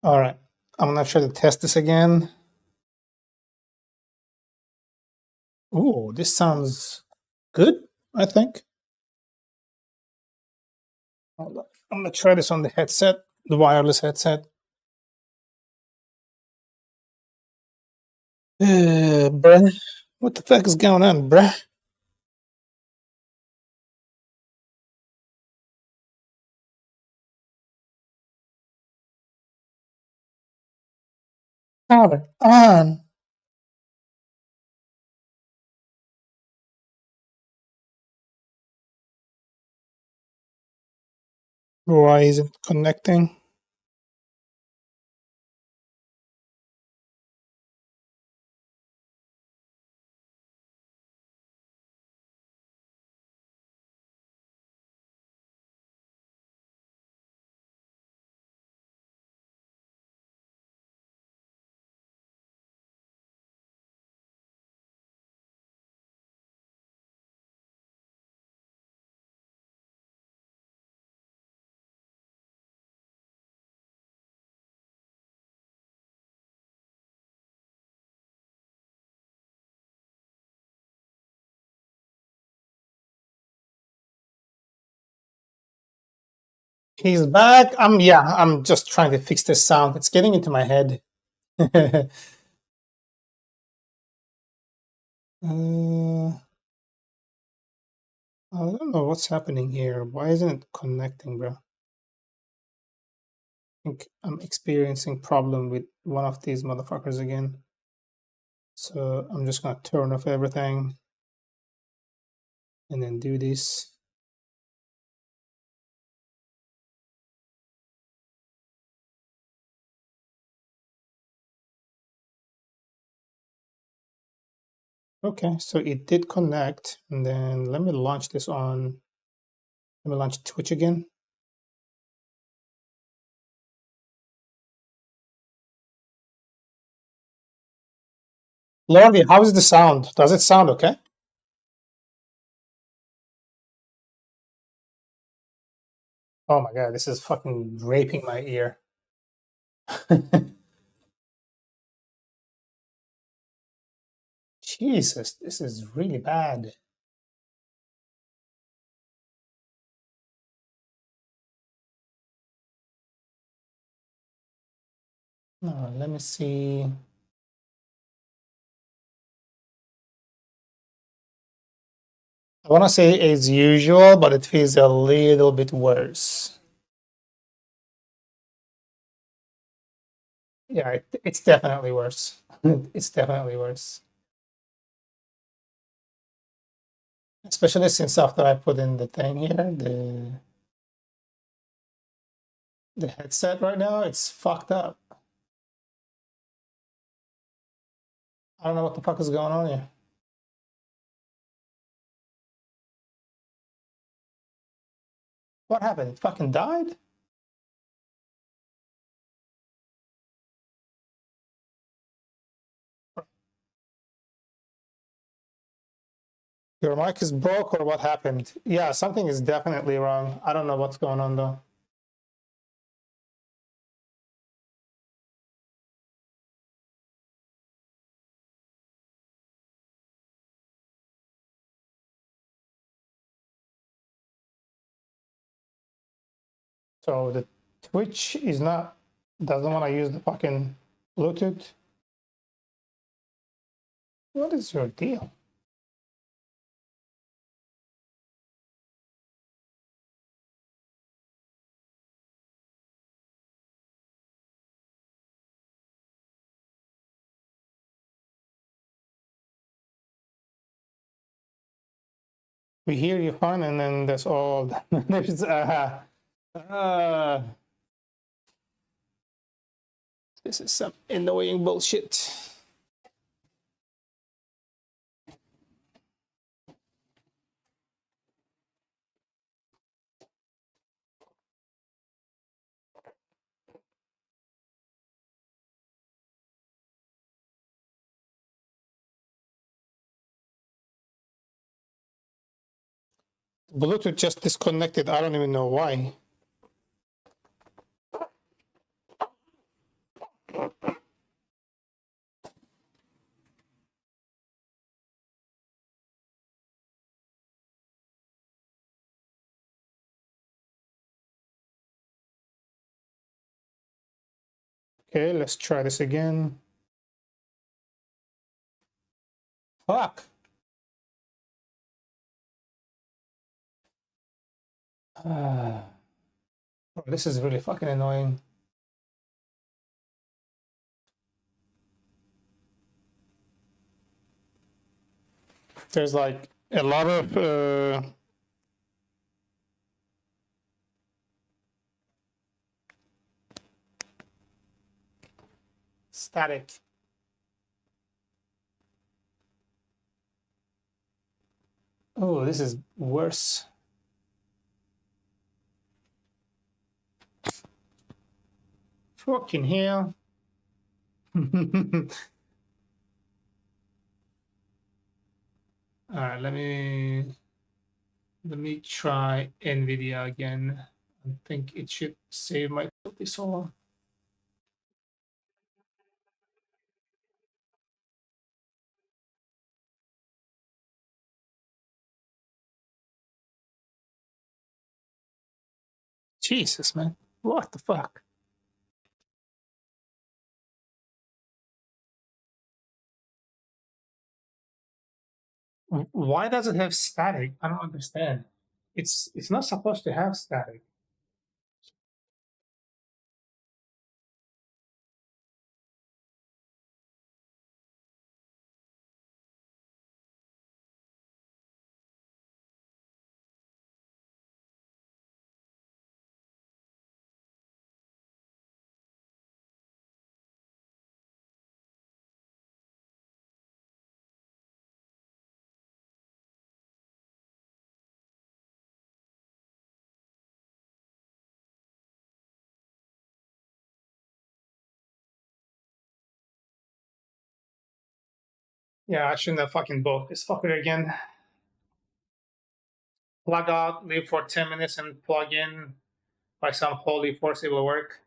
All right, I'm gonna try to test this again. Oh, this sounds good, I think. Hold on. I'm gonna try this on the headset, the wireless headset. Bruh, what the fuck is going on, bruh? Power on. Why isn't it connecting? He's back. I'm just trying to fix this sound. It's getting into my head. I don't know what's happening here. Why isn't it connecting, bro? I think I'm experiencing problem with one of these motherfuckers again. So I'm just gonna turn off everything and then do this. Okay, so it did connect, and then let me launch this on. Let me launch Twitch again. Lordy, how is the sound? Does it sound okay? Oh my god, this is fucking raping my ear. Jesus, this is really bad. Let me see. I want to say as usual, but it feels a little bit worse. Yeah, it's definitely worse. It's definitely worse. Especially since after I put in the thing here, the headset right now, it's fucked up. I don't know what the fuck is going on here. What happened? It fucking died? Your mic is broke or what happened? Yeah, something is definitely wrong. I don't know what's going on though. So the Twitch is not, doesn't want to use the fucking Bluetooth. What is your deal? We hear you fine, and then that's all. There's this is some annoying bullshit. Bluetooth just disconnected. I don't even know why. Okay, let's try this again. Fuck. Oh, this is really fucking annoying. There's like a lot of static. Oh, this is worse. Fucking hell. All right, let me try NVIDIA again. I think it should save my this all. Jesus, man. What the fuck? Why does it have static? I don't understand. It's not supposed to have static. Yeah, I shouldn't have fucking bought this fucker again. Plug out, leave for 10 minutes, and plug in by some holy force, it will work.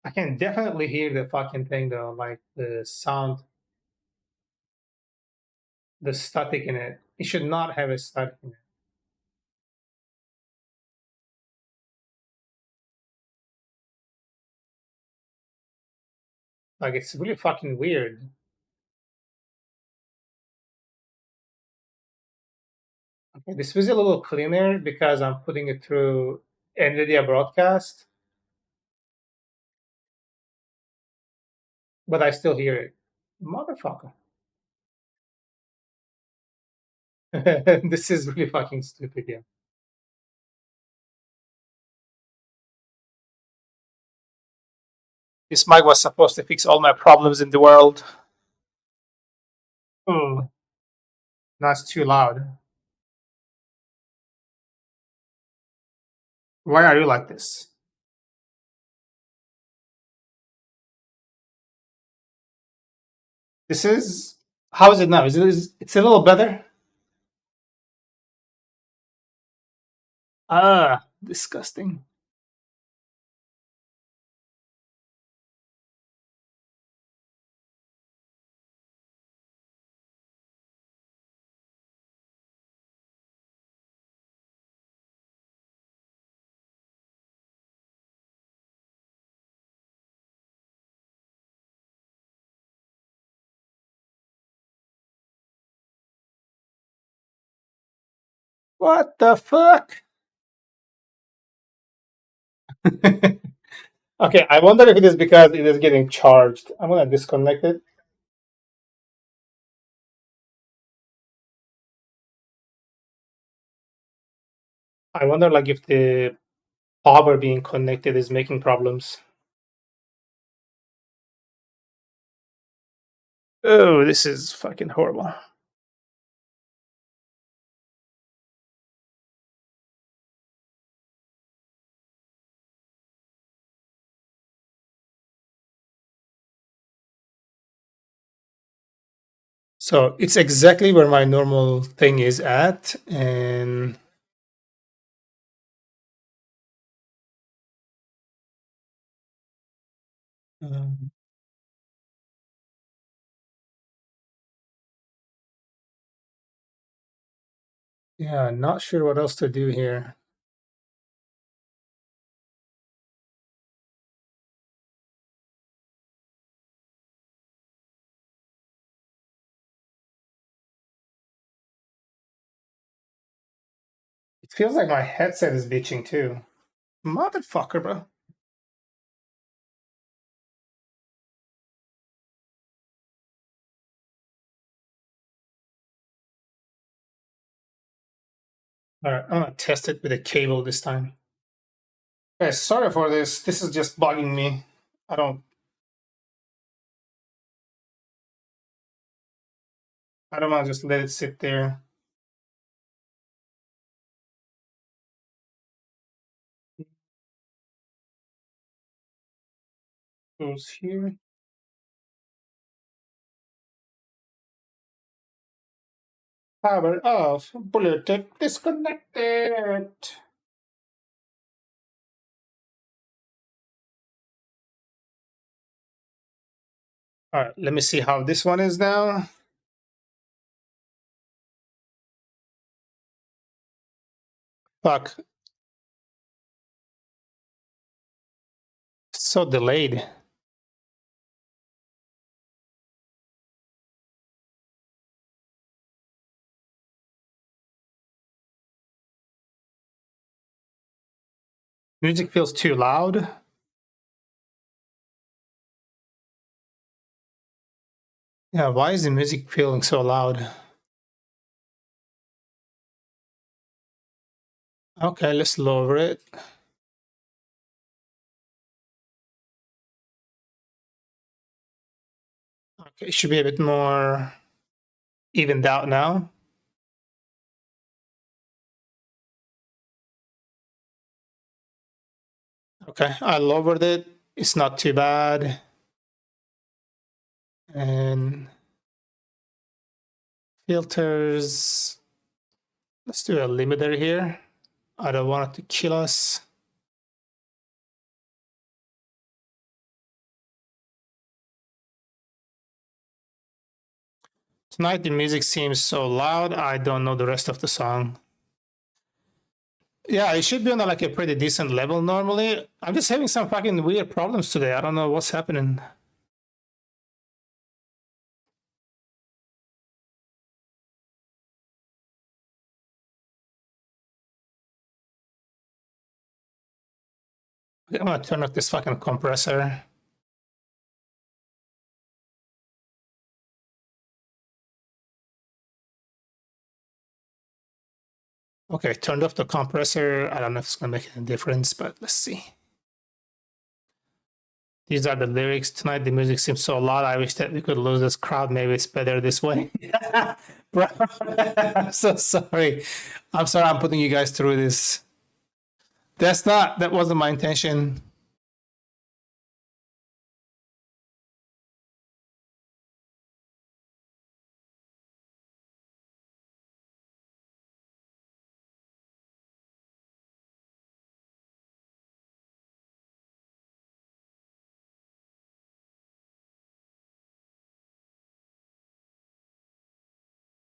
I can definitely hear the fucking thing though, like the sound, the static in it. It should not have a static in it. Like it's really fucking weird. Okay, this was a little cleaner because I'm putting it through NVIDIA broadcast, but I still hear it. Motherfucker. This is really fucking stupid, yeah. This mic was supposed to fix all my problems in the world. Oh, that's too loud. Why are you like this? This is how is it now? It's a little better? Ah, disgusting. What the fuck? Okay, I wonder if it is because it is getting charged. I'm gonna disconnect it. I wonder like if the power being connected is making problems. Oh, this is fucking horrible. So it's exactly where my normal thing is at, and um, yeah, not sure what else to do here. It feels like my headset is bitching too. Motherfucker, bro. All right, I'm gonna test it with a cable this time. Okay, sorry for this. This is just bugging me. I don't want to just let it sit there. Goes here. Power off. Bluetooth disconnected. All right, let me see how this one is now. Fuck. It's so delayed. Music feels too loud. Yeah, why is the music feeling so loud? Okay, let's lower it. Okay, it should be a bit more evened out now. Okay, I lowered it. It's not too bad. And filters. Let's do a limiter here. I don't want it to kill us. Tonight the music seems so loud, I don't know the rest of the song. Yeah, it should be on like a pretty decent level normally. I'm just having some fucking weird problems today. I don't know what's happening. I'm gonna turn off this fucking compressor. Okay, turned off the compressor. I don't know if it's gonna make any difference, but let's see. These are the lyrics. Tonight the music seems so loud. I wish that we could lose this crowd. Maybe it's better this way. Bro, I'm so sorry. I'm sorry I'm putting you guys through this. That wasn't my intention.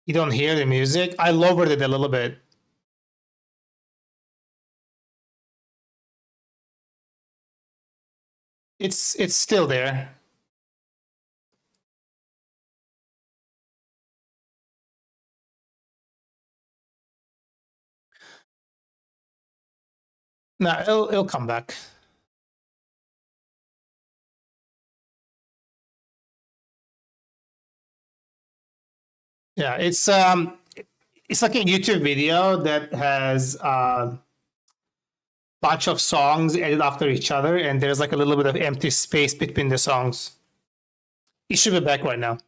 You don't hear the music. I lowered it a little bit. It's still there. No, it'll come back. Yeah, it's like a YouTube video that has a bunch of songs added after each other, and there's like a little bit of empty space between the songs. It should be back right now.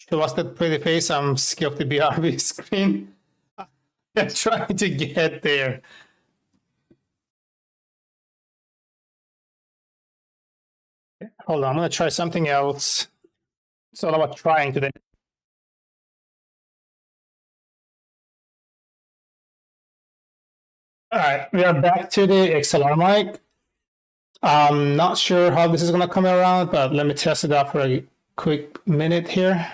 What's that pretty face? I'm skipped the BRB screen. I'm trying to get there. Hold on, I'm gonna try something else. It's all about trying today. All right, we are back to the XLR mic. I'm not sure how this is gonna come around, but let me test it out for a quick minute here.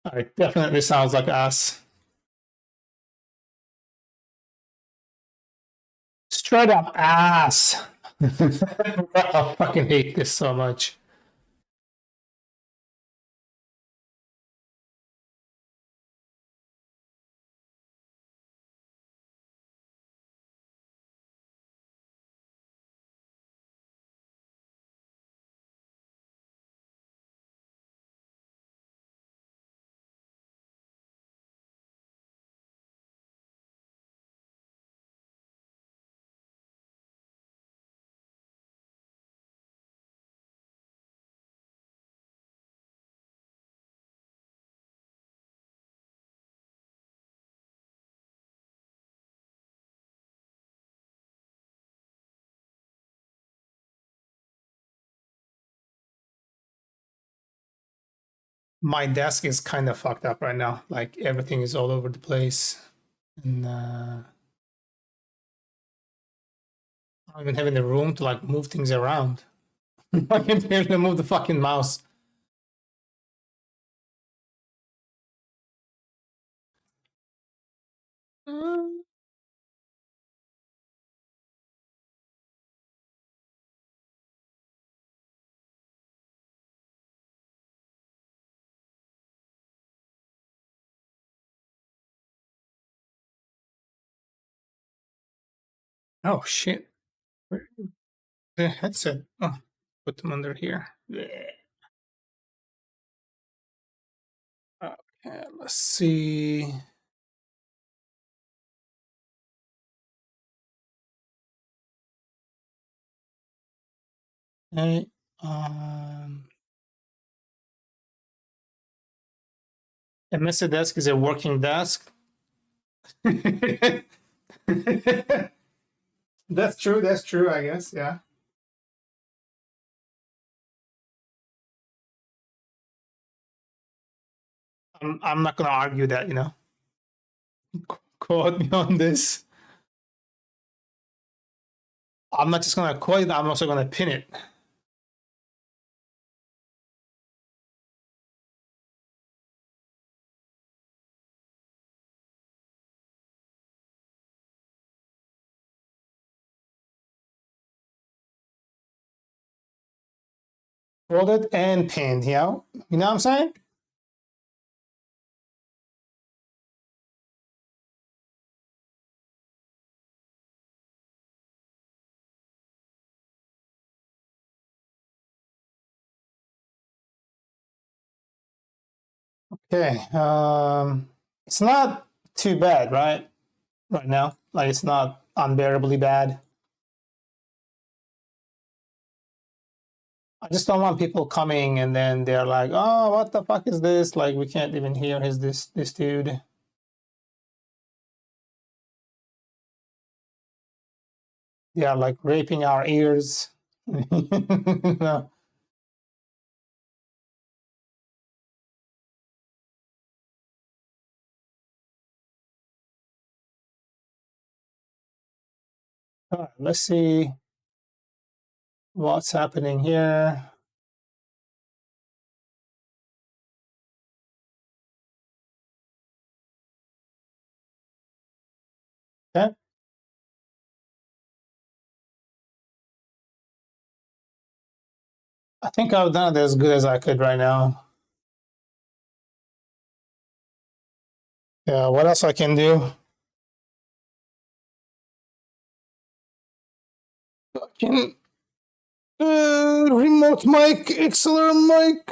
All right, definitely sounds like us. Straight up ass. I fucking hate this so much. My desk is kind of fucked up right now. Like everything is all over the place. And I don't even have any room to like move things around. I can barely move the fucking mouse. Oh shit. Where the headset? Oh, put them under here. Okay, let's see. Okay, a messy desk is a working desk. That's true. That's true. I guess. Yeah. I'm not gonna argue that. Quote me on this. I'm not just gonna quote it. I'm also gonna pin it. Quoted and pinned. Yeah. You know what I'm saying? Okay. It's not too bad, right? Right now, like it's not unbearably bad. I just don't want people coming and then they're like, "Oh, what the fuck is this? Like, we can't even hear this dude." They are like raping our ears. No. All right, let's see what's happening here. Okay. I think I've done it as good as I could right now. Yeah, what else I can do? Remote mic, XLR mic.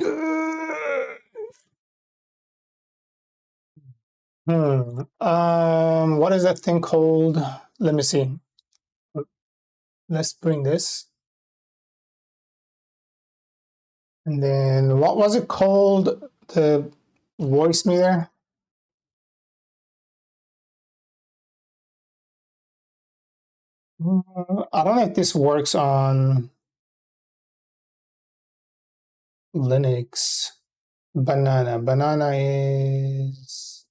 What is that thing called? Let me see. Let's bring this. And then what was it called? The voice meter? I don't know if this works on Linux. Banana. Banana is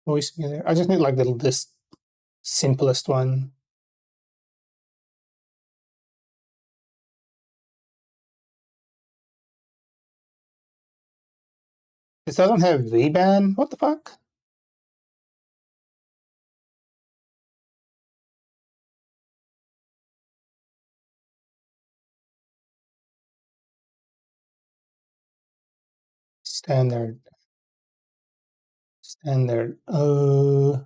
voice meter. I just need like this simplest one. This doesn't have VBAN. What the fuck? Standard. Standard. I'm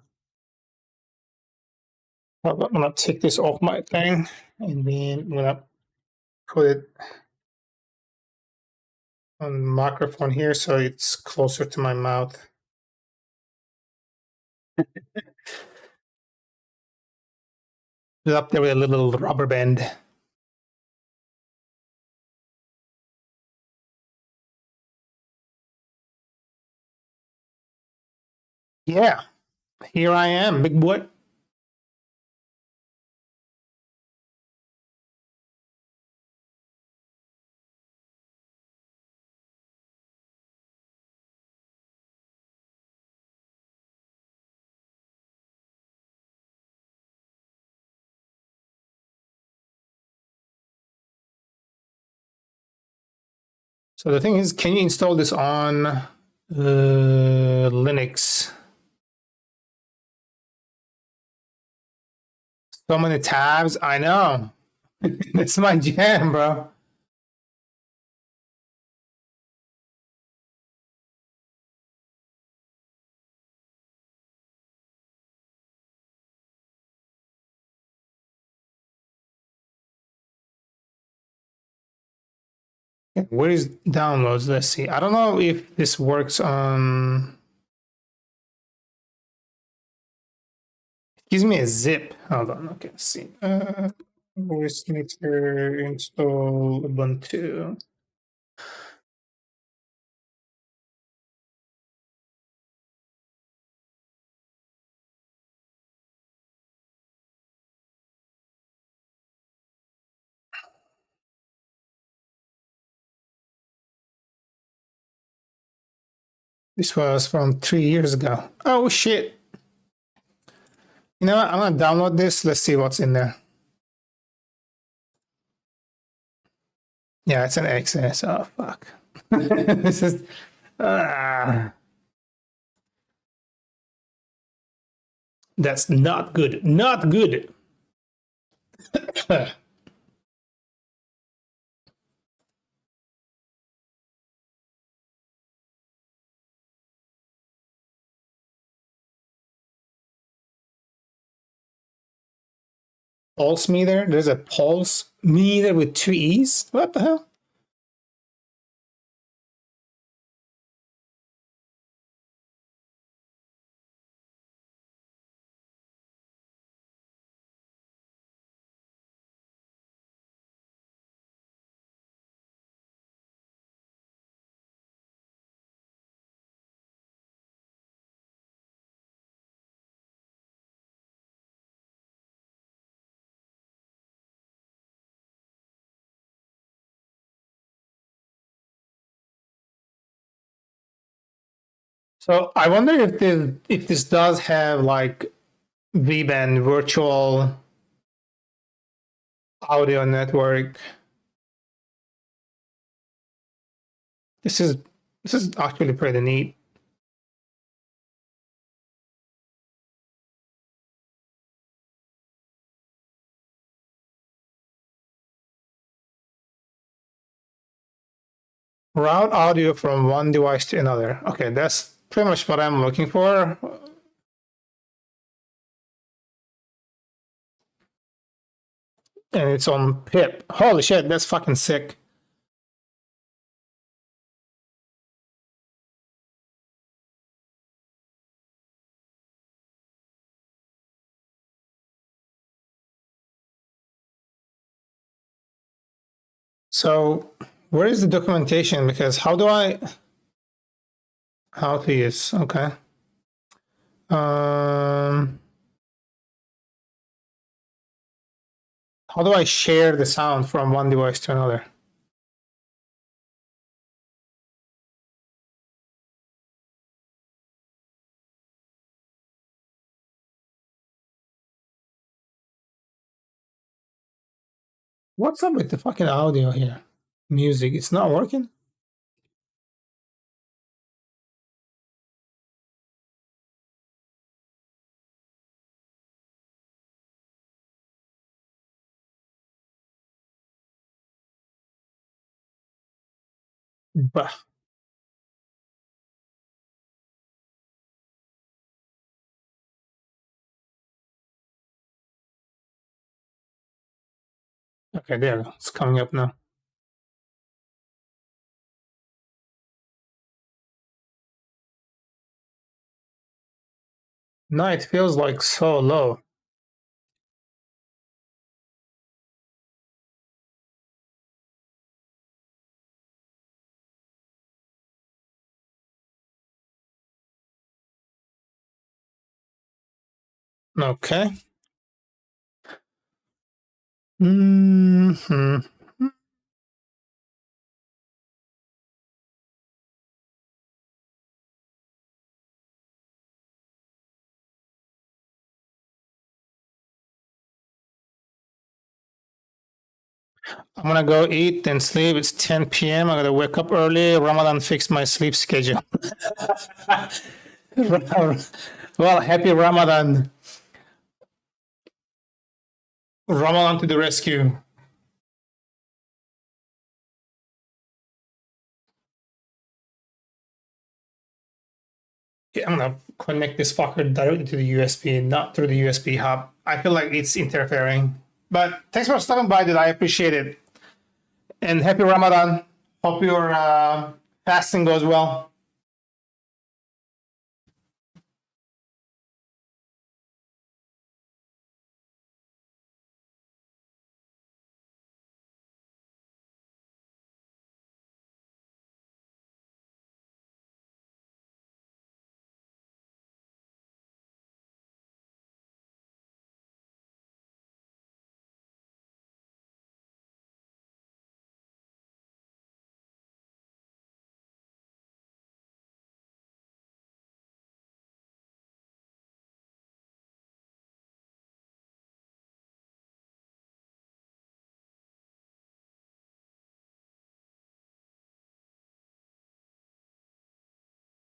gonna take this off my thing and then I'm gonna put it on the microphone here so it's closer to my mouth. It's up there with a little rubber band. Yeah, here I am, big boy. So the thing is, can you install this on Linux? So many tabs. I know. That's my jam, bro. Where is downloads? Let's see. I don't know if this works on. It gives me a zip. Hold on. Okay, let's see. Voice meter install Ubuntu. This was from 3 years ago. Oh shit. You know what? I'm gonna download this. Let's see what's in there. Yeah, it's an XS. Oh fuck. This is that's not good. Not good. Pulse meter. There's a pulse meter with 2 E's. What the hell? So I wonder if this does have like VBAN virtual audio network. This is actually pretty neat. Route audio from one device to another. Okay, that's pretty much what I'm looking for. And it's on pip. Holy shit, that's fucking sick. So where is the documentation? Because how to use, okay. How do I share the sound from one device to another? What's up with the fucking audio here? Music, it's not working? Bah. Okay, there, it's coming up now. No, it feels like so low. Okay. Mm-hmm. I'm gonna go eat and sleep. It's 10 p.m. I gotta wake up early. Ramadan fixed my sleep schedule. Well, happy Ramadan. Ramadan to the rescue. Yeah, I'm gonna connect this fucker directly to the USB, not through the USB hub. I feel like it's interfering. But thanks for stopping by, dude. I appreciate it. And happy Ramadan. Hope your fasting goes well.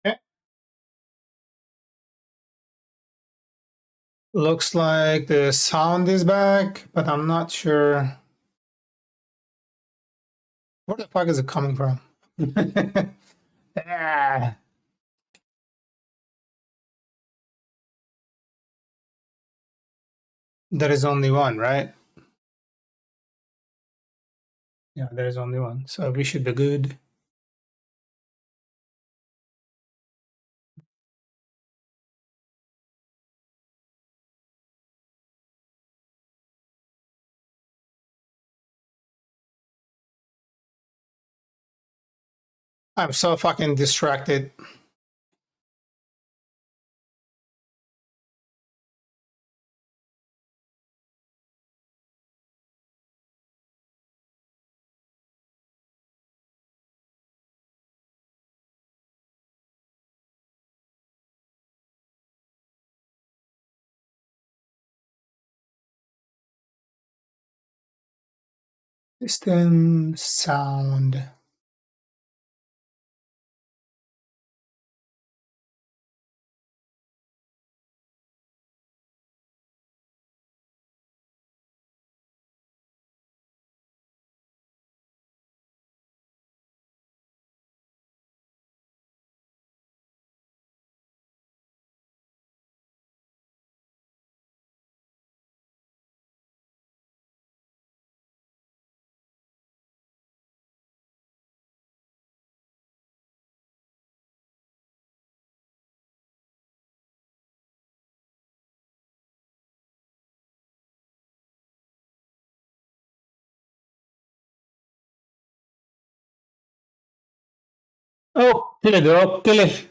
Okay. Looks like the sound is back, but I'm not sure where the fuck is it coming from. Ah, there is only one, right? Yeah, there is only one. So we should be good. I'm so fucking distracted. System sound. Oh, kill it, girl. Kill it.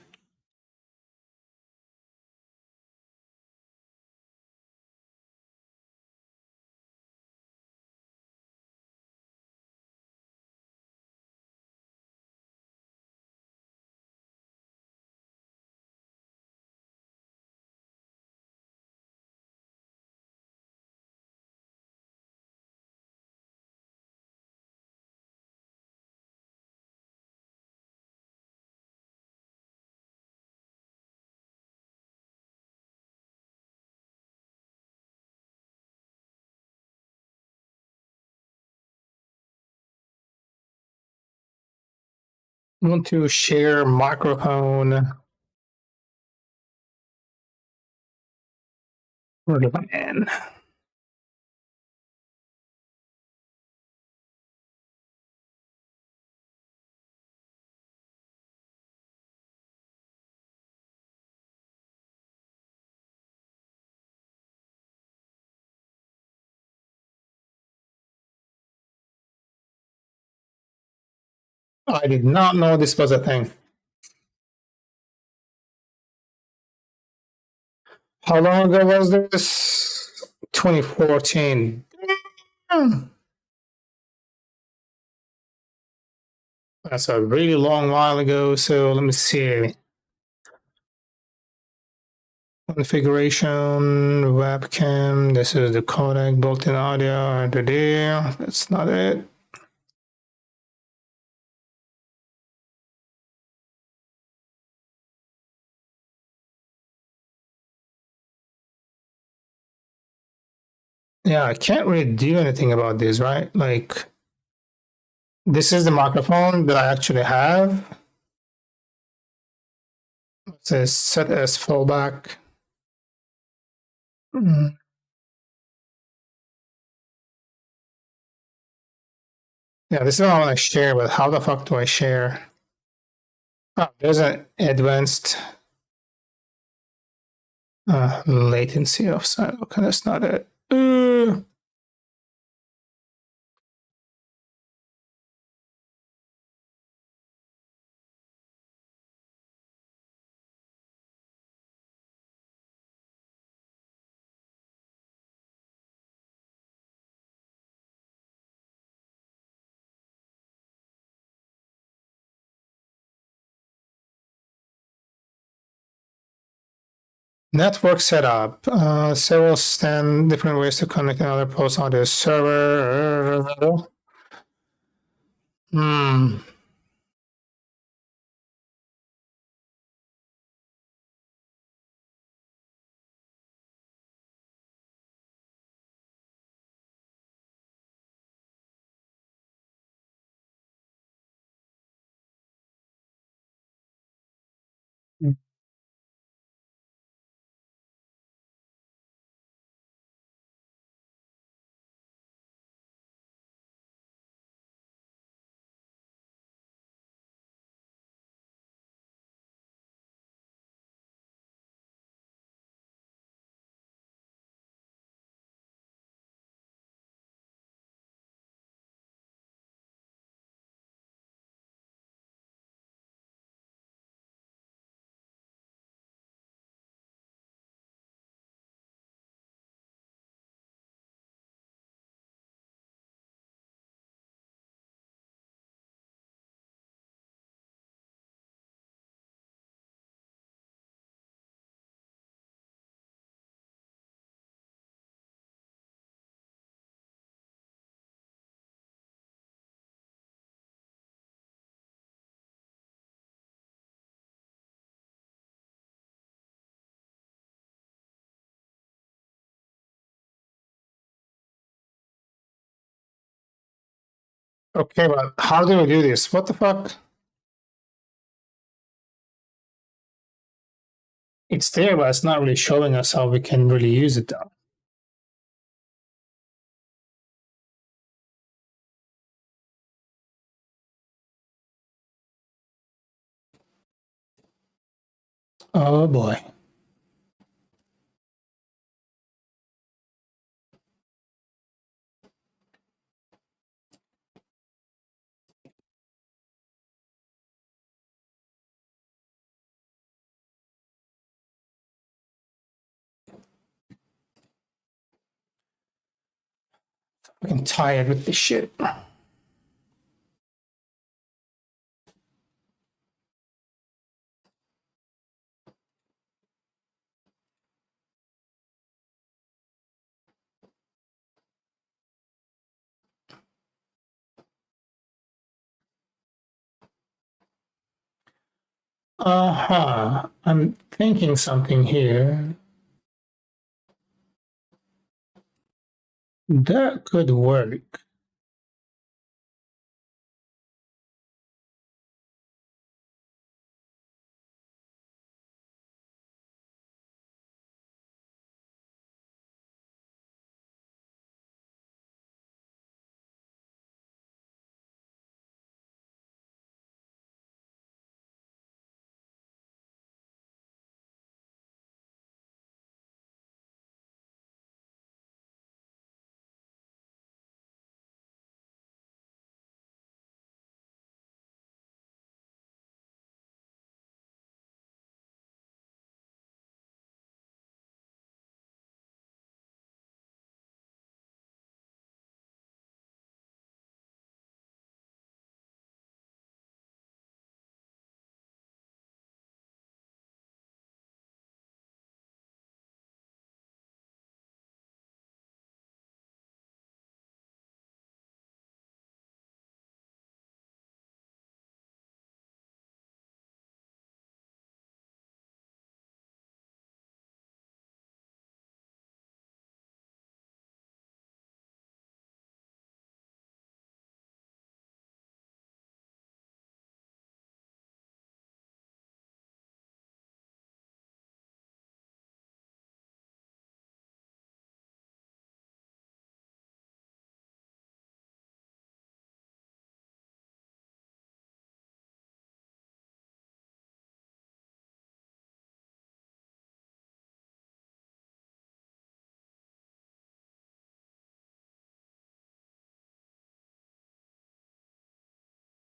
Want to share microphone for the man. I did not know this was a thing. How long ago was this? 2014. That's a really long while ago. So let me see. Configuration, webcam. This is the codec, built-in audio. That's not it. Yeah, I can't really do anything about this, right? Like, this is the microphone that I actually have. It says set as fallback. Yeah, this is what I want to share, but how the fuck do I share? Oh, there's an advanced latency offset. Okay, that's not it. Network setup. Several stand different ways to connect another post on the server. Hmm. Okay, but how do we do this? What the fuck? It's there, but it's not really showing us how we can really use it though. Oh boy. I'm tired with this shit. I'm thinking something here. That could work.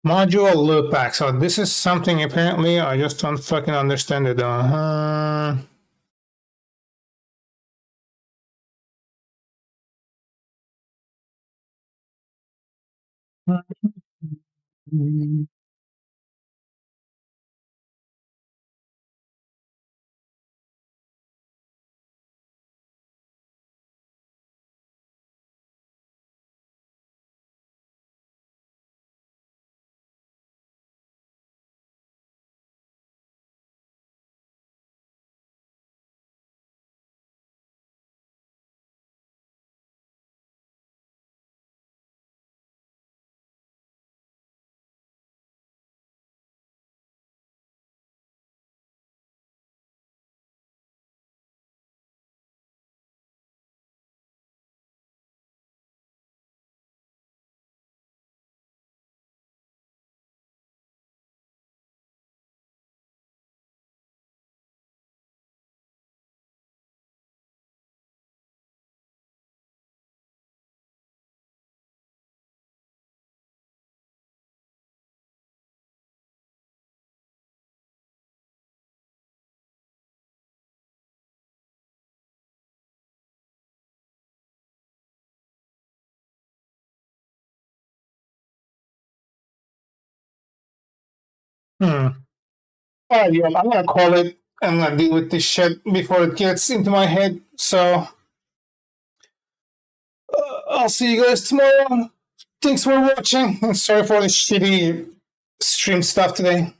Module loopback. So this is something apparently I just don't fucking understand it. Hmm. All right, yeah, I'm gonna call it. I'm gonna deal with this shit before it gets into my head. So I'll see you guys tomorrow. Thanks for watching. And sorry for the shitty stream stuff today.